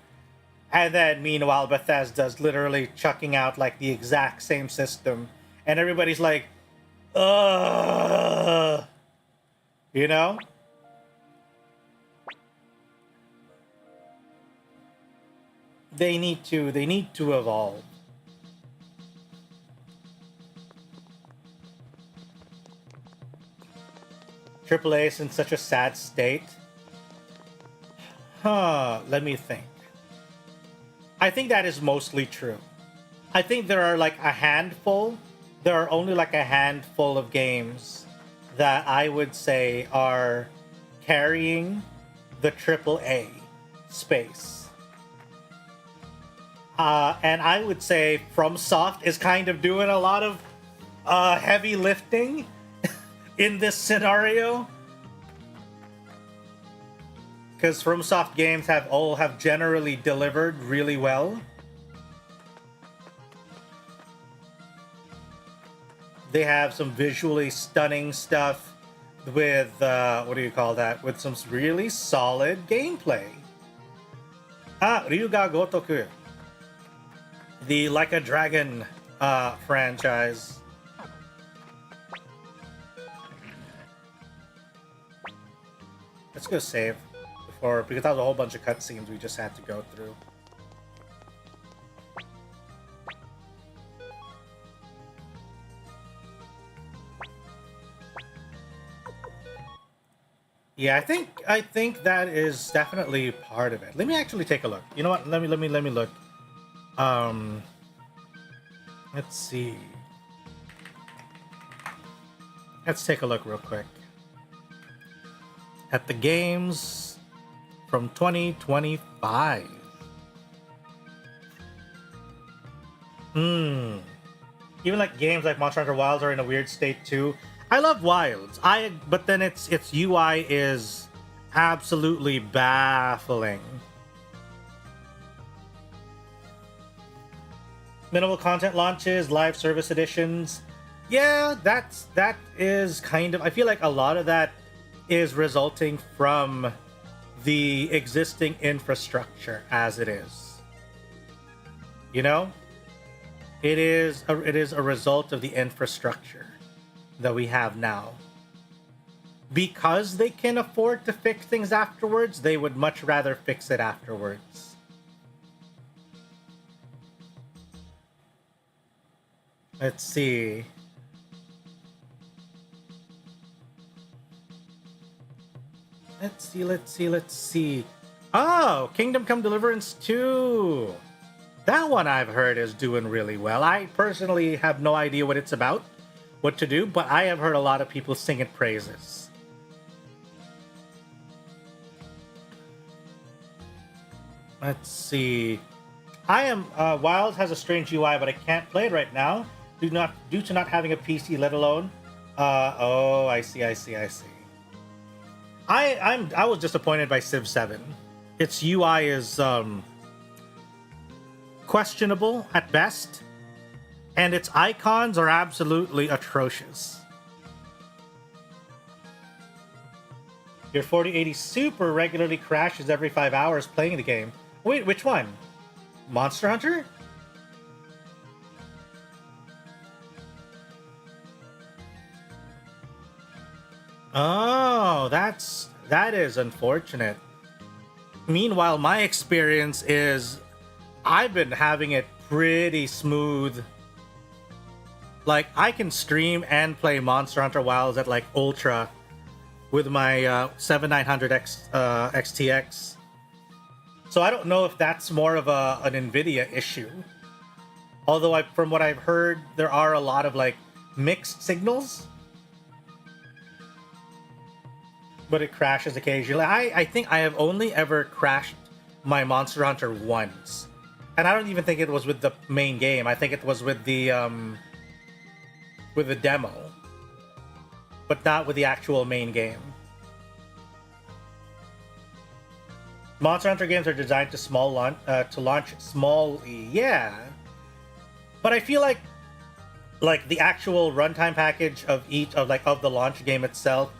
And then meanwhile Bethesda's literally chucking out like the exact same system. And everybody's like, ugh! You know? They need to evolve. AAA is in such a sad state. Let me think. I think that is mostly true. I think there are like a handful. There are only like a handful of games that I would say are carrying the AAA space. And I would say FromSoft is kind of doing a lot of heavy lifting in this scenario. Because FromSoft games have generally delivered really well. They have some visually stunning stuff with what do you call that? With some really solid gameplay. Ryuga Gotoku, the Like a Dragon franchise. Let's go save because that was a whole bunch of cutscenes we just had to go through. Yeah, I think that is definitely part of it. Let me actually take a look. You know what? Let me look. Let's see. Let's take a look real quick at the games from 2025. Even like games like Monster Hunter Wilds are in a weird state too. I love Wilds. But then its UI is absolutely baffling. Minimal content launches, live service editions. Yeah, that is kind of, I feel like a lot of that is resulting from the existing infrastructure as it is. You know? It is a result of the infrastructure that we have now. Because they can afford to fix things afterwards, they would much rather fix it afterwards. Let's see. Let's see. Oh, Kingdom Come Deliverance 2. That one I've heard is doing really well. I personally have no idea what it's about, what to do, but I have heard a lot of people sing it praises. Let's see. Wild has a strange UI, but I can't play it right now due to not having a PC, let alone. Oh, I see. I was disappointed by Civ 7. Its UI is questionable at best, and its icons are absolutely atrocious. Your 4080 Super regularly crashes every 5 hours playing the game. Wait, which one? Monster Hunter? Oh, that is unfortunate. Meanwhile, my experience is I've been having it pretty smooth. Like, I can stream and play Monster Hunter Wilds at like Ultra with my 7900X XTX. So I don't know if that's more of an NVIDIA issue. Although from what I've heard, there are a lot of like mixed signals. But it crashes occasionally. I think I have only ever crashed my Monster Hunter once. And I don't even think it was with the main game. I think it was with the with the demo, but not with the actual main game. Monster Hunter games are designed to launch smallly, yeah. But I feel like the actual runtime package of of the launch game itself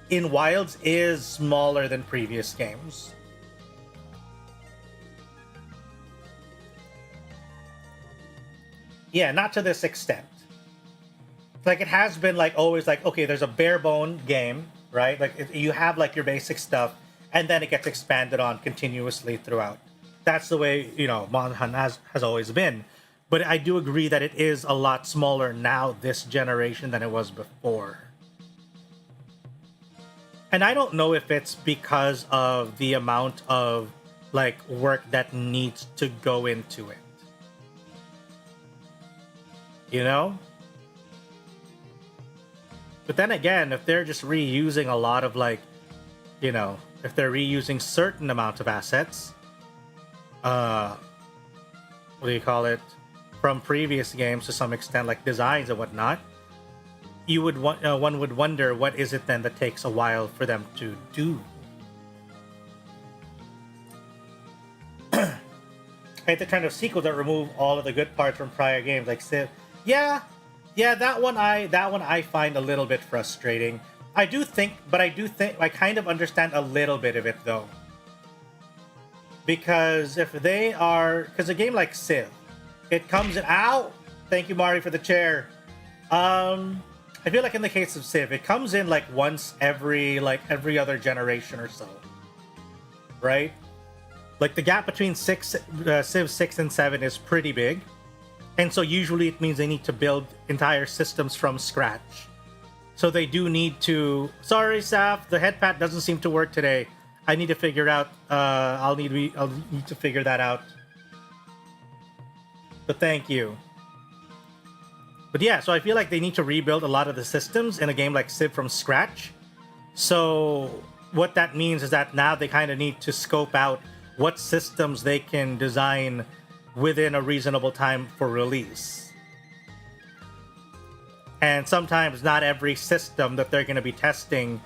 in Wilds is smaller than previous games. Yeah, not to this extent. Like, it has been like always like, okay, there's a bare bone game, right? Like you have like your basic stuff, and then it gets expanded on continuously throughout. That's the way, Monster Hunter has always been. But I do agree that it is a lot smaller now this generation than it was before. And I don't know if it's because of the amount of like work that needs to go into it. But then again, if they're just reusing a lot of like, if they're reusing certain amounts of assets, what do you call it, from previous games to some extent, like designs and whatnot, one would wonder what is it then that takes a while for them to do. I hate the trend of sequels that remove all of the good parts from prior games, like Civ. Yeah, that one I find a little bit frustrating. I kind of understand a little bit of it though. Because because a game like Civ, it comes in, ow! Thank you, Mari, for the chair. I feel like in the case of Civ, it comes in like once every other generation or so. Right? Like the gap between Civ 6 and 7 is pretty big. And so usually it means they need to build entire systems from scratch. So they do need to... Sorry, Saf, the head pat doesn't seem to work today. I need to figure out... I'll need to figure that out. But thank you. But yeah, so I feel like they need to rebuild a lot of the systems in a game like Civ from scratch. So what that means is that now they kind of need to scope out what systems they can design within a reasonable time for release. And sometimes not every system that they're going to be testing,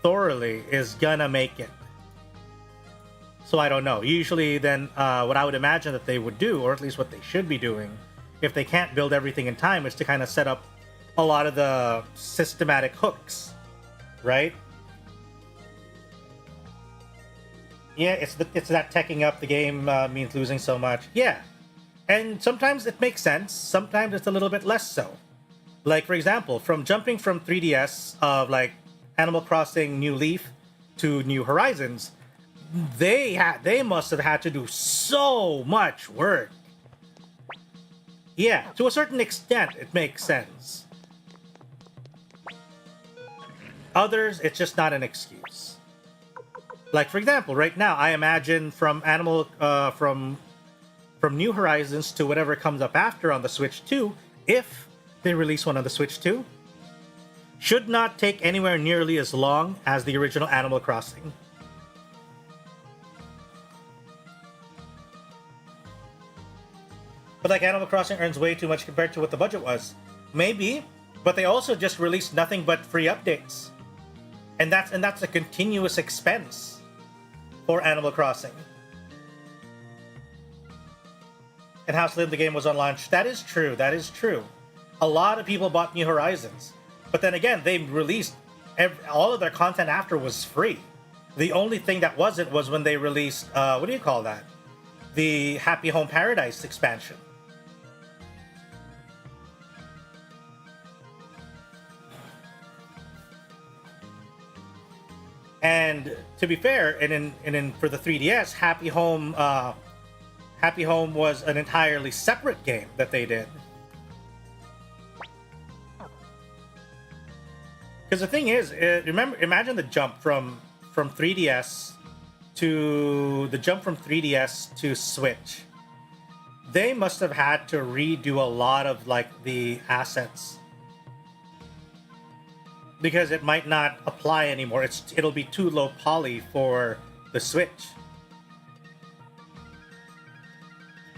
thoroughly is gonna make it. So I don't know. Usually then what I would imagine that they would do, or at least what they should be doing, if they can't build everything in time, is to kind of set up a lot of the systematic hooks, right? Yeah, it's that teching up the game means losing so much. Yeah, and sometimes it makes sense. Sometimes it's a little bit less so. Like, for example, from jumping from 3DS of like Animal Crossing New Leaf to New Horizons, they must have had to do so much work. Yeah, to a certain extent, it makes sense. Others, it's just not an excuse. Like, for example, right now, I imagine from from New Horizons to whatever comes up after on the Switch 2, if they release one on the Switch 2, should not take anywhere nearly as long as the original Animal Crossing. But like Animal Crossing earns way too much compared to what the budget was. Maybe, but they also just released nothing but free updates. And that's a continuous expense for Animal Crossing. And how slim the game was on launch. That is true. That is true. A lot of people bought New Horizons. But then again, they released all of their content after was free. The only thing that wasn't was when they released, what do you call that? The Happy Home Paradise expansion. And to be fair, and for the 3DS, Happy Home was an entirely separate game that they did. Because the thing is, imagine the jump from 3DS to Switch. They must have had to redo a lot of like the assets. Because it might not apply anymore. It'll be too low poly for the Switch.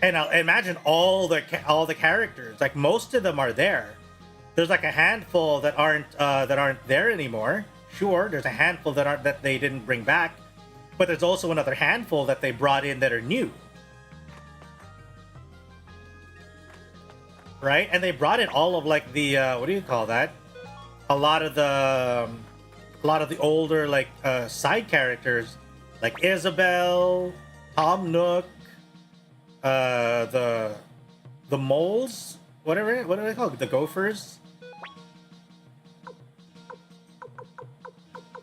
And I'll imagine all the characters, like most of them are there, there's like a handful that aren't there anymore. Sure, there's a handful that they didn't bring back, but there's also another handful that they brought in that are new. Right? And they brought in all of like the what do you call that? A lot of the older like side characters like Isabel, Tom Nook, the moles, what are they called? The gophers.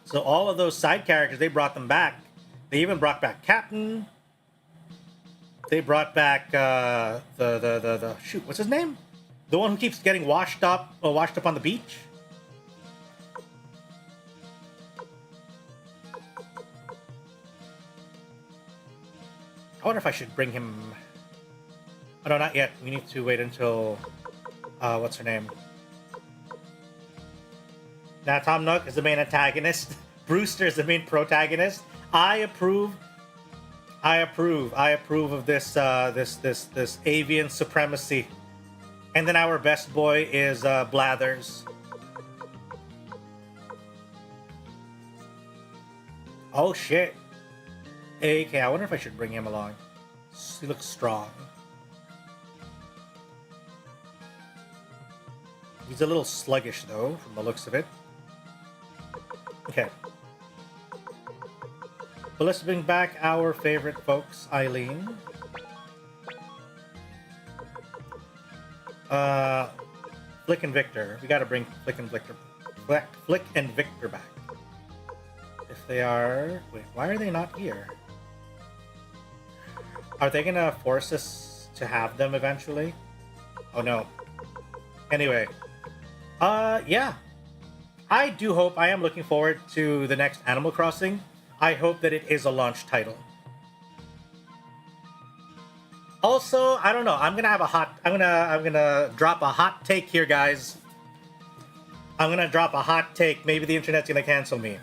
So all of those side characters, they brought them back. They even brought back Captain. They brought back the shoot, what's his name? The one who keeps getting washed up on the beach. I wonder if I should bring him. Oh no, not yet. We need to wait until what's her name? Now Tom Nook is the main antagonist. Brewster is the main protagonist. I approve of this this avian supremacy. And then our best boy is Blathers. Oh shit. Okay, I wonder if I should bring him along. He looks strong. He's a little sluggish though, from the looks of it. Okay. But let's bring back our favorite folks, Eileen. Flick and Victor. We gotta bring Flick and Victor back. If they are... Wait, why are they not here? Are they gonna force us to have them eventually? Oh no. Anyway. Yeah. I do hope, I am looking forward to the next Animal Crossing. I hope that it is a launch title. Also, I don't know. I'm gonna drop a hot take here, guys. I'm gonna drop a hot take. Maybe the internet's gonna cancel me.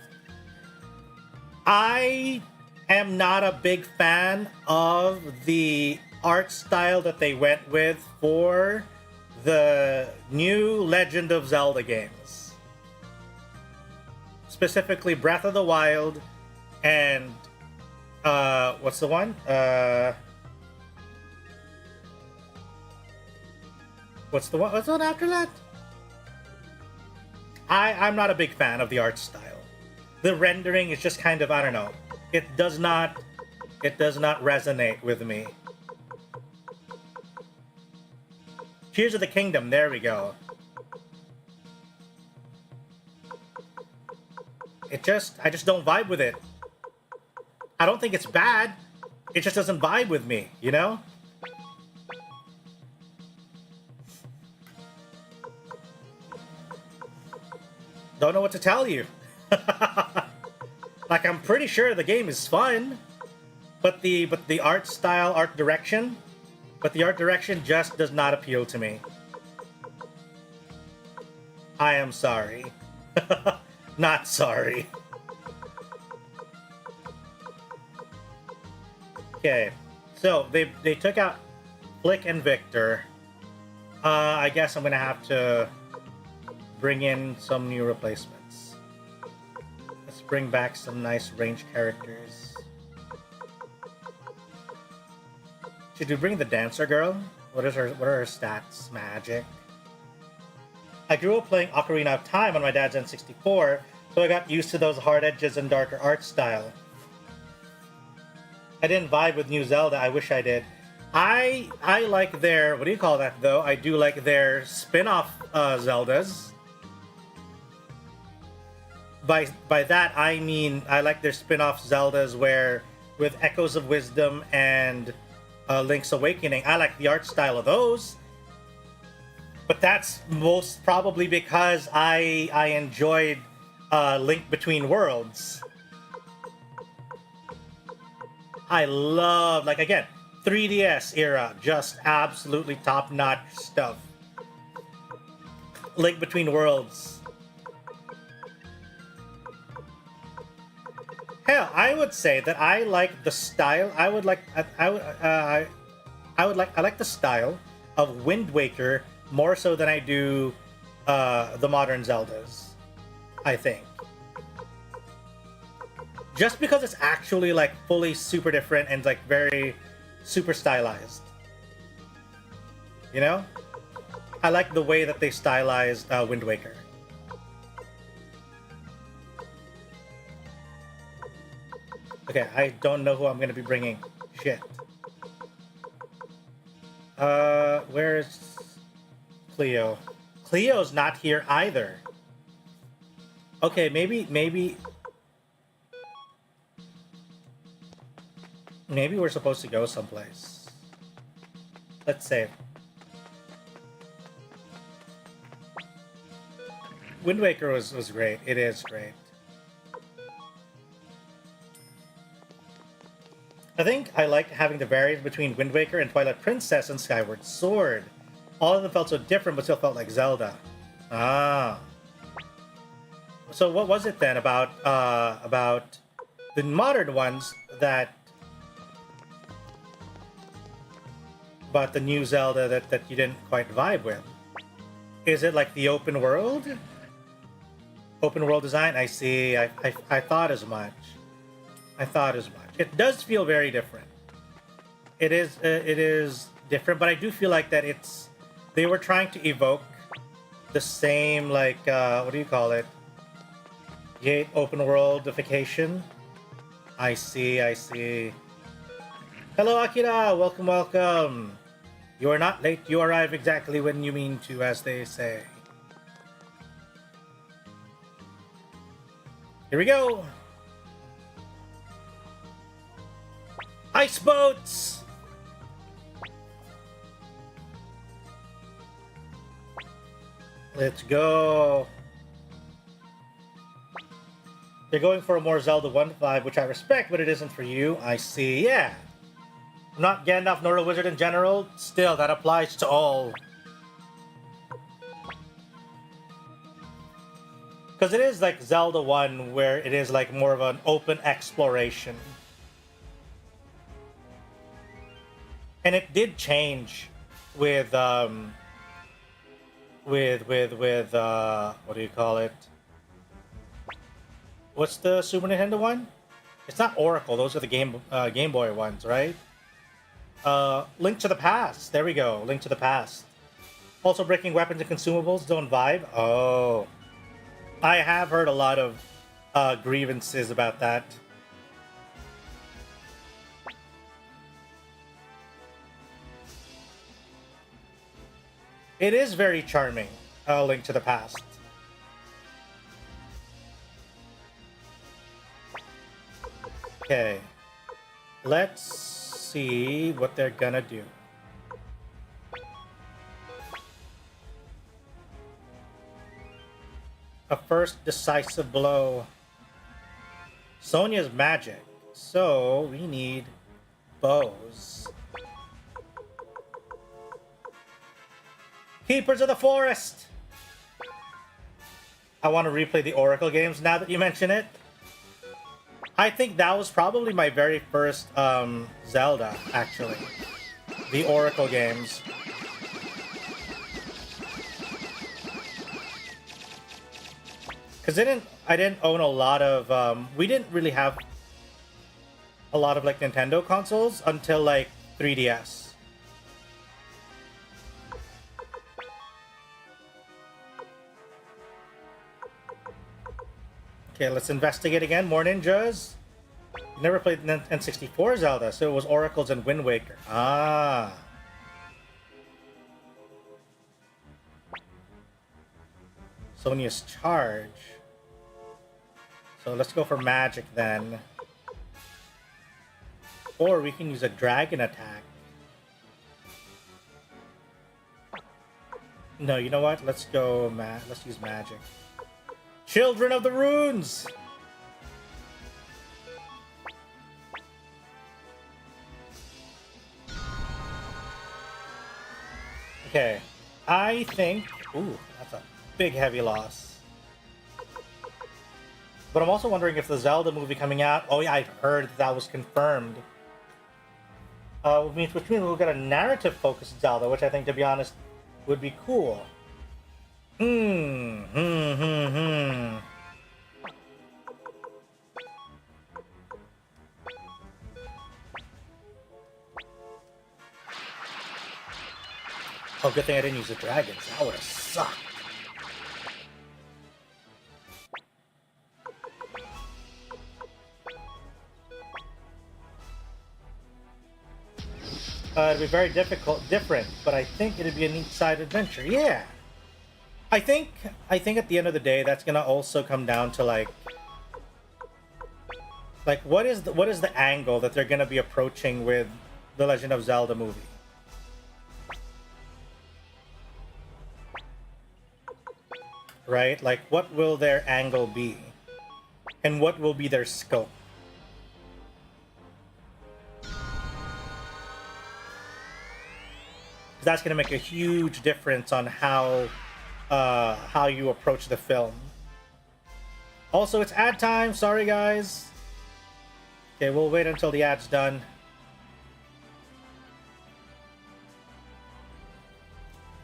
I am not a big fan of the art style that they went with for the new Legend of Zelda games. Specifically Breath of the Wild and what's the one? What's the one after that? I'm not a big fan of the art style. The rendering is just kind of, I don't know. It does not resonate with me. Tears of the Kingdom, there we go. I just don't vibe with it. I don't think it's bad. It just doesn't vibe with me, you know? Don't know what to tell you. Like, I'm pretty sure the game is fun, but the art style, art direction just does not appeal to me. I am sorry. Not sorry. Okay, so they took out Flick and Victor. I guess I'm gonna have to bring in some new replacements. Let's bring back some nice range characters. Should we bring the dancer girl? What are her stats? Magic. I grew up playing Ocarina of Time on my dad's N64, so I got used to those hard edges and darker art style. I didn't vibe with New Zelda. I wish I did. I like their, what do you call that though? I do like their spin-off Zeldas. By that I mean I like their spin-off Zeldas where with Echoes of Wisdom and Link's Awakening. I like the art style of those. But that's most probably because I enjoyed Link Between Worlds. I love, like, again, 3DS era, just absolutely top-notch stuff. Link Between Worlds. Hell, I would say that I like the style. I like the style of Wind Waker more so than I do the modern Zeldas, I think. Just because it's actually like fully super different and like very super stylized. You know? I like the way that they stylized Wind Waker. Okay, I don't know who I'm gonna be bringing. Shit. Where's Cleo? Cleo's not here either. Okay, maybe we're supposed to go someplace. Let's save. Wind Waker was great. It is great. I think I like having the variance between Wind Waker and Twilight Princess and Skyward Sword. All of them felt so different, but still felt like Zelda. Ah. So what was it then about the modern ones that... about the new Zelda that you didn't quite vibe with? Is it like the open world? Open world design? I see. I thought as much. I thought as much. It does feel very different. It is different, but I do feel like that they were trying to evoke the same, like, what do you call it? Yay, open worldification. I see. Hello, Akira. Welcome, welcome. You are not late. You arrive exactly when you mean to, as they say. Here we go. Ice boats! Let's go. They're going for a more Zelda 1 vibe, which I respect, but it isn't for you. I see, yeah. I'm not Gandalf nor a wizard in general. Still, that applies to all. Because it is like Zelda 1, where it is like more of an open exploration. And it did change with what do you call it? What's the Super Nintendo one? It's not Oracle. Those are the Game Boy ones, right? Link to the Past. There we go. Link to the Past. Also, breaking weapons and consumables don't vibe. Oh, I have heard a lot of grievances about that. It is very charming, Link to the Past. Okay. Let's see what they're gonna do. A first decisive blow. Sonia's magic, so we need bows. Keepers of the Forest! I want to replay the Oracle games now that you mention it. I think that was probably my very first Zelda, actually. The Oracle games. Because I didn't own a lot of... we didn't really have a lot of like Nintendo consoles until like 3DS. Okay, let's investigate again. More ninjas. Never played N64 Zelda, so it was Oracles and Wind Waker. Ah. Sonia's charge. So let's go for magic then. Or we can use a dragon attack. No, you know what? Let's go let's use magic. Children of the Runes! Okay, I think... Ooh, that's a big heavy loss. But I'm also wondering if the Zelda movie coming out... Oh yeah, I heard that was confirmed. Which means we'll get a narrative-focused Zelda, which I think, to be honest, would be cool. Hmm. Oh, good thing I didn't use the dragons. That would have sucked. It'd be very different, but I think it'd be a neat side adventure. Yeah. I think at the end of the day, that's gonna also come down to like what is the angle that they're gonna be approaching with the Legend of Zelda movie? Right? Like, what will their angle be, and what will be their scope? That's gonna make a huge difference on how you approach the film. Also, it's ad time. Sorry, guys. Okay, we'll wait until the ad's done.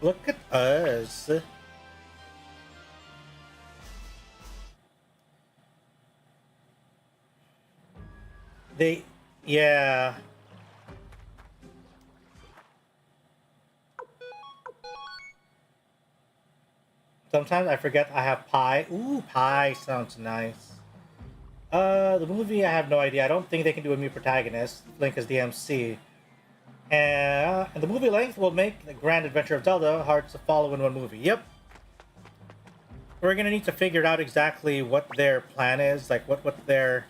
Look at us. Yeah. Sometimes I forget I have pie. Ooh, pie sounds nice. The movie, I have no idea. I don't think they can do a new protagonist. Link is the MC. And the movie length will make the Grand Adventure of Zelda hard to follow in one movie. Yep. We're gonna need to figure out exactly what their plan is. Like, what their...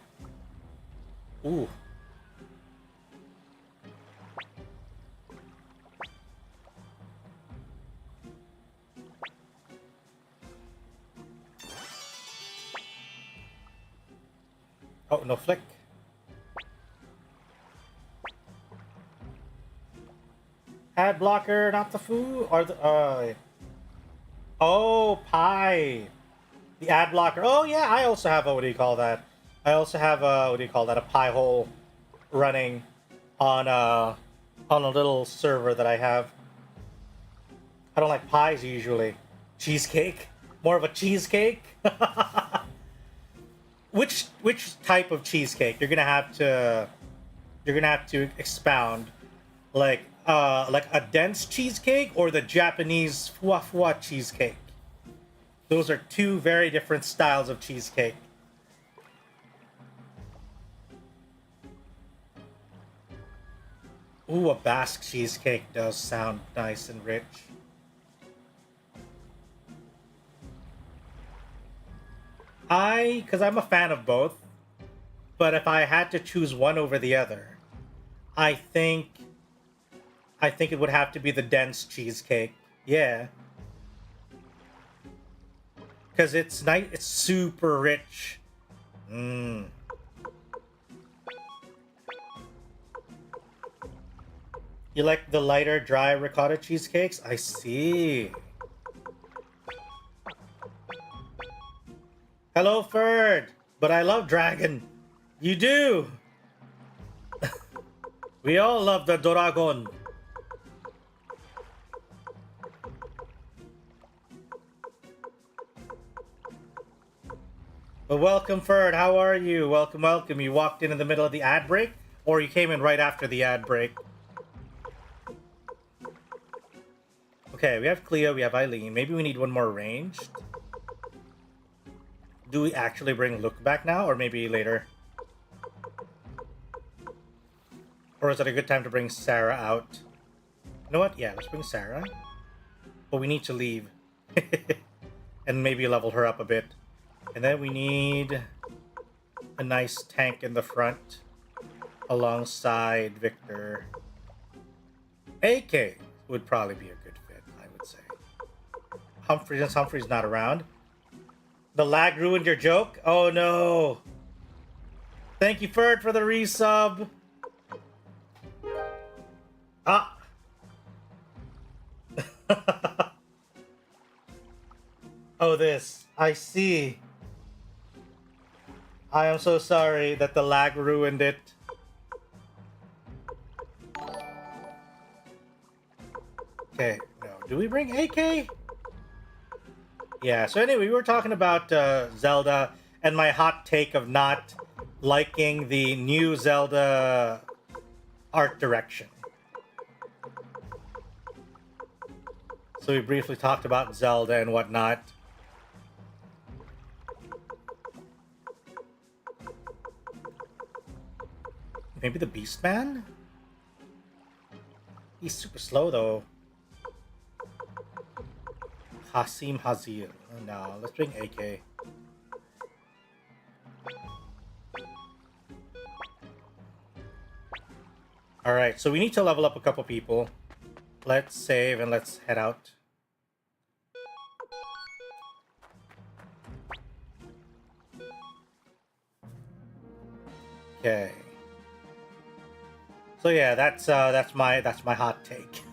Ooh. Oh, no flick. Ad blocker, not the food, or the oh, pie. The ad blocker. Oh yeah, I also have a, what do you call that? I also have a, what do you call that? A pie hole running on a little server that I have. I don't like pies usually. Cheesecake? More of a cheesecake? Which type of cheesecake? You're gonna have to expound. Like a dense cheesecake or the Japanese fwa cheesecake. Those are two very different styles of cheesecake. Ooh, a Basque cheesecake does sound nice and rich. Because I'm a fan of both, but if I had to choose one over the other, I think it would have to be the dense cheesecake. Yeah. Because it's nice, it's super rich. Mmm. You like the lighter, dry ricotta cheesecakes? I see. Hello, Ferd. But I love dragon. You do. We all love the dragon. But welcome, Ferd. How are you? Welcome, welcome. You walked in the middle of the ad break? Or you came in right after the ad break? Okay, we have Cleo, we have Eileen. Maybe we need one more ranged. Do we actually bring Luke back now, or maybe later? Or is it a good time to bring Sarah out? You know what? Yeah, let's bring Sarah. But we need to leave. And maybe level her up a bit. And then we need a nice tank in the front alongside Victor. AK would probably be a good fit, I would say. Humphrey, since Humphrey's not around. The lag ruined your joke? Oh no. Thank you, Ferd, for the resub. Ah. Oh, this. I see. I am so sorry that the lag ruined it. Okay, no. Do we bring AK? Yeah, so anyway, we were talking about Zelda and my hot take of not liking the new Zelda art direction. So we briefly talked about Zelda and whatnot. Maybe the Beast Man? He's super slow though. Hasim Hazir. No, let's bring AK. Alright, so we need to level up a couple people. Let's save and let's head out. Okay. So yeah, that's my hot take.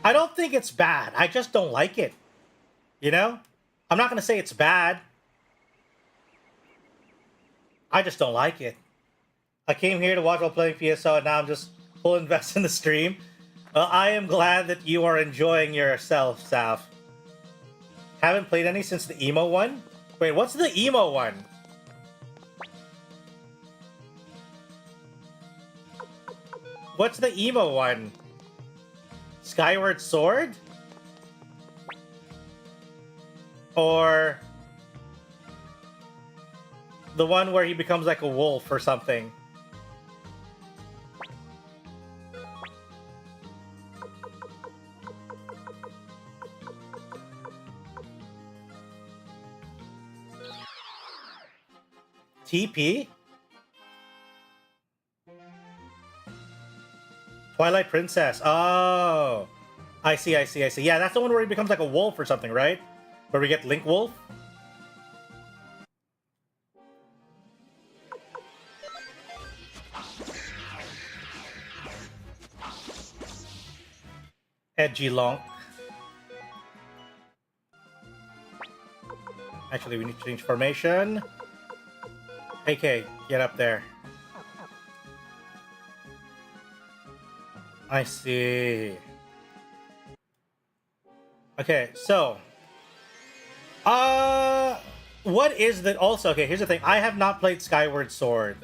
I don't think it's bad. I just don't like it. You know? I'm not gonna say it's bad. I just don't like it. I came here to watch while playing PSO, and now I'm just full invest in the stream. I am glad that you are enjoying yourself, Saf. Haven't played any since the emo one? Wait, what's the emo one? What's the emo one? Skyward Sword? Or the one where he becomes like a wolf or something? TP? Twilight Princess. Oh. I see. Yeah, that's the one where he becomes like a wolf or something, right? Where we get Link Wolf? Edgy Lonk. Actually, we need to change formation. AK, get up there. I see. Okay, so what is the also okay, here's the thing. I have not played Skyward Sword.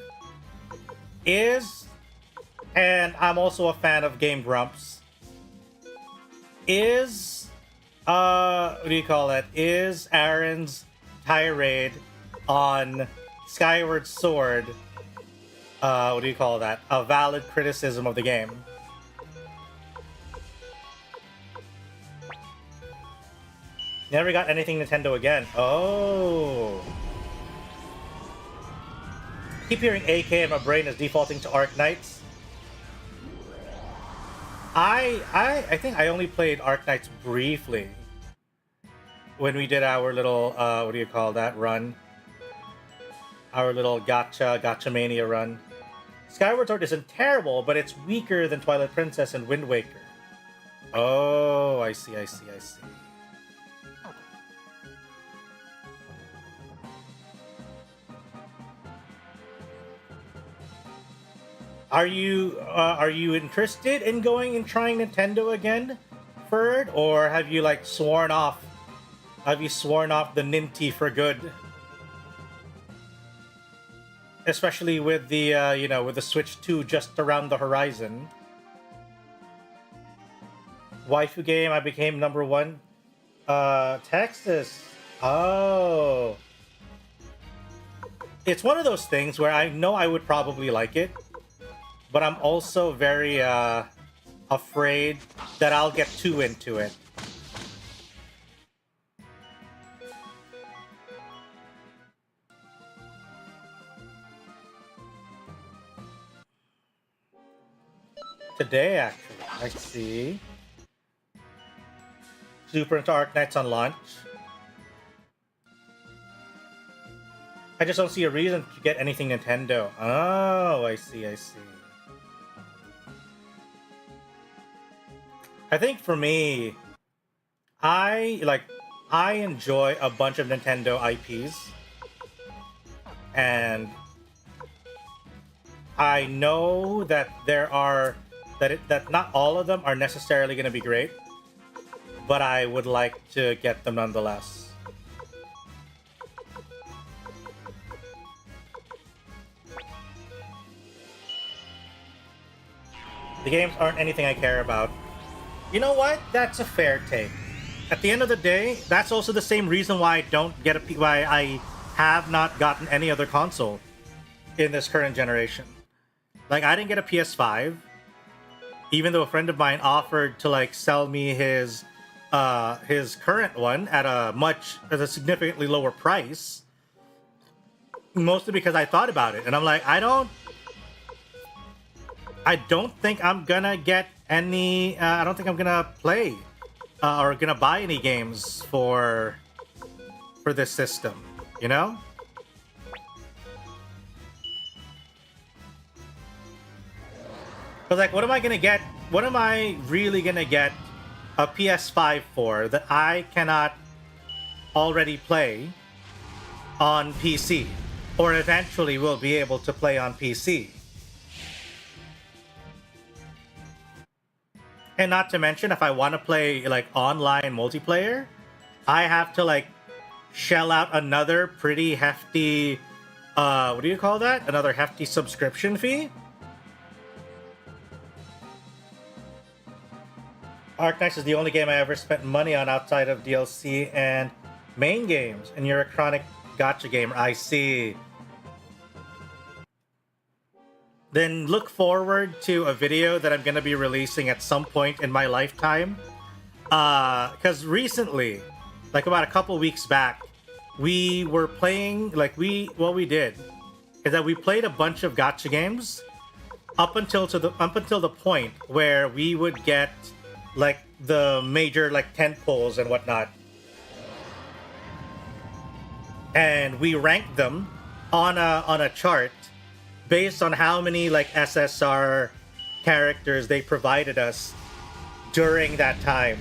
And I'm also a fan of Game Grumps. What do you call it? Is Aaron's tirade on Skyward Sword what do you call that? A valid criticism of the game? Never got anything Nintendo again. Oh. Keep hearing AK and my brain is defaulting to Arknights. I think I only played Arknights briefly when we did our little what do you call that run? Our little gacha mania run. Skyward Sword isn't terrible, but it's weaker than Twilight Princess and Wind Waker. Oh, I see. Are you interested in going and trying Nintendo again, Ferd, or have you like sworn off? Have you sworn off the Ninty for good? Especially with the with the Switch 2 just around the horizon. Waifu game, I became #1. Texas. Oh. It's one of those things where I know I would probably like it, but I'm also very afraid that I'll get too into it. Today, actually. I see. Super into Arknights on launch. I just don't see a reason to get anything Nintendo. Oh, I see. I think for me, I enjoy a bunch of Nintendo IPs. And I know that that not all of them are necessarily going to be great. but I would like to get them nonetheless. The games aren't anything I care about. You know what? That's a fair take. At the end of the day, that's also the same reason why I don't get why I have not gotten any other console in this current generation. Like, I didn't get a PS5, even though a friend of mine offered to like sell me his current one at a significantly lower price. Mostly because I thought about it, and I'm like, I don't think I'm gonna get any. I don't think I'm gonna play or gonna buy any games for this system. You know. But like, what am I gonna get? What am I really gonna get a PS5 for that I cannot already play on PC, or eventually will be able to play on PC? And not to mention, if I want to play like online multiplayer, I have to like shell out another pretty hefty, what do you call that? Another hefty subscription fee. Arknights is the only game I ever spent money on outside of DLC and main games. And you're a chronic gacha gamer. I see. Then look forward to a video that I'm going to be releasing at some point in my lifetime. Because recently, like about a couple weeks back, we were playing, what we did is that we played a bunch of gacha games up until the point where we would get like the major like tent poles and whatnot, and we ranked them on a chart based on how many like SSR characters they provided us during that time.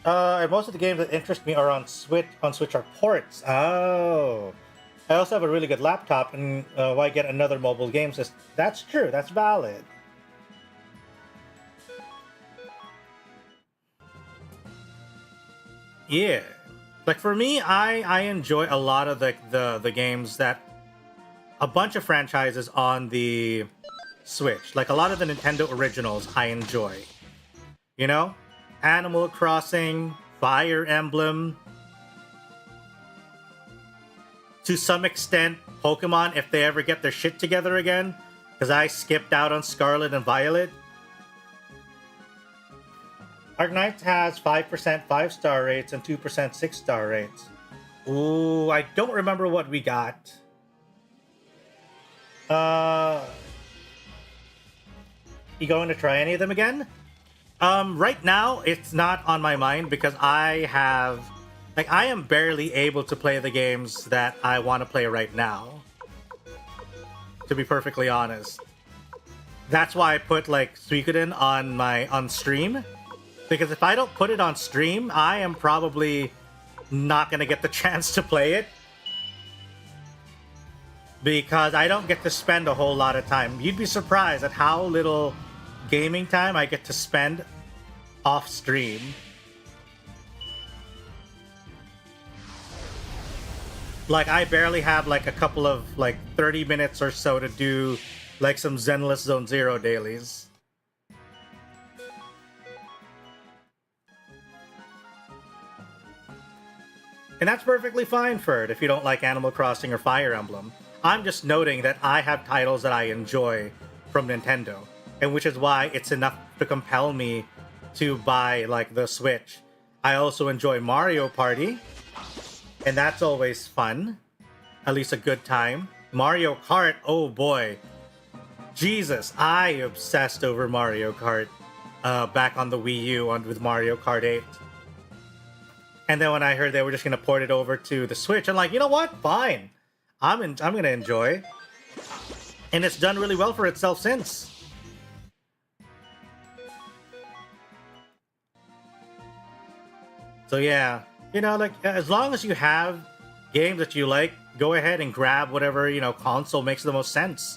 And most of the games that interest me are on Switch are ports. Oh. I also have a really good laptop, and why get another mobile game system? That's true. That's valid. Yeah. Like, for me, I enjoy a lot of the games that... A bunch of franchises on the Switch. Like, a lot of the Nintendo originals I enjoy. You know? Animal Crossing, Fire Emblem... To some extent, Pokemon, if they ever get their shit together again, because I skipped out on Scarlet and Violet. Arknights has 5% 5-star rates and 2% 6-star rates. Ooh, I don't remember what we got. You going to try any of them again? Right now, it's not on my mind because I am barely able to play the games that I want to play right now. To be perfectly honest. That's why I put like Suikoden on stream. Because if I don't put it on stream, I am probably not going to get the chance to play it. Because I don't get to spend a whole lot of time. You'd be surprised at how little gaming time I get to spend off stream. Like, I barely have, like, a couple of, like, 30 minutes or so to do, like, some Zenless Zone Zero dailies. And that's perfectly fine, Ferd, if you don't like Animal Crossing or Fire Emblem. I'm just noting that I have titles that I enjoy from Nintendo, and which is why it's enough to compel me to buy, like, the Switch. I also enjoy Mario Party, and that's always fun. At least a good time. Mario Kart, oh boy. Jesus, I obsessed over Mario Kart back on the Wii U with Mario Kart 8. And then when I heard they were just going to port it over to the Switch, I'm like, you know what? Fine. I'm going to enjoy. And it's done really well for itself since. So yeah. You know, like, as long as you have games that you like, go ahead and grab whatever, you know, console makes the most sense.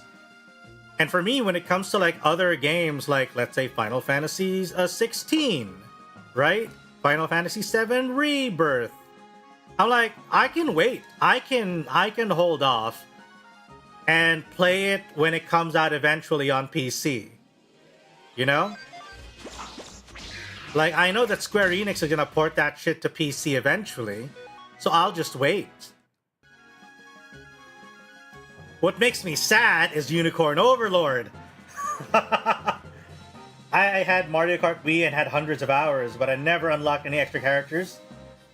And for me, when it comes to like other games, like let's say Final Fantasy 16, right? Final Fantasy 7 Rebirth. I'm like, I can wait. I can hold off and play it when it comes out eventually on PC. You know? Like, I know that Square Enix is gonna port that shit to PC eventually, so I'll just wait. What makes me sad is Unicorn Overlord. I had Mario Kart Wii and had hundreds of hours, but I never unlocked any extra characters.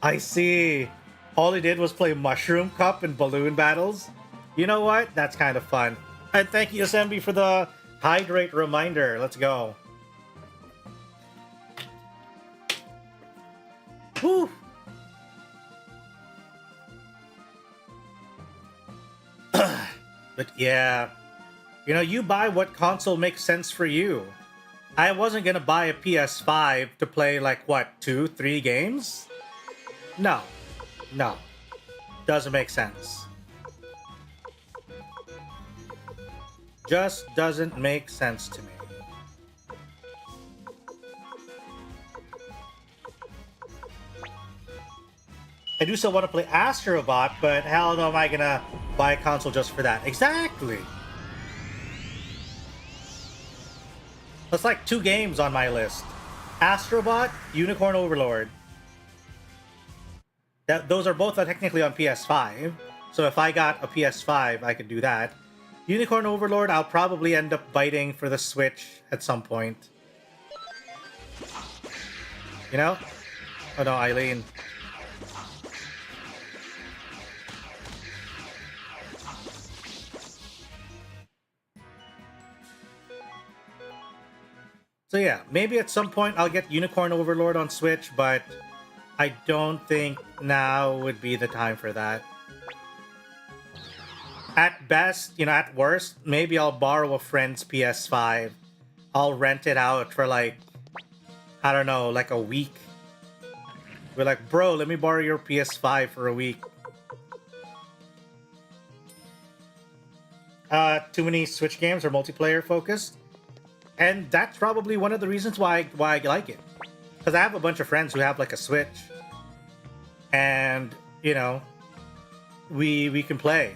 I see. All I did was play Mushroom Cup and balloon battles. You know what? That's kind of fun. And thank you, SMB, for the hydrate reminder. Let's go. Whew. But yeah, you know, you buy what console makes sense for you. I wasn't gonna buy a PS5 to play like, what, 2-3 games? No. Doesn't make sense. Just doesn't make sense to me. I do still want to play Astrobot, but hell no am I gonna buy a console just for that. Exactly! That's like 2 games on my list. Astrobot, Unicorn Overlord. Those are both technically on PS5, so if I got a PS5, I could do that. Unicorn Overlord, I'll probably end up biting for the Switch at some point. You know? Oh no, Eileen. So yeah, maybe at some point I'll get Unicorn Overlord on Switch, but I don't think now would be the time for that. At best, you know, at worst, maybe I'll borrow a friend's PS5. I'll rent it out for like, I don't know, like a week. We're like, bro, let me borrow your PS5 for a week. Too many Switch games are multiplayer focused. And that's probably one of the reasons why I like it. Because I have a bunch of friends who have like a Switch. And, you know, we can play.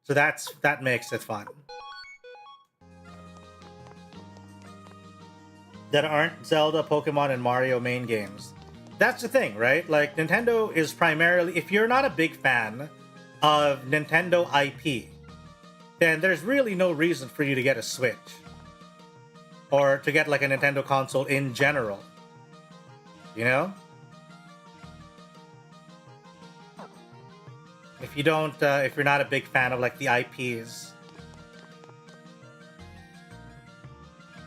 So that makes it fun. That aren't Zelda, Pokemon, and Mario main games. That's the thing, right? Like, Nintendo is primarily... If you're not a big fan of Nintendo IP, then there's really no reason for you to get a Switch. Or to get, like, a Nintendo console in general. You know? If you don't, if you're not a big fan of, like, the IPs.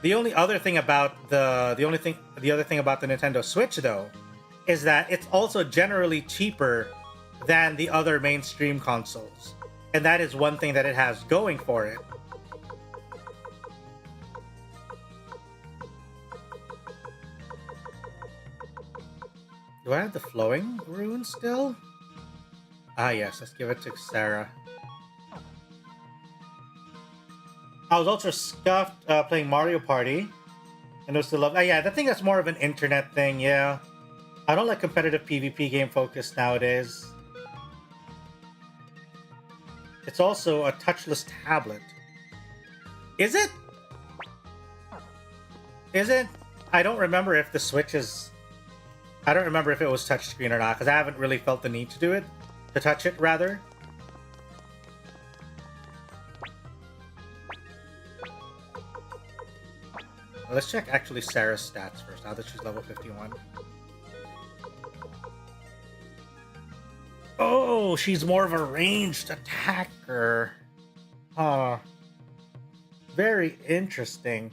The only other thing about the other thing about the Nintendo Switch, though, is that it's also generally cheaper than the other mainstream consoles. And that is one thing that it has going for it. Do I have the flowing rune still? Ah, yes. Let's give it to Sarah. I was also scuffed playing Mario Party. And it was still love. Yeah, I think that's more of an internet thing, yeah. I don't like competitive PvP game focus nowadays. It's also a touchless tablet. Is it? Is it? I don't remember if the Switch is... I don't remember if it was touchscreen or not, because I haven't really felt the need to do it. To touch it, rather. Let's check actually Sarah's stats first, now that she's level 51. Oh, she's more of a ranged attacker. Huh. Very interesting.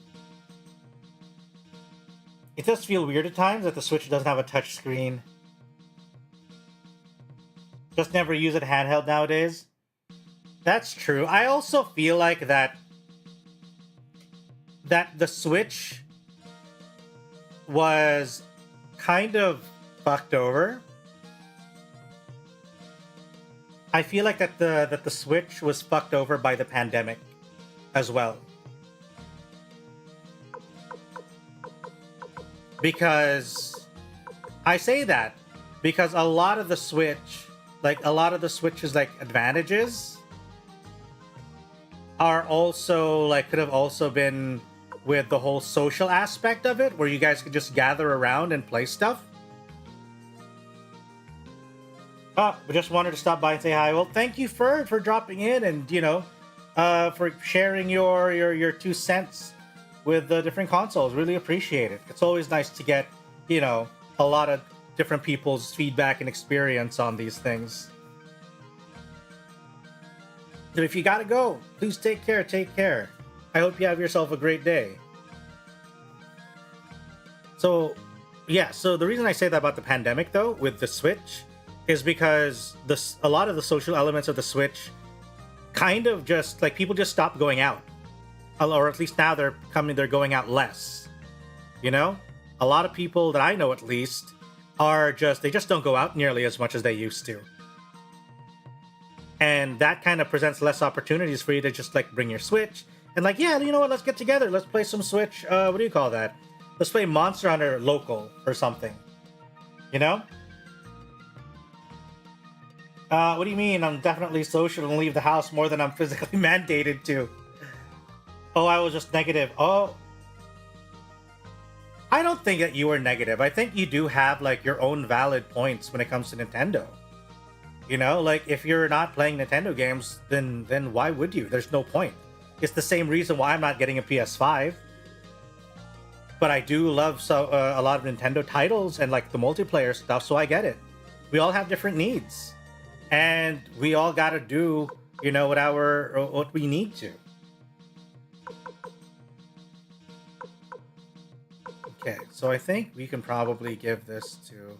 It does feel weird at times that the Switch doesn't have a touch screen. Just never use it handheld nowadays. That's true. I also feel like that the Switch was kind of fucked over. I feel like that the Switch was fucked over by the pandemic as well. Because I say that because a lot of the Switch's like advantages are also like could have also been with the whole social aspect of it, where you guys could just gather around and play stuff. We just wanted to stop by and say hi. Well, thank you for dropping in and for sharing your 2 cents with the different consoles. Really appreciate it. It's always nice to get a lot of different people's feedback and experience on these things. So if you gotta go, please take care. Take care. I hope you have yourself a great day. So, yeah. So the reason I say that about the pandemic, though, with the Switch, is because a lot of the social elements of the Switch kind of just like people just stopped going out, or at least now they're going out less. A lot of people that I know, at least, they just don't go out nearly as much as they used to. And that kind of presents less opportunities for you to just like bring your Switch and like, yeah, you know what, let's get together, let's play some Switch, what do you call that? Let's play Monster Hunter local or something. What do you mean? I'm definitely social and leave the house more than I'm physically mandated to. Oh, I was just negative. Oh. I don't think that you were negative. I think you do have like your own valid points when it comes to Nintendo. Like if you're not playing Nintendo games, then why would you? There's no point. It's the same reason why I'm not getting a PS5. But I do love a lot of Nintendo titles and like the multiplayer stuff, so I get it. We all have different needs. And we all gotta do, what we need to. Okay, so I think we can probably give this to...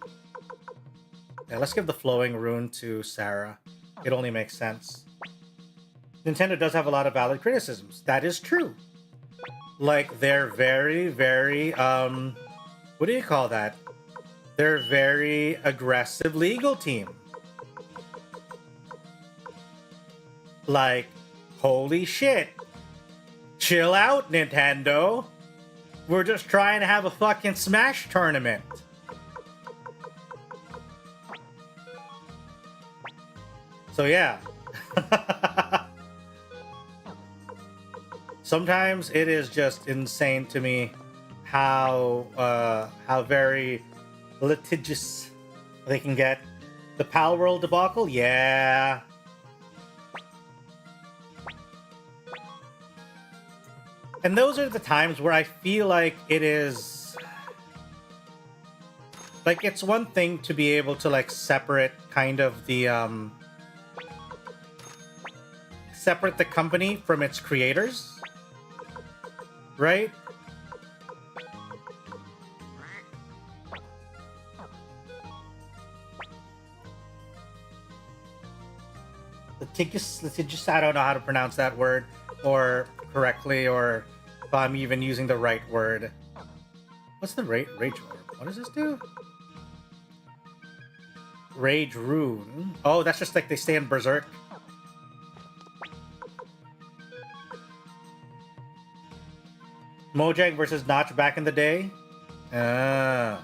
Yeah, let's give the flowing rune to Sarah. It only makes sense. Nintendo does have a lot of valid criticisms. That is true. Like, they're very, very, what do you call that? They're very aggressive legal team. Like, holy shit. Chill out, Nintendo. We're just trying to have a fucking Smash tournament. So yeah. Sometimes it is just insane to me how very litigious they can get. The Pal World debacle? Yeah. And those are the times where I feel like it is... Like, it's one thing to be able to, like, separate kind of the, separate the company from its creators. Right? Litigious, I don't know how to pronounce that word, or correctly, or if I'm even using the right word. What's the rage orb? What does this do? Rage rune. Oh, that's just like they stay in Berserk. Mojang versus Notch back in the day. Ah.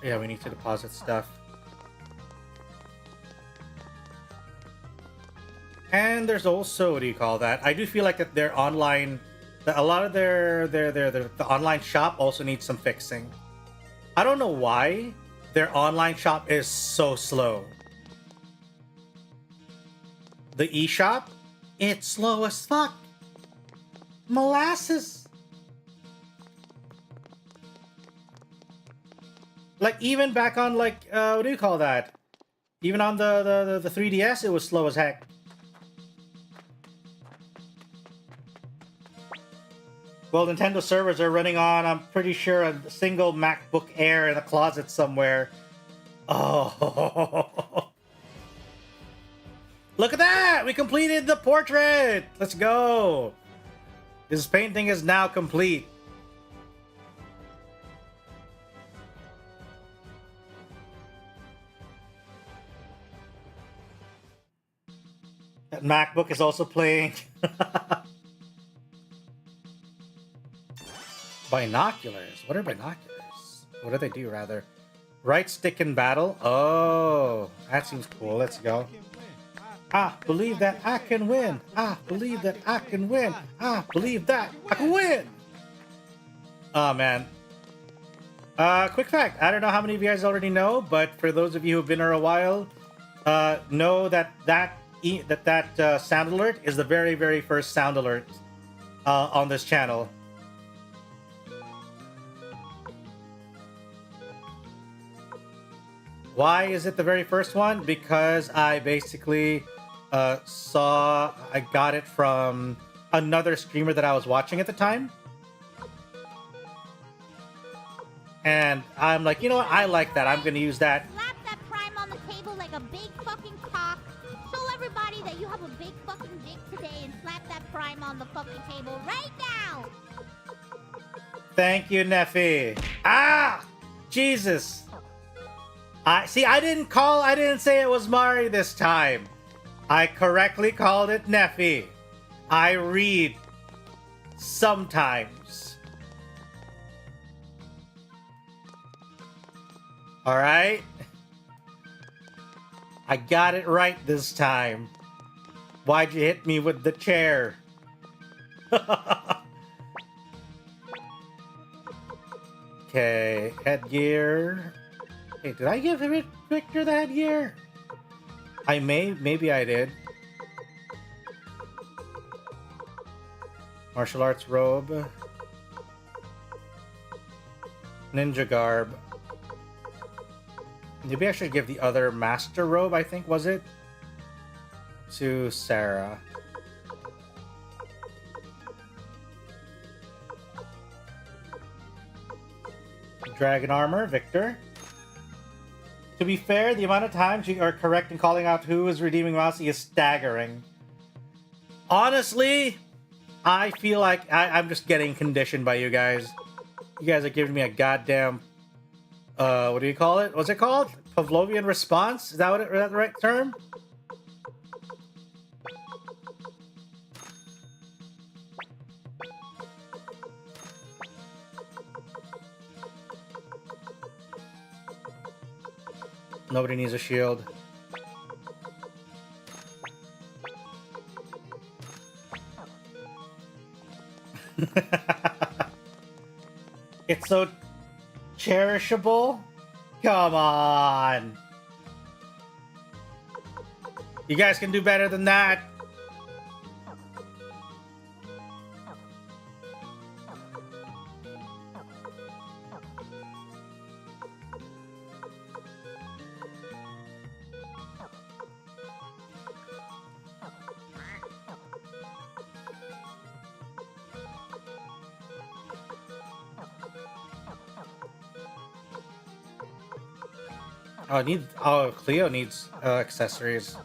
Yeah, we need to deposit stuff. And there's also, what do you call that? I do feel like that their online, a lot of the online shop also needs some fixing. I don't know why their online shop is so slow. The eShop, it's slow as fuck. Molasses. Like, even back on, like, what do you call that? Even on the 3DS, it was slow as heck. Well, Nintendo servers are running on, I'm pretty sure, a single MacBook Air in a closet somewhere. Oh. Look at that! We completed the portrait! Let's go! This painting is now complete. That MacBook is also playing. Binoculars. What are binoculars? What do they do, rather? Right stick in battle? Oh, that seems cool. Let's go. I believe that I can win. I believe that I can win. I believe that I can win. Oh, man. Quick fact. I don't know how many of you guys already know, but for those of you who've been here a while, know that sound alert is the very, very first sound alert on this channel. Why is it the very first one? Because I basically I got it from another streamer that I was watching at the time. And I'm like, you know what? I like that. I'm going to use that. Slap that prime on the table like a big fucking cock. Show everybody that you have a big fucking dick today and slap that prime on the fucking table right now. Thank you, Neffy. Ah! Jesus. I didn't say it was Mari this time. I correctly called it Neffy. I read sometimes. All right? I got it right this time. Why'd you hit me with the chair? Okay, headgear. Hey, did I give Victor the headgear? Maybe I did. Martial arts robe. Ninja garb. Maybe I should give the other master robe, I think, was it? To Sarah. Dragon armor, Victor. To be fair, the amount of times you are correct in calling out who is redeeming Mousy is staggering. Honestly, I feel like I'm just getting conditioned by you guys. You guys are giving me a goddamn... what do you call it? What's it called? Pavlovian response? Is that the right term? Nobody needs a shield. It's so cherishable. Come on. You guys can do better than that. Cleo needs accessories.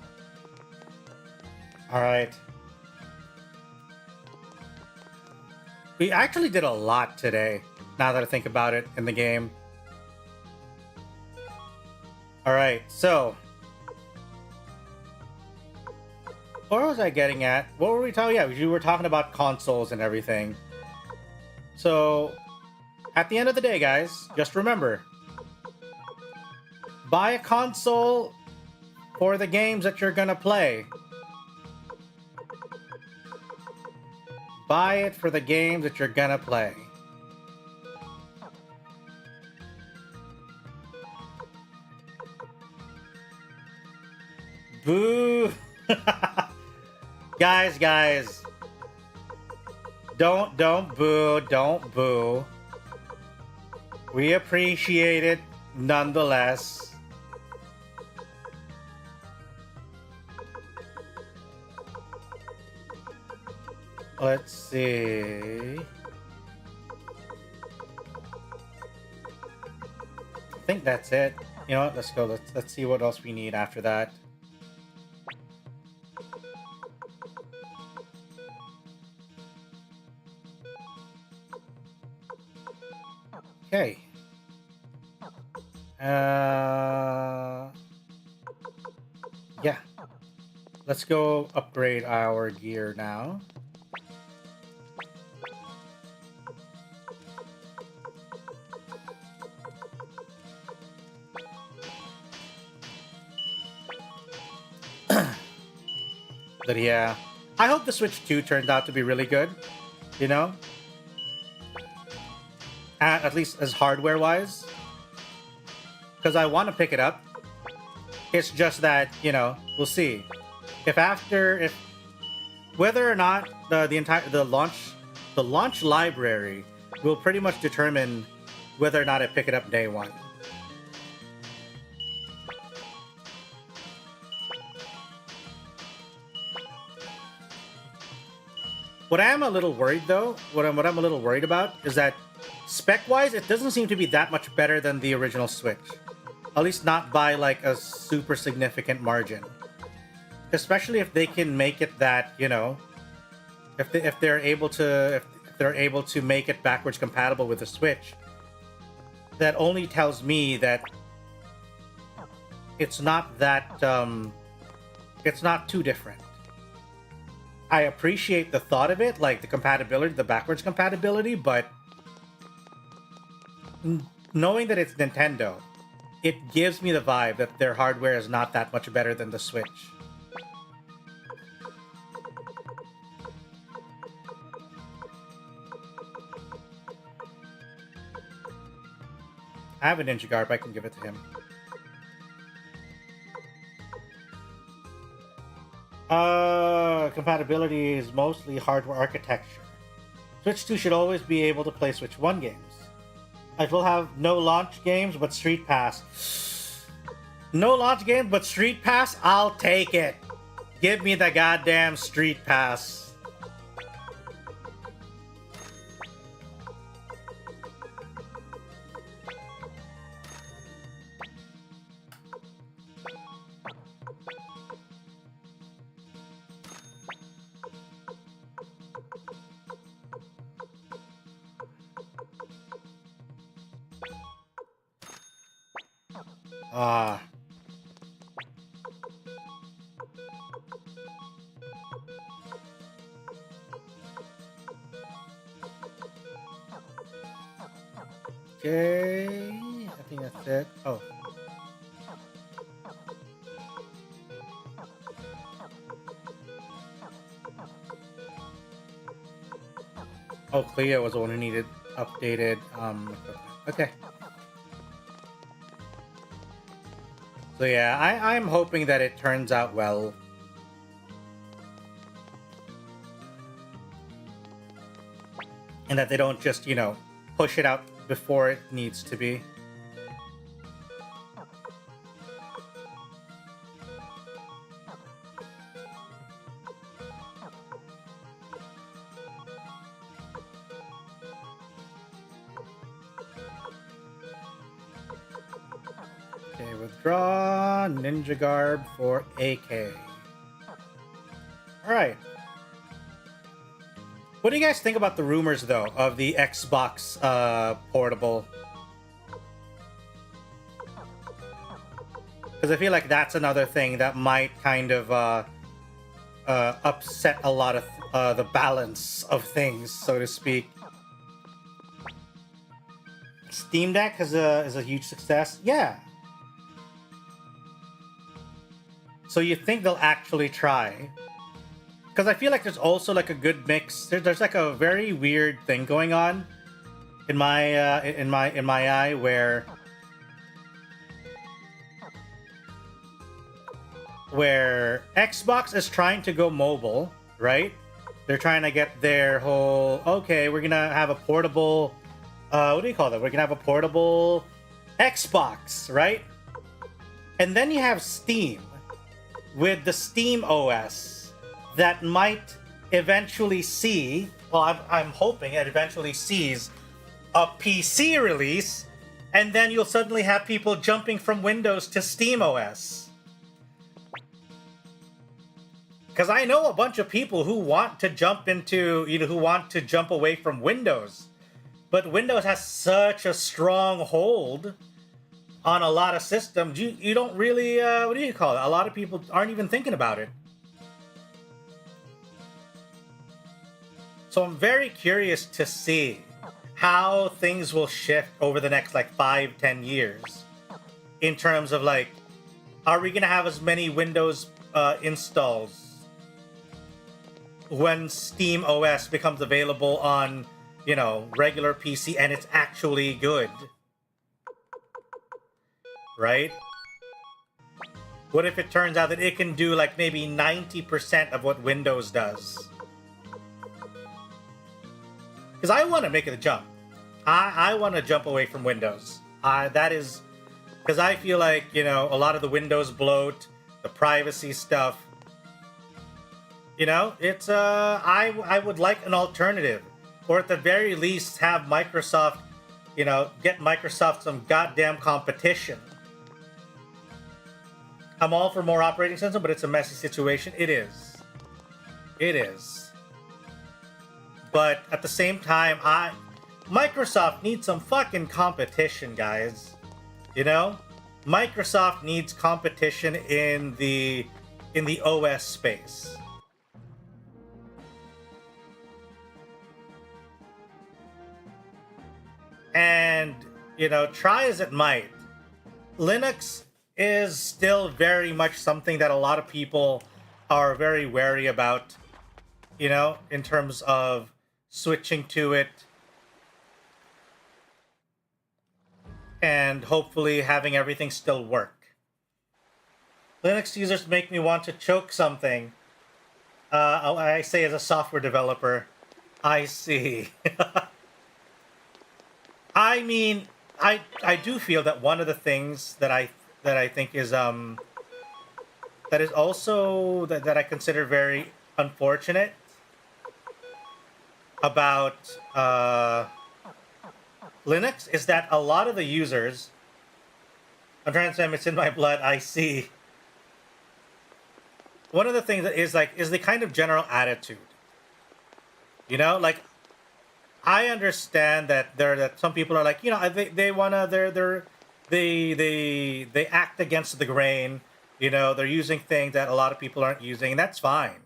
All right. We actually did a lot today, now that I think about it, in the game. All right, so what was I getting at? What were we talking? Yeah, we were talking about consoles and everything. So at the end of the day, guys, just remember, buy a console for the games that you're gonna play. Buy it for the games that you're gonna play. Boo! Guys. Don't boo, don't boo. We appreciate it nonetheless. Let's see. I think that's it. You know what? Let's go. Let's see what else we need after that. Okay. Yeah. Let's go upgrade our gear now. But yeah, I hope the Switch 2 turns out to be really good, you know? At least as hardware-wise. Because I want to pick it up. It's just that, you know, we'll see. Whether or not the launch library will pretty much determine whether or not I pick it up day one. What I am a little worried though, what I'm a little worried about is that spec-wise, it doesn't seem to be that much better than the original Switch. At least not by like a super significant margin. Especially if they can make it that, you know, if they're able to make it backwards compatible with the Switch, that only tells me that it's not too different. I appreciate the thought of it, like the compatibility, the backwards compatibility, but knowing that it's Nintendo, it gives me the vibe that their hardware is not that much better than the Switch. I have a Ninja Garb, I can give it to him. Compatibility is mostly hardware architecture. Switch 2 should always be able to play Switch 1 games. It will have no launch games, but Street Pass. No launch games, but Street Pass? I'll take it. Give me the goddamn Street Pass. Okay, I think that's it. Oh. Oh, Cleo was the one who needed updated equipment. Okay. So yeah, I'm hoping that it turns out well. And that they don't just, you know, push it out before it needs to be. Okay, withdraw Ninja Garb for AK. Alright. What do you guys think about the rumors, though, of the Xbox portable? Because I feel like that's another thing that might kind of upset a lot of the balance of things, so to speak. Steam Deck is a huge success? Yeah. So you think they'll actually try? Because I feel like there's also like a good mix. There's like a very weird thing going on in my eye where Xbox is trying to go mobile, right? They're trying to get their whole, okay, we're gonna have a portable, what do you call that? We're gonna have a portable Xbox, right? And then you have Steam with the Steam OS. That might eventually see, well, I'm hoping it eventually sees a PC release, and then you'll suddenly have people jumping from Windows to SteamOS. Because I know a bunch of people who want to jump into, who want to jump away from Windows But Windows has such a strong hold on a lot of systems. You don't really, what do you call it? A lot of people aren't even thinking about it. So I'm very curious to see how things will shift over the next like 5-10 years in terms of like, are we going to have as many Windows installs when Steam OS becomes available on, you know, regular PC and it's actually good? Right? What if it turns out that it can do like maybe 90% of what Windows does? Because I want to make it a jump. I want to jump away from Windows. That is... Because I feel like, you know, a lot of the Windows bloat, the privacy stuff, you know, it's, I would like an alternative. Or at the very least, have Microsoft, you know, get Microsoft some goddamn competition. I'm all for more operating system, but it's a messy situation. It is. It is. But at the same time, Microsoft needs some fucking competition, guys. You know, Microsoft needs competition in the OS space. And, you know, try as it might, Linux is still very much something that a lot of people are very wary about, you know, in terms of switching to it. And hopefully having everything still work. Linux users make me want to choke something. I say as a software developer. I see. I mean, I do feel that one of the things that I think is that is also that I consider very unfortunate about Linux is that a lot of the users, I'm trying to say it's in my blood, I see. One of the things that is like, is the kind of general attitude. You know, like, I understand that some people are like, you know, they wanna, they act against the grain, you know, they're using things that a lot of people aren't using, and that's fine.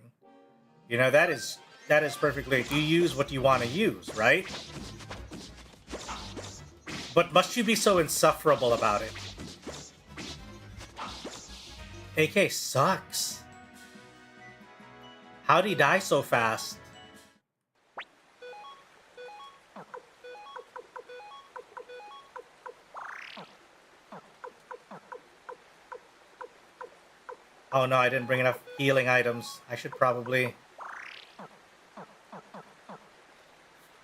You know, that is perfectly, you use what you want to use, right? But must you be so insufferable about it? AK sucks. How'd he die so fast? Oh no, I didn't bring enough healing items. I should probably...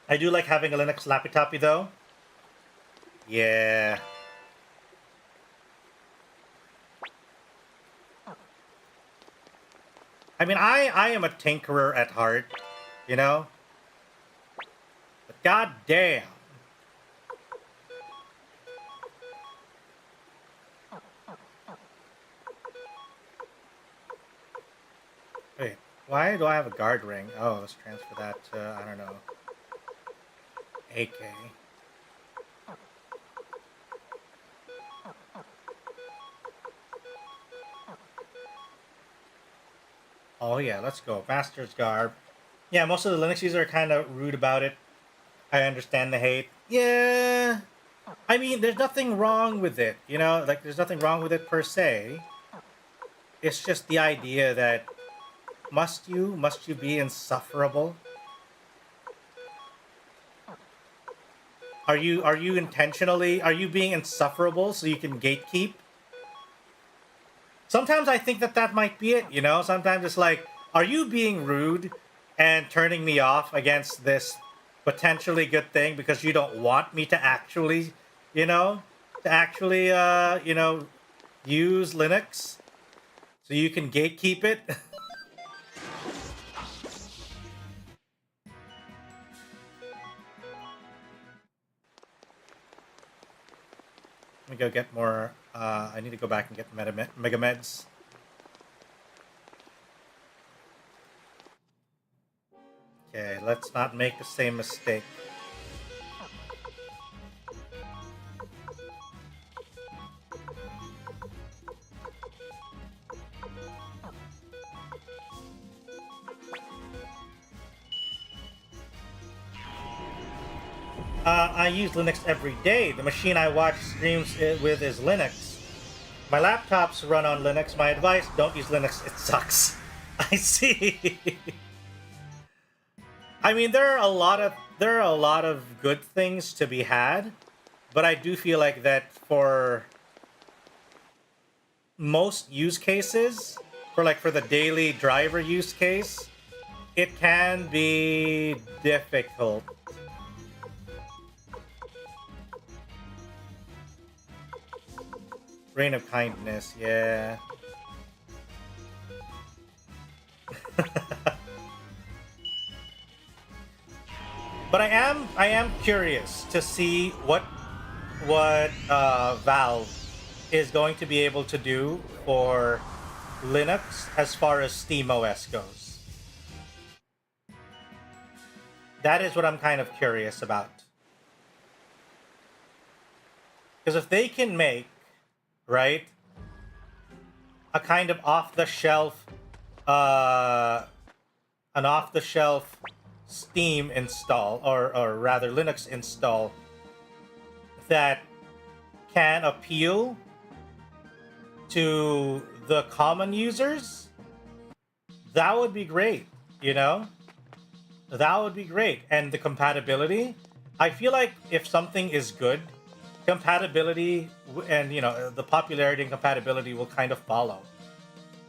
I do like having a Linux Lappy Tappy though. Yeah. I mean, I am a tinkerer at heart, you know? But goddamn. Wait, why do I have a guard ring? Oh, let's transfer that to, I don't know, AK. Oh yeah, let's go. Master's Garb. Yeah, most of the Linux users are kind of rude about it. I understand the hate. Yeah. I mean, there's nothing wrong with it, you know? Like, there's nothing wrong with it per se. It's just the idea that must you be insufferable? Are you intentionally, are you being insufferable so you can gatekeep? Sometimes I think that might be it, you know? Sometimes it's like, are you being rude and turning me off against this potentially good thing because you don't want me to actually, you know, you know, use Linux so you can gatekeep it? Let me go get more, I need to go back and get Mega Meds. Okay, let's not make the same mistake. I use Linux every day. The machine I watch streams with is Linux. My laptops run on Linux. My advice: don't use Linux. It sucks. I see. I mean, there are a lot of good things to be had, but I do feel like that for most use cases, for the daily driver use case, it can be difficult. Reign of kindness, yeah. But I am curious to see what Valve is going to be able to do for Linux as far as SteamOS goes. That is what I'm kind of curious about. Because if they can make, right, a kind of off-the-shelf, an off-the-shelf Steam install, or rather Linux install, that can appeal to the common users, that would be great, you know? That would be great. And the compatibility, I feel like if something is good, compatibility and, you know, the popularity and compatibility will kind of follow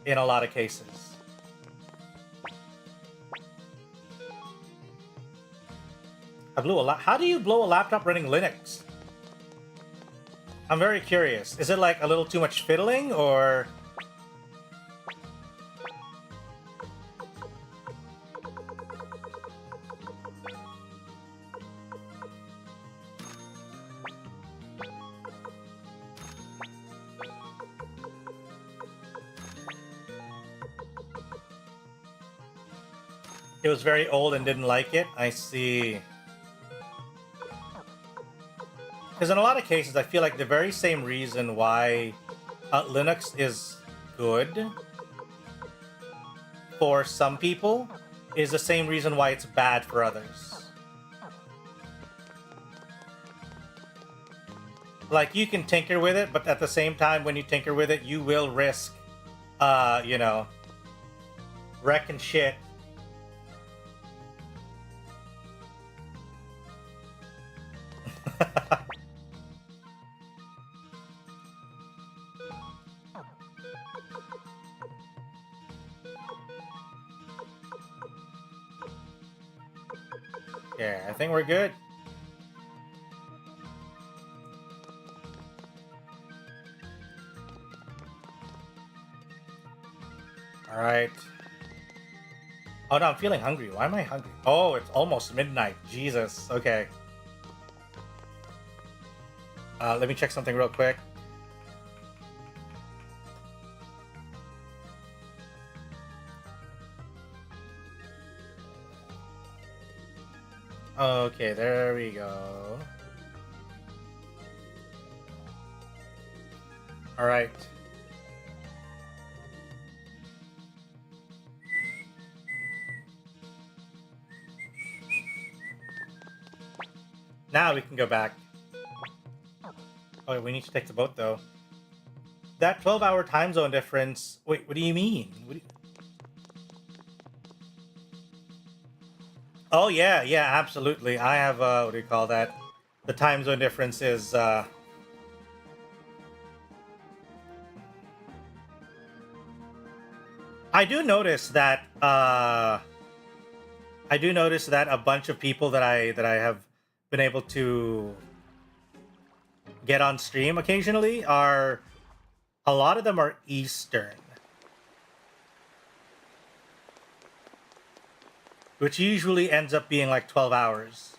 in a lot of cases. I blew a lot. How do you blow a laptop running Linux? I'm very curious. Is it like a little too much fiddling, or... It was very old and didn't like it? I see. Because in a lot of cases, I feel like the very same reason why Linux is good for some people is the same reason why it's bad for others. Like, you can tinker with it, but at the same time, when you tinker with it, you will risk, you know, wrecking shit. Yeah, I think we're good. All right. Oh no, I'm feeling hungry. Why am I hungry? Oh, it's almost midnight. Jesus. Okay. Let me check something real quick. Okay, there we go. All right. Now we can go back. Oh, we need to take the boat, though. That 12-hour time zone difference... Wait, what do you mean? Oh, yeah, absolutely. I have, what do you call that? The time zone difference is, I do notice that, a bunch of people that I have been able to get on stream occasionally a lot of them are Eastern. Which usually ends up being like 12 hours.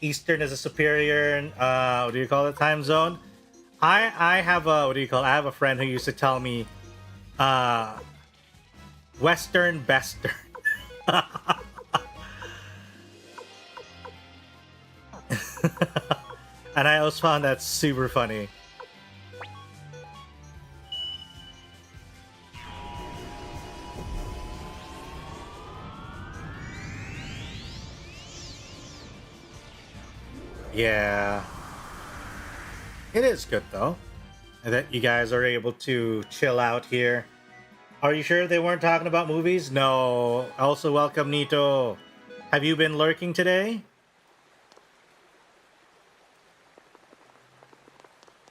Eastern is a superior, what do you call it, time zone? I have a, I have a friend who used to tell me, Western Bestern. And I always found that super funny. Yeah. It is good though, that you guys are able to chill out here. Are you sure they weren't talking about movies? No. Also, welcome, Nito. Have you been lurking today?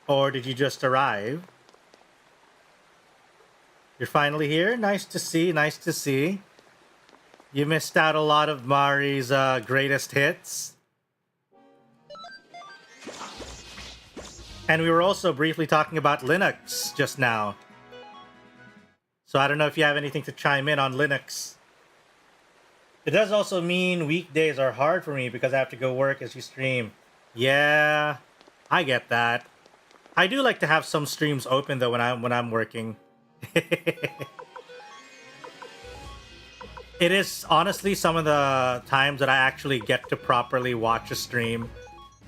Or did you just arrive? You're finally here? Nice to see, nice to see. You missed out a lot of Mari's greatest hits. And we were also briefly talking about Linux just now. So I don't know if you have anything to chime in on Linux. It does also mean weekdays are hard for me because I have to go work as you stream. Yeah, I get that. I do like to have some streams open though when I'm working. It is honestly some of the times that I actually get to properly watch a stream,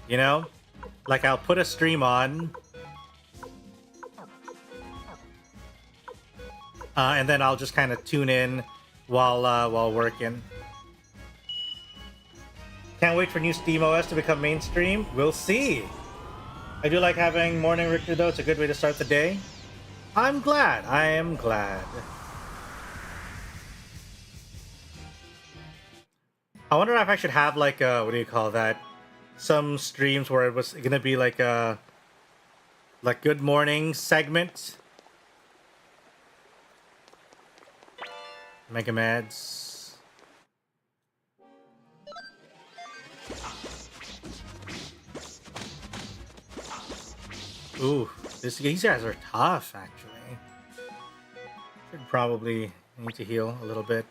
you know? Like, I'll put a stream on, and then I'll just kind of tune in while working. Can't wait for new SteamOS to become mainstream. We'll see. I do like having Morning Richter, though. It's a good way to start the day. I'm glad. I am glad. I wonder if I should have, like, what do you call that? Some streams where it was gonna be like a good morning segment. Mega Mads. Ooh, these guys are tough actually. Should probably need to heal a little bit.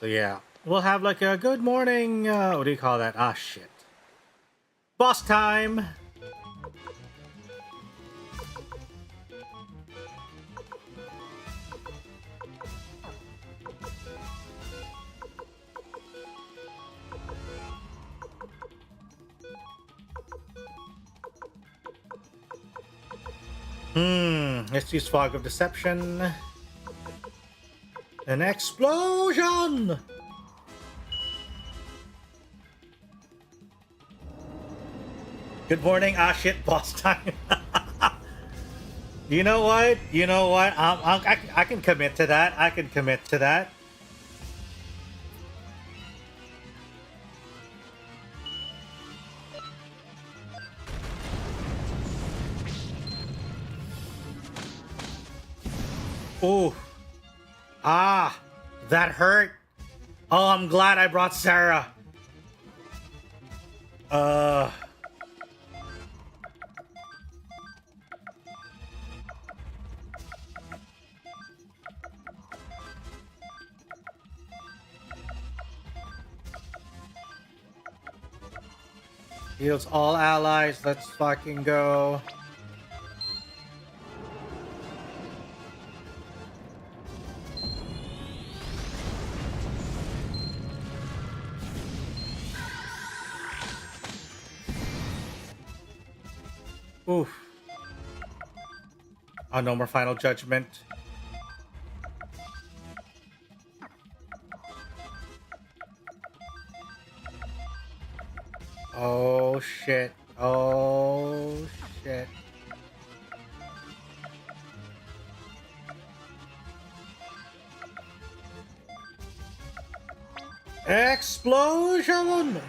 So yeah, we'll have like a good morning, what do you call that? Ah, shit. Boss time! Let's use Fog of Deception. An explosion! Good morning. Ah, shit, boss time. You know what? You know what? I can commit to that. I can commit to that. Ooh. Ah, that hurt. Oh, I'm glad I brought Sarah. Heals all allies. Let's fucking go. Oof. Oh, no more Final Judgment. Oh, shit. Oh, shit. Explosion!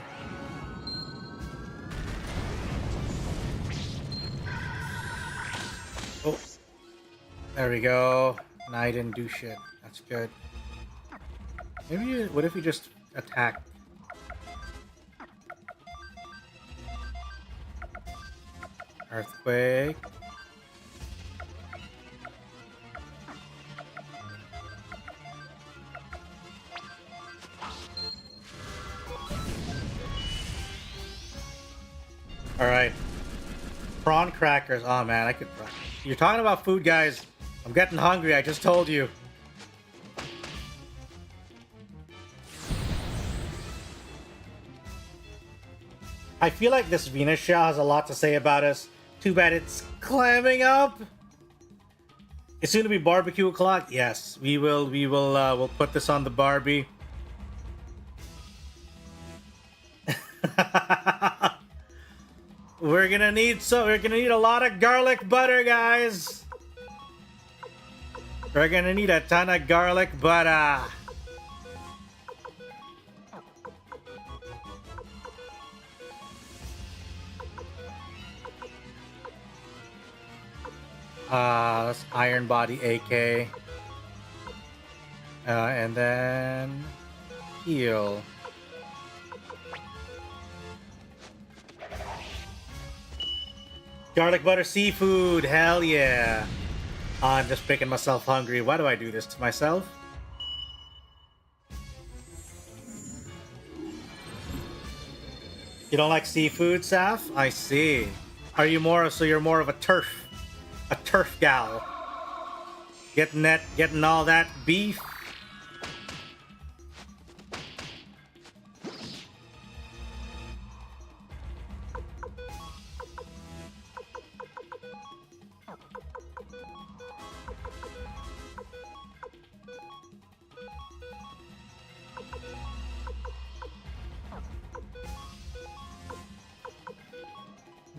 Oh, there we go. And I didn't do shit. That's good. Maybe, what if you just attack? Earthquake. All right. prawn crackers. Oh man, I could. You're talking about food, guys. I'm getting hungry. I just told you. I feel like this Venus shell has a lot to say about us. Too bad it's clamming up. It's soon to be barbecue o'clock. Yes, we'll put this on the Barbie. We're gonna need a lot of garlic butter, guys. We're gonna need a ton of garlic butter. That's Iron Body AK. And then heal. Garlic butter seafood, hell yeah. I'm just making myself hungry. Why do I do this to myself? You don't like seafood, Saf? I see. Are you more, so you're more of a turf gal? Getting all that beef?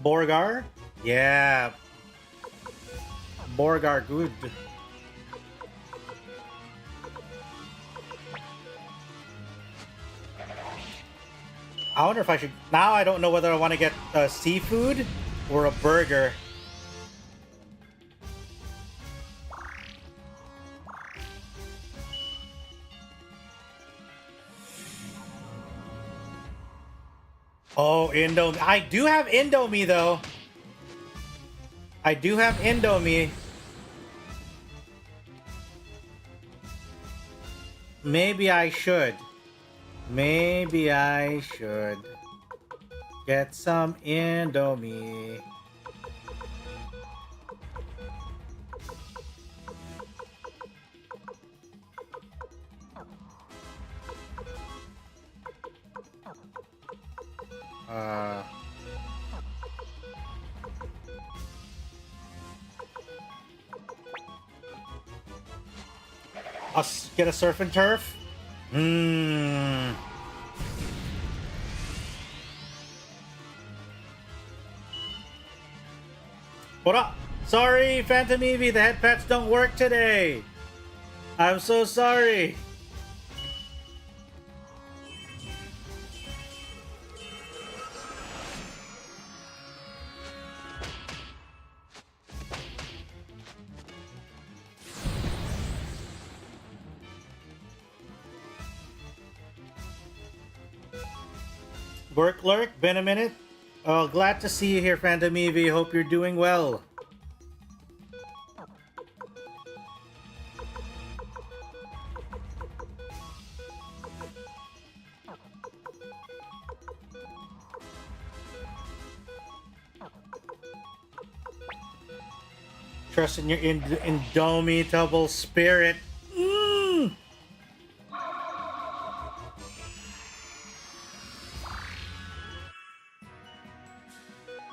Borgar? Yeah. Borgar good. I wonder if I should... Now I don't know whether I want to get seafood or a burger. Oh, Indomie. I do have Indomie, though. I do have Indomie. Maybe I should. Maybe I should get some Indomie. I'll get a surf and turf. What up? Sorry, Phantom Eevee, the head pets don't work today. I'm so sorry. Work lurk, been a minute. Oh, glad to see you here, Phantom Eevee. Hope you're doing well. Trust in your indomitable spirit.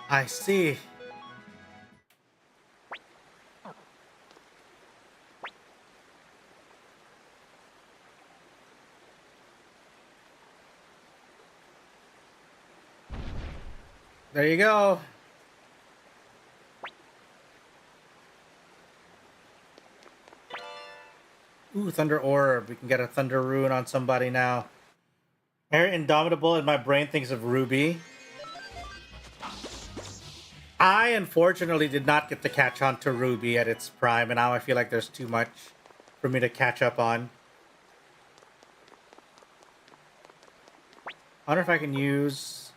I see. There you go. Ooh, Thunder Orb. We can get a Thunder Rune on somebody now. Air Indomitable and my brain thinks of Ruby. I unfortunately did not get to catch on to Ruby at its prime, and now I feel like there's too much for me to catch up on. I wonder if I can use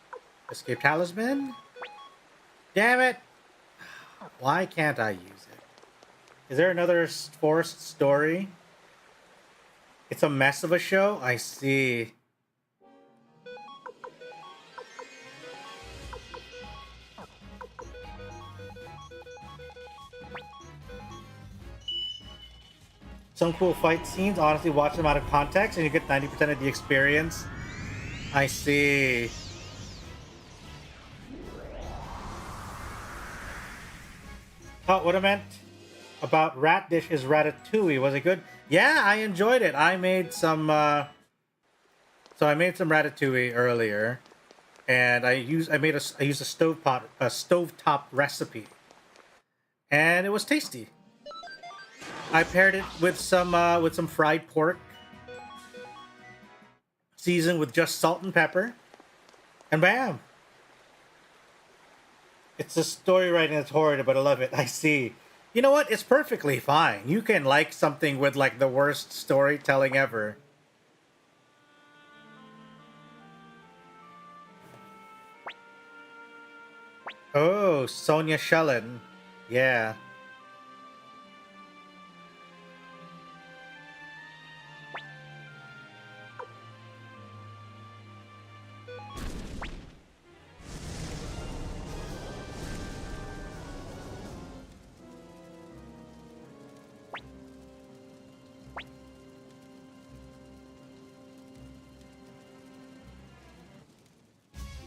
Escape Talisman? Damn it! Why can't I use it? Is there another forced story? It's a mess of a show? I see. some cool fight scenes. Honestly, watch them out of context and you get 90% of the experience. I see. Oh, what I meant about Rat Dish is Ratatouille. Was it good? Yeah, I enjoyed it. I made some so I made some ratatouille earlier, and I used a stovetop recipe, and it was tasty. I paired it with some fried pork, seasoned with just salt and pepper, and bam! It's a story writing that's horrid, but I love it. I see. You know what? It's perfectly fine. You can like something with like the worst storytelling ever. Oh, Sonia Shellen. Yeah.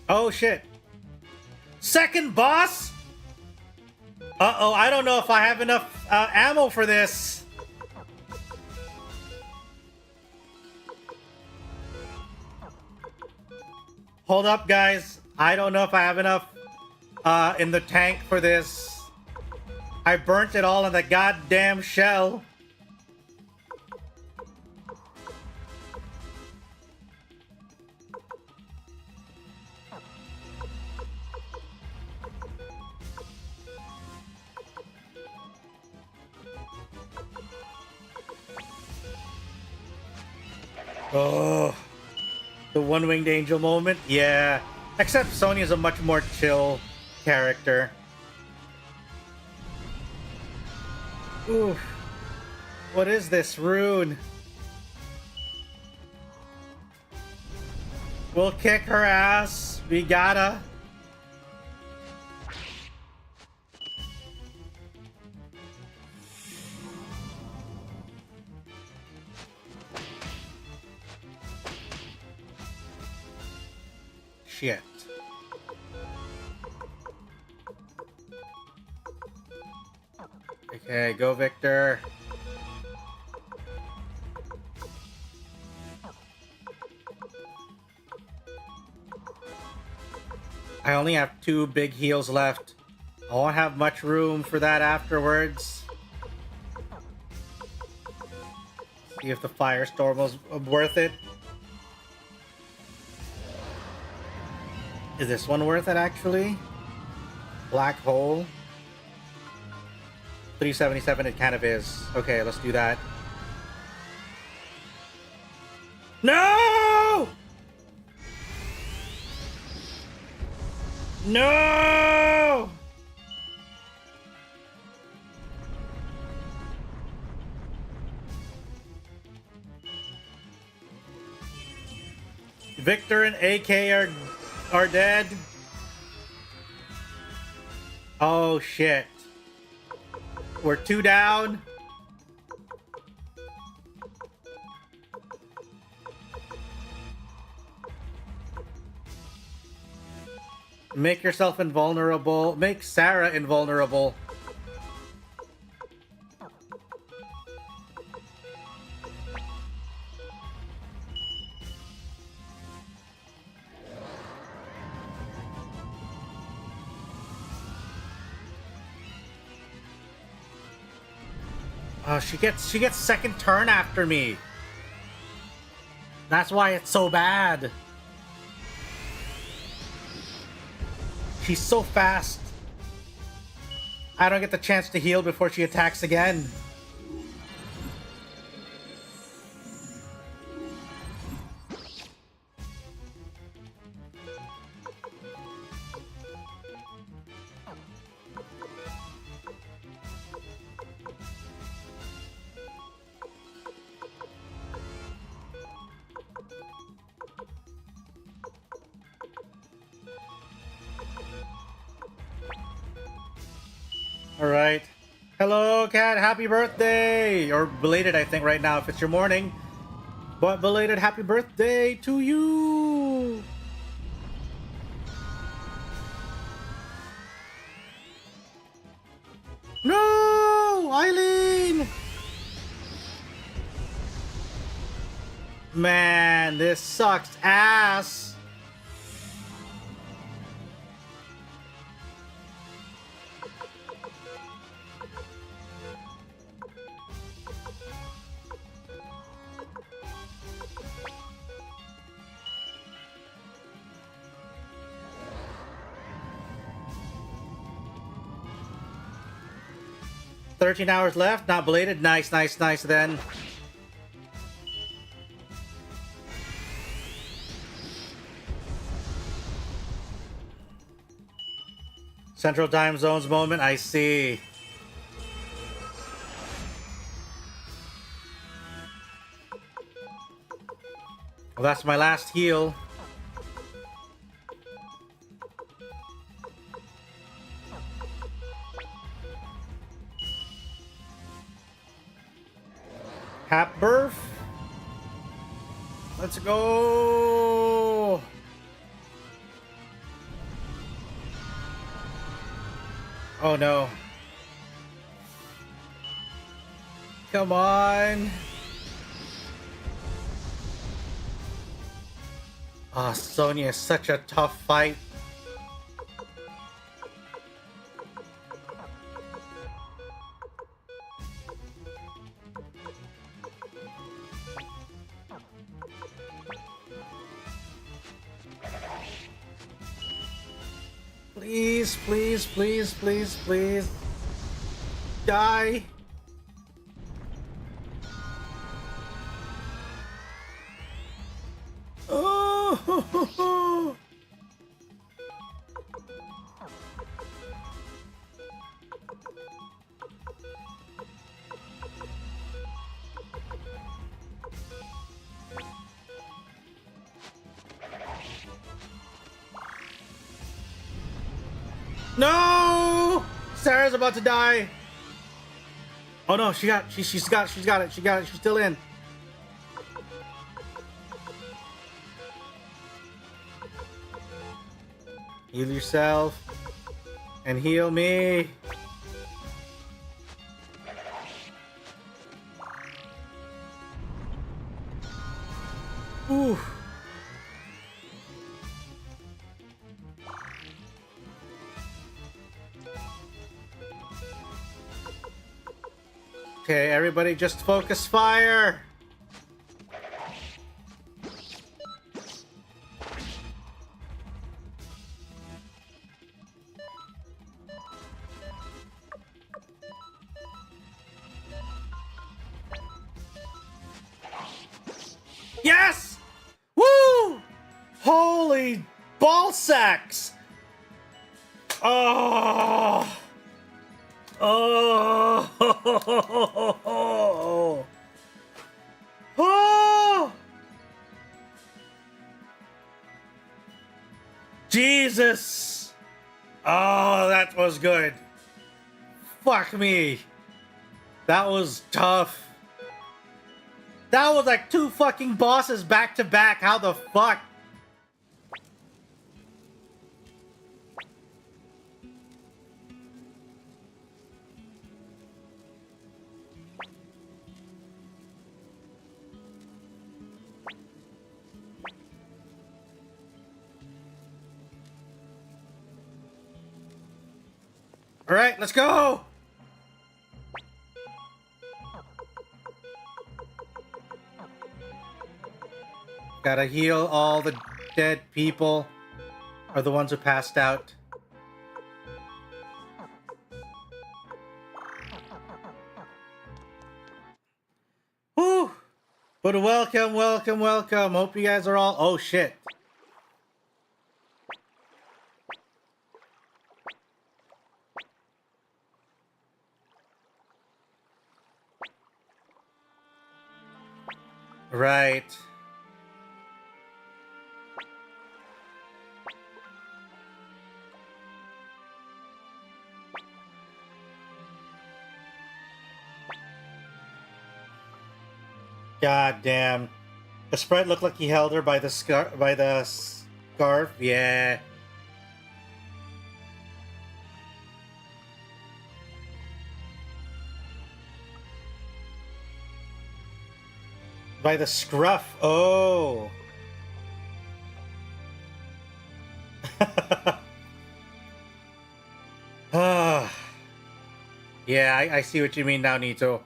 Oh shit. Second boss? Uh-oh, I don't know if I have enough ammo for this. Hold up, guys. I don't know if I have enough in the tank for this. I burnt it all in the goddamn shell. Oh, the one-winged angel moment? Yeah. Except Sonya's a much more chill character. Ooh. What is this rune? We'll kick her ass. We gotta. Shit. Okay, go Victor. I only have 2 big heals left. I won't have much room for that afterwards. See if the firestorm was worth it. Is this one worth it, actually? Black hole. 377, it kind of is. Okay, let's do that. No! No! Victor and AK are dead. Oh shit. We're 2 down. Make yourself invulnerable. Make Sarah invulnerable. Oh, she gets second turn after me. That's why it's so bad. She's so fast. I don't get the chance to heal before she attacks again. Hello, cat. Happy birthday. Or belated, I think, right now if it's your morning. But belated happy birthday to you. No, Eileen. Man, this sucks ass. $13 hours left, not belated. Nice, nice, nice then. Central Time Zones moment, I see. Well, that's my last heal. Hap birth. Let's go. Oh no. Come on. Ah, oh, Sonya is such a tough fight. Please, please, please, please, please. Die. Oh. No! Sarah's about to die. Oh no, she's got it. She's still in. Heal yourself and heal me. Ooh. Okay, everybody just focus fire. Yes! Woo! Holy ball sacks! Oh! Oh! Oh! Jesus! Oh, that was good. Fuck me. That was tough. That was like 2 fucking bosses back to back. How the fuck? All right, let's go. Gotta heal all the dead people, or the ones who passed out. Whew! But welcome, welcome, welcome. Hope you guys are all... Oh, shit. Right. God damn. The sprite looked like he held her by the scarf. Yeah. By the scruff. Oh. Yeah, I see what you mean now, Nito.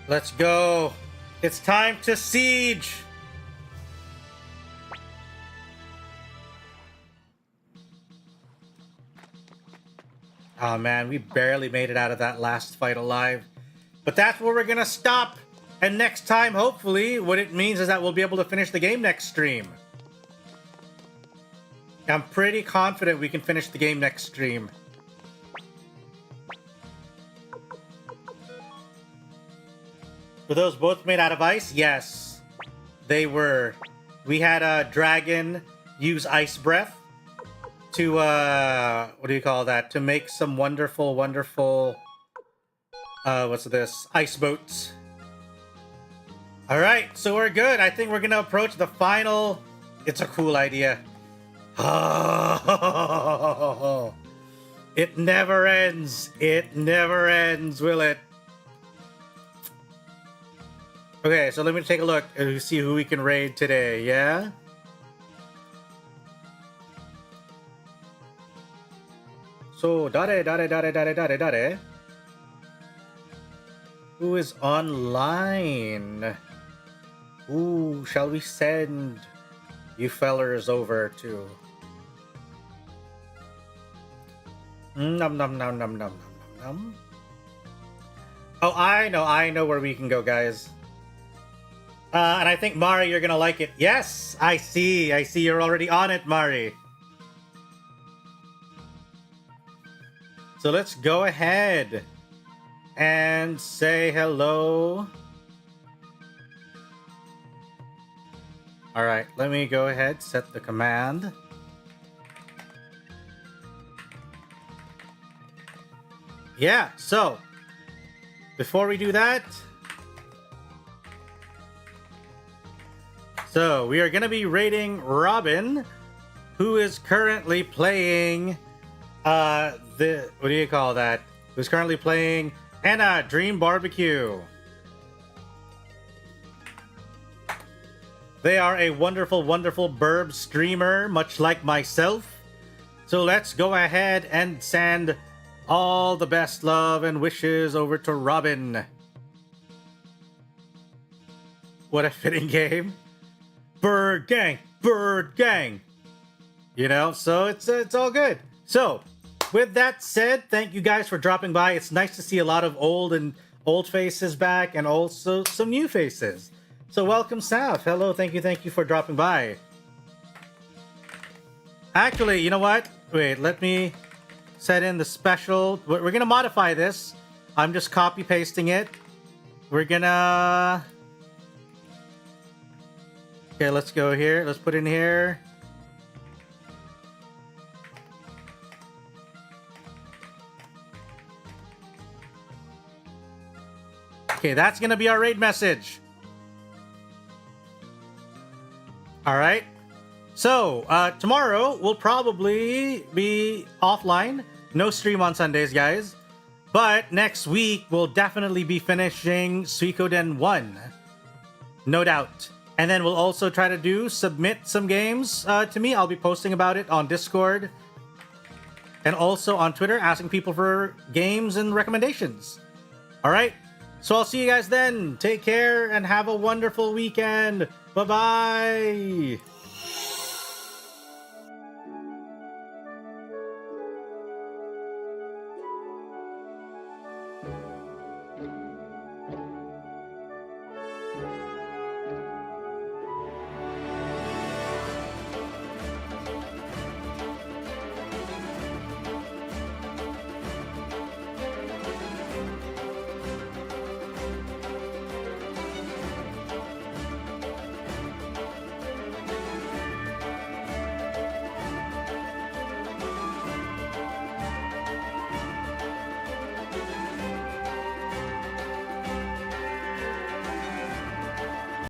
Let's go. It's time to siege. Oh man, we barely made it out of that last fight alive. But that's where we're gonna stop. And next time, hopefully, what it means is that we'll be able to finish the game next stream. I'm pretty confident we can finish the game next stream. Were those both made out of ice? Yes, they were. We had a dragon use ice breath to, what do you call that? To make some wonderful, what's this? Ice boats. All right, so we're good. I think we're gonna approach the final. It's a cool idea. Oh, it never ends. It never ends, will it? Okay, so let me take a look and see who we can raid today, yeah? So, dare. Who is online? Who shall we send you fellers over to? Nom nom nom nom nom nom nom. Oh, I know where we can go, guys. And I think, Mari, you're gonna like it. Yes, I see you're already on it, Mari. So let's go ahead and say hello. All right, let me go ahead, set the command. Yeah, so before we do that, so we are going to be rating Robin, who is currently playing what do you call that? Who's currently playing Anna Dream Barbecue. They are a wonderful burb streamer, much like myself. So let's go ahead and send all the best love and wishes over to Robin. What a fitting game. Bird gang. You know, so it's all good. So, with that said, thank you guys for dropping by. It's nice to see a lot of old faces back and also some new faces. So welcome, Saf. Hello, thank you for dropping by. Actually, you know what? Wait, let me set in the special. We're gonna modify this. I'm just copy pasting it. We're gonna... Okay, let's go here. Let's put in here. Okay, that's gonna be our raid message. All right. So, tomorrow we'll probably be offline. No stream on Sundays, guys. But next week we'll definitely be finishing Suikoden 1. No doubt. And then we'll also try to submit some games to me. I'll be posting about it on Discord. And also on Twitter, asking people for games and recommendations. All right. So I'll see you guys then. Take care and have a wonderful weekend. Bye-bye.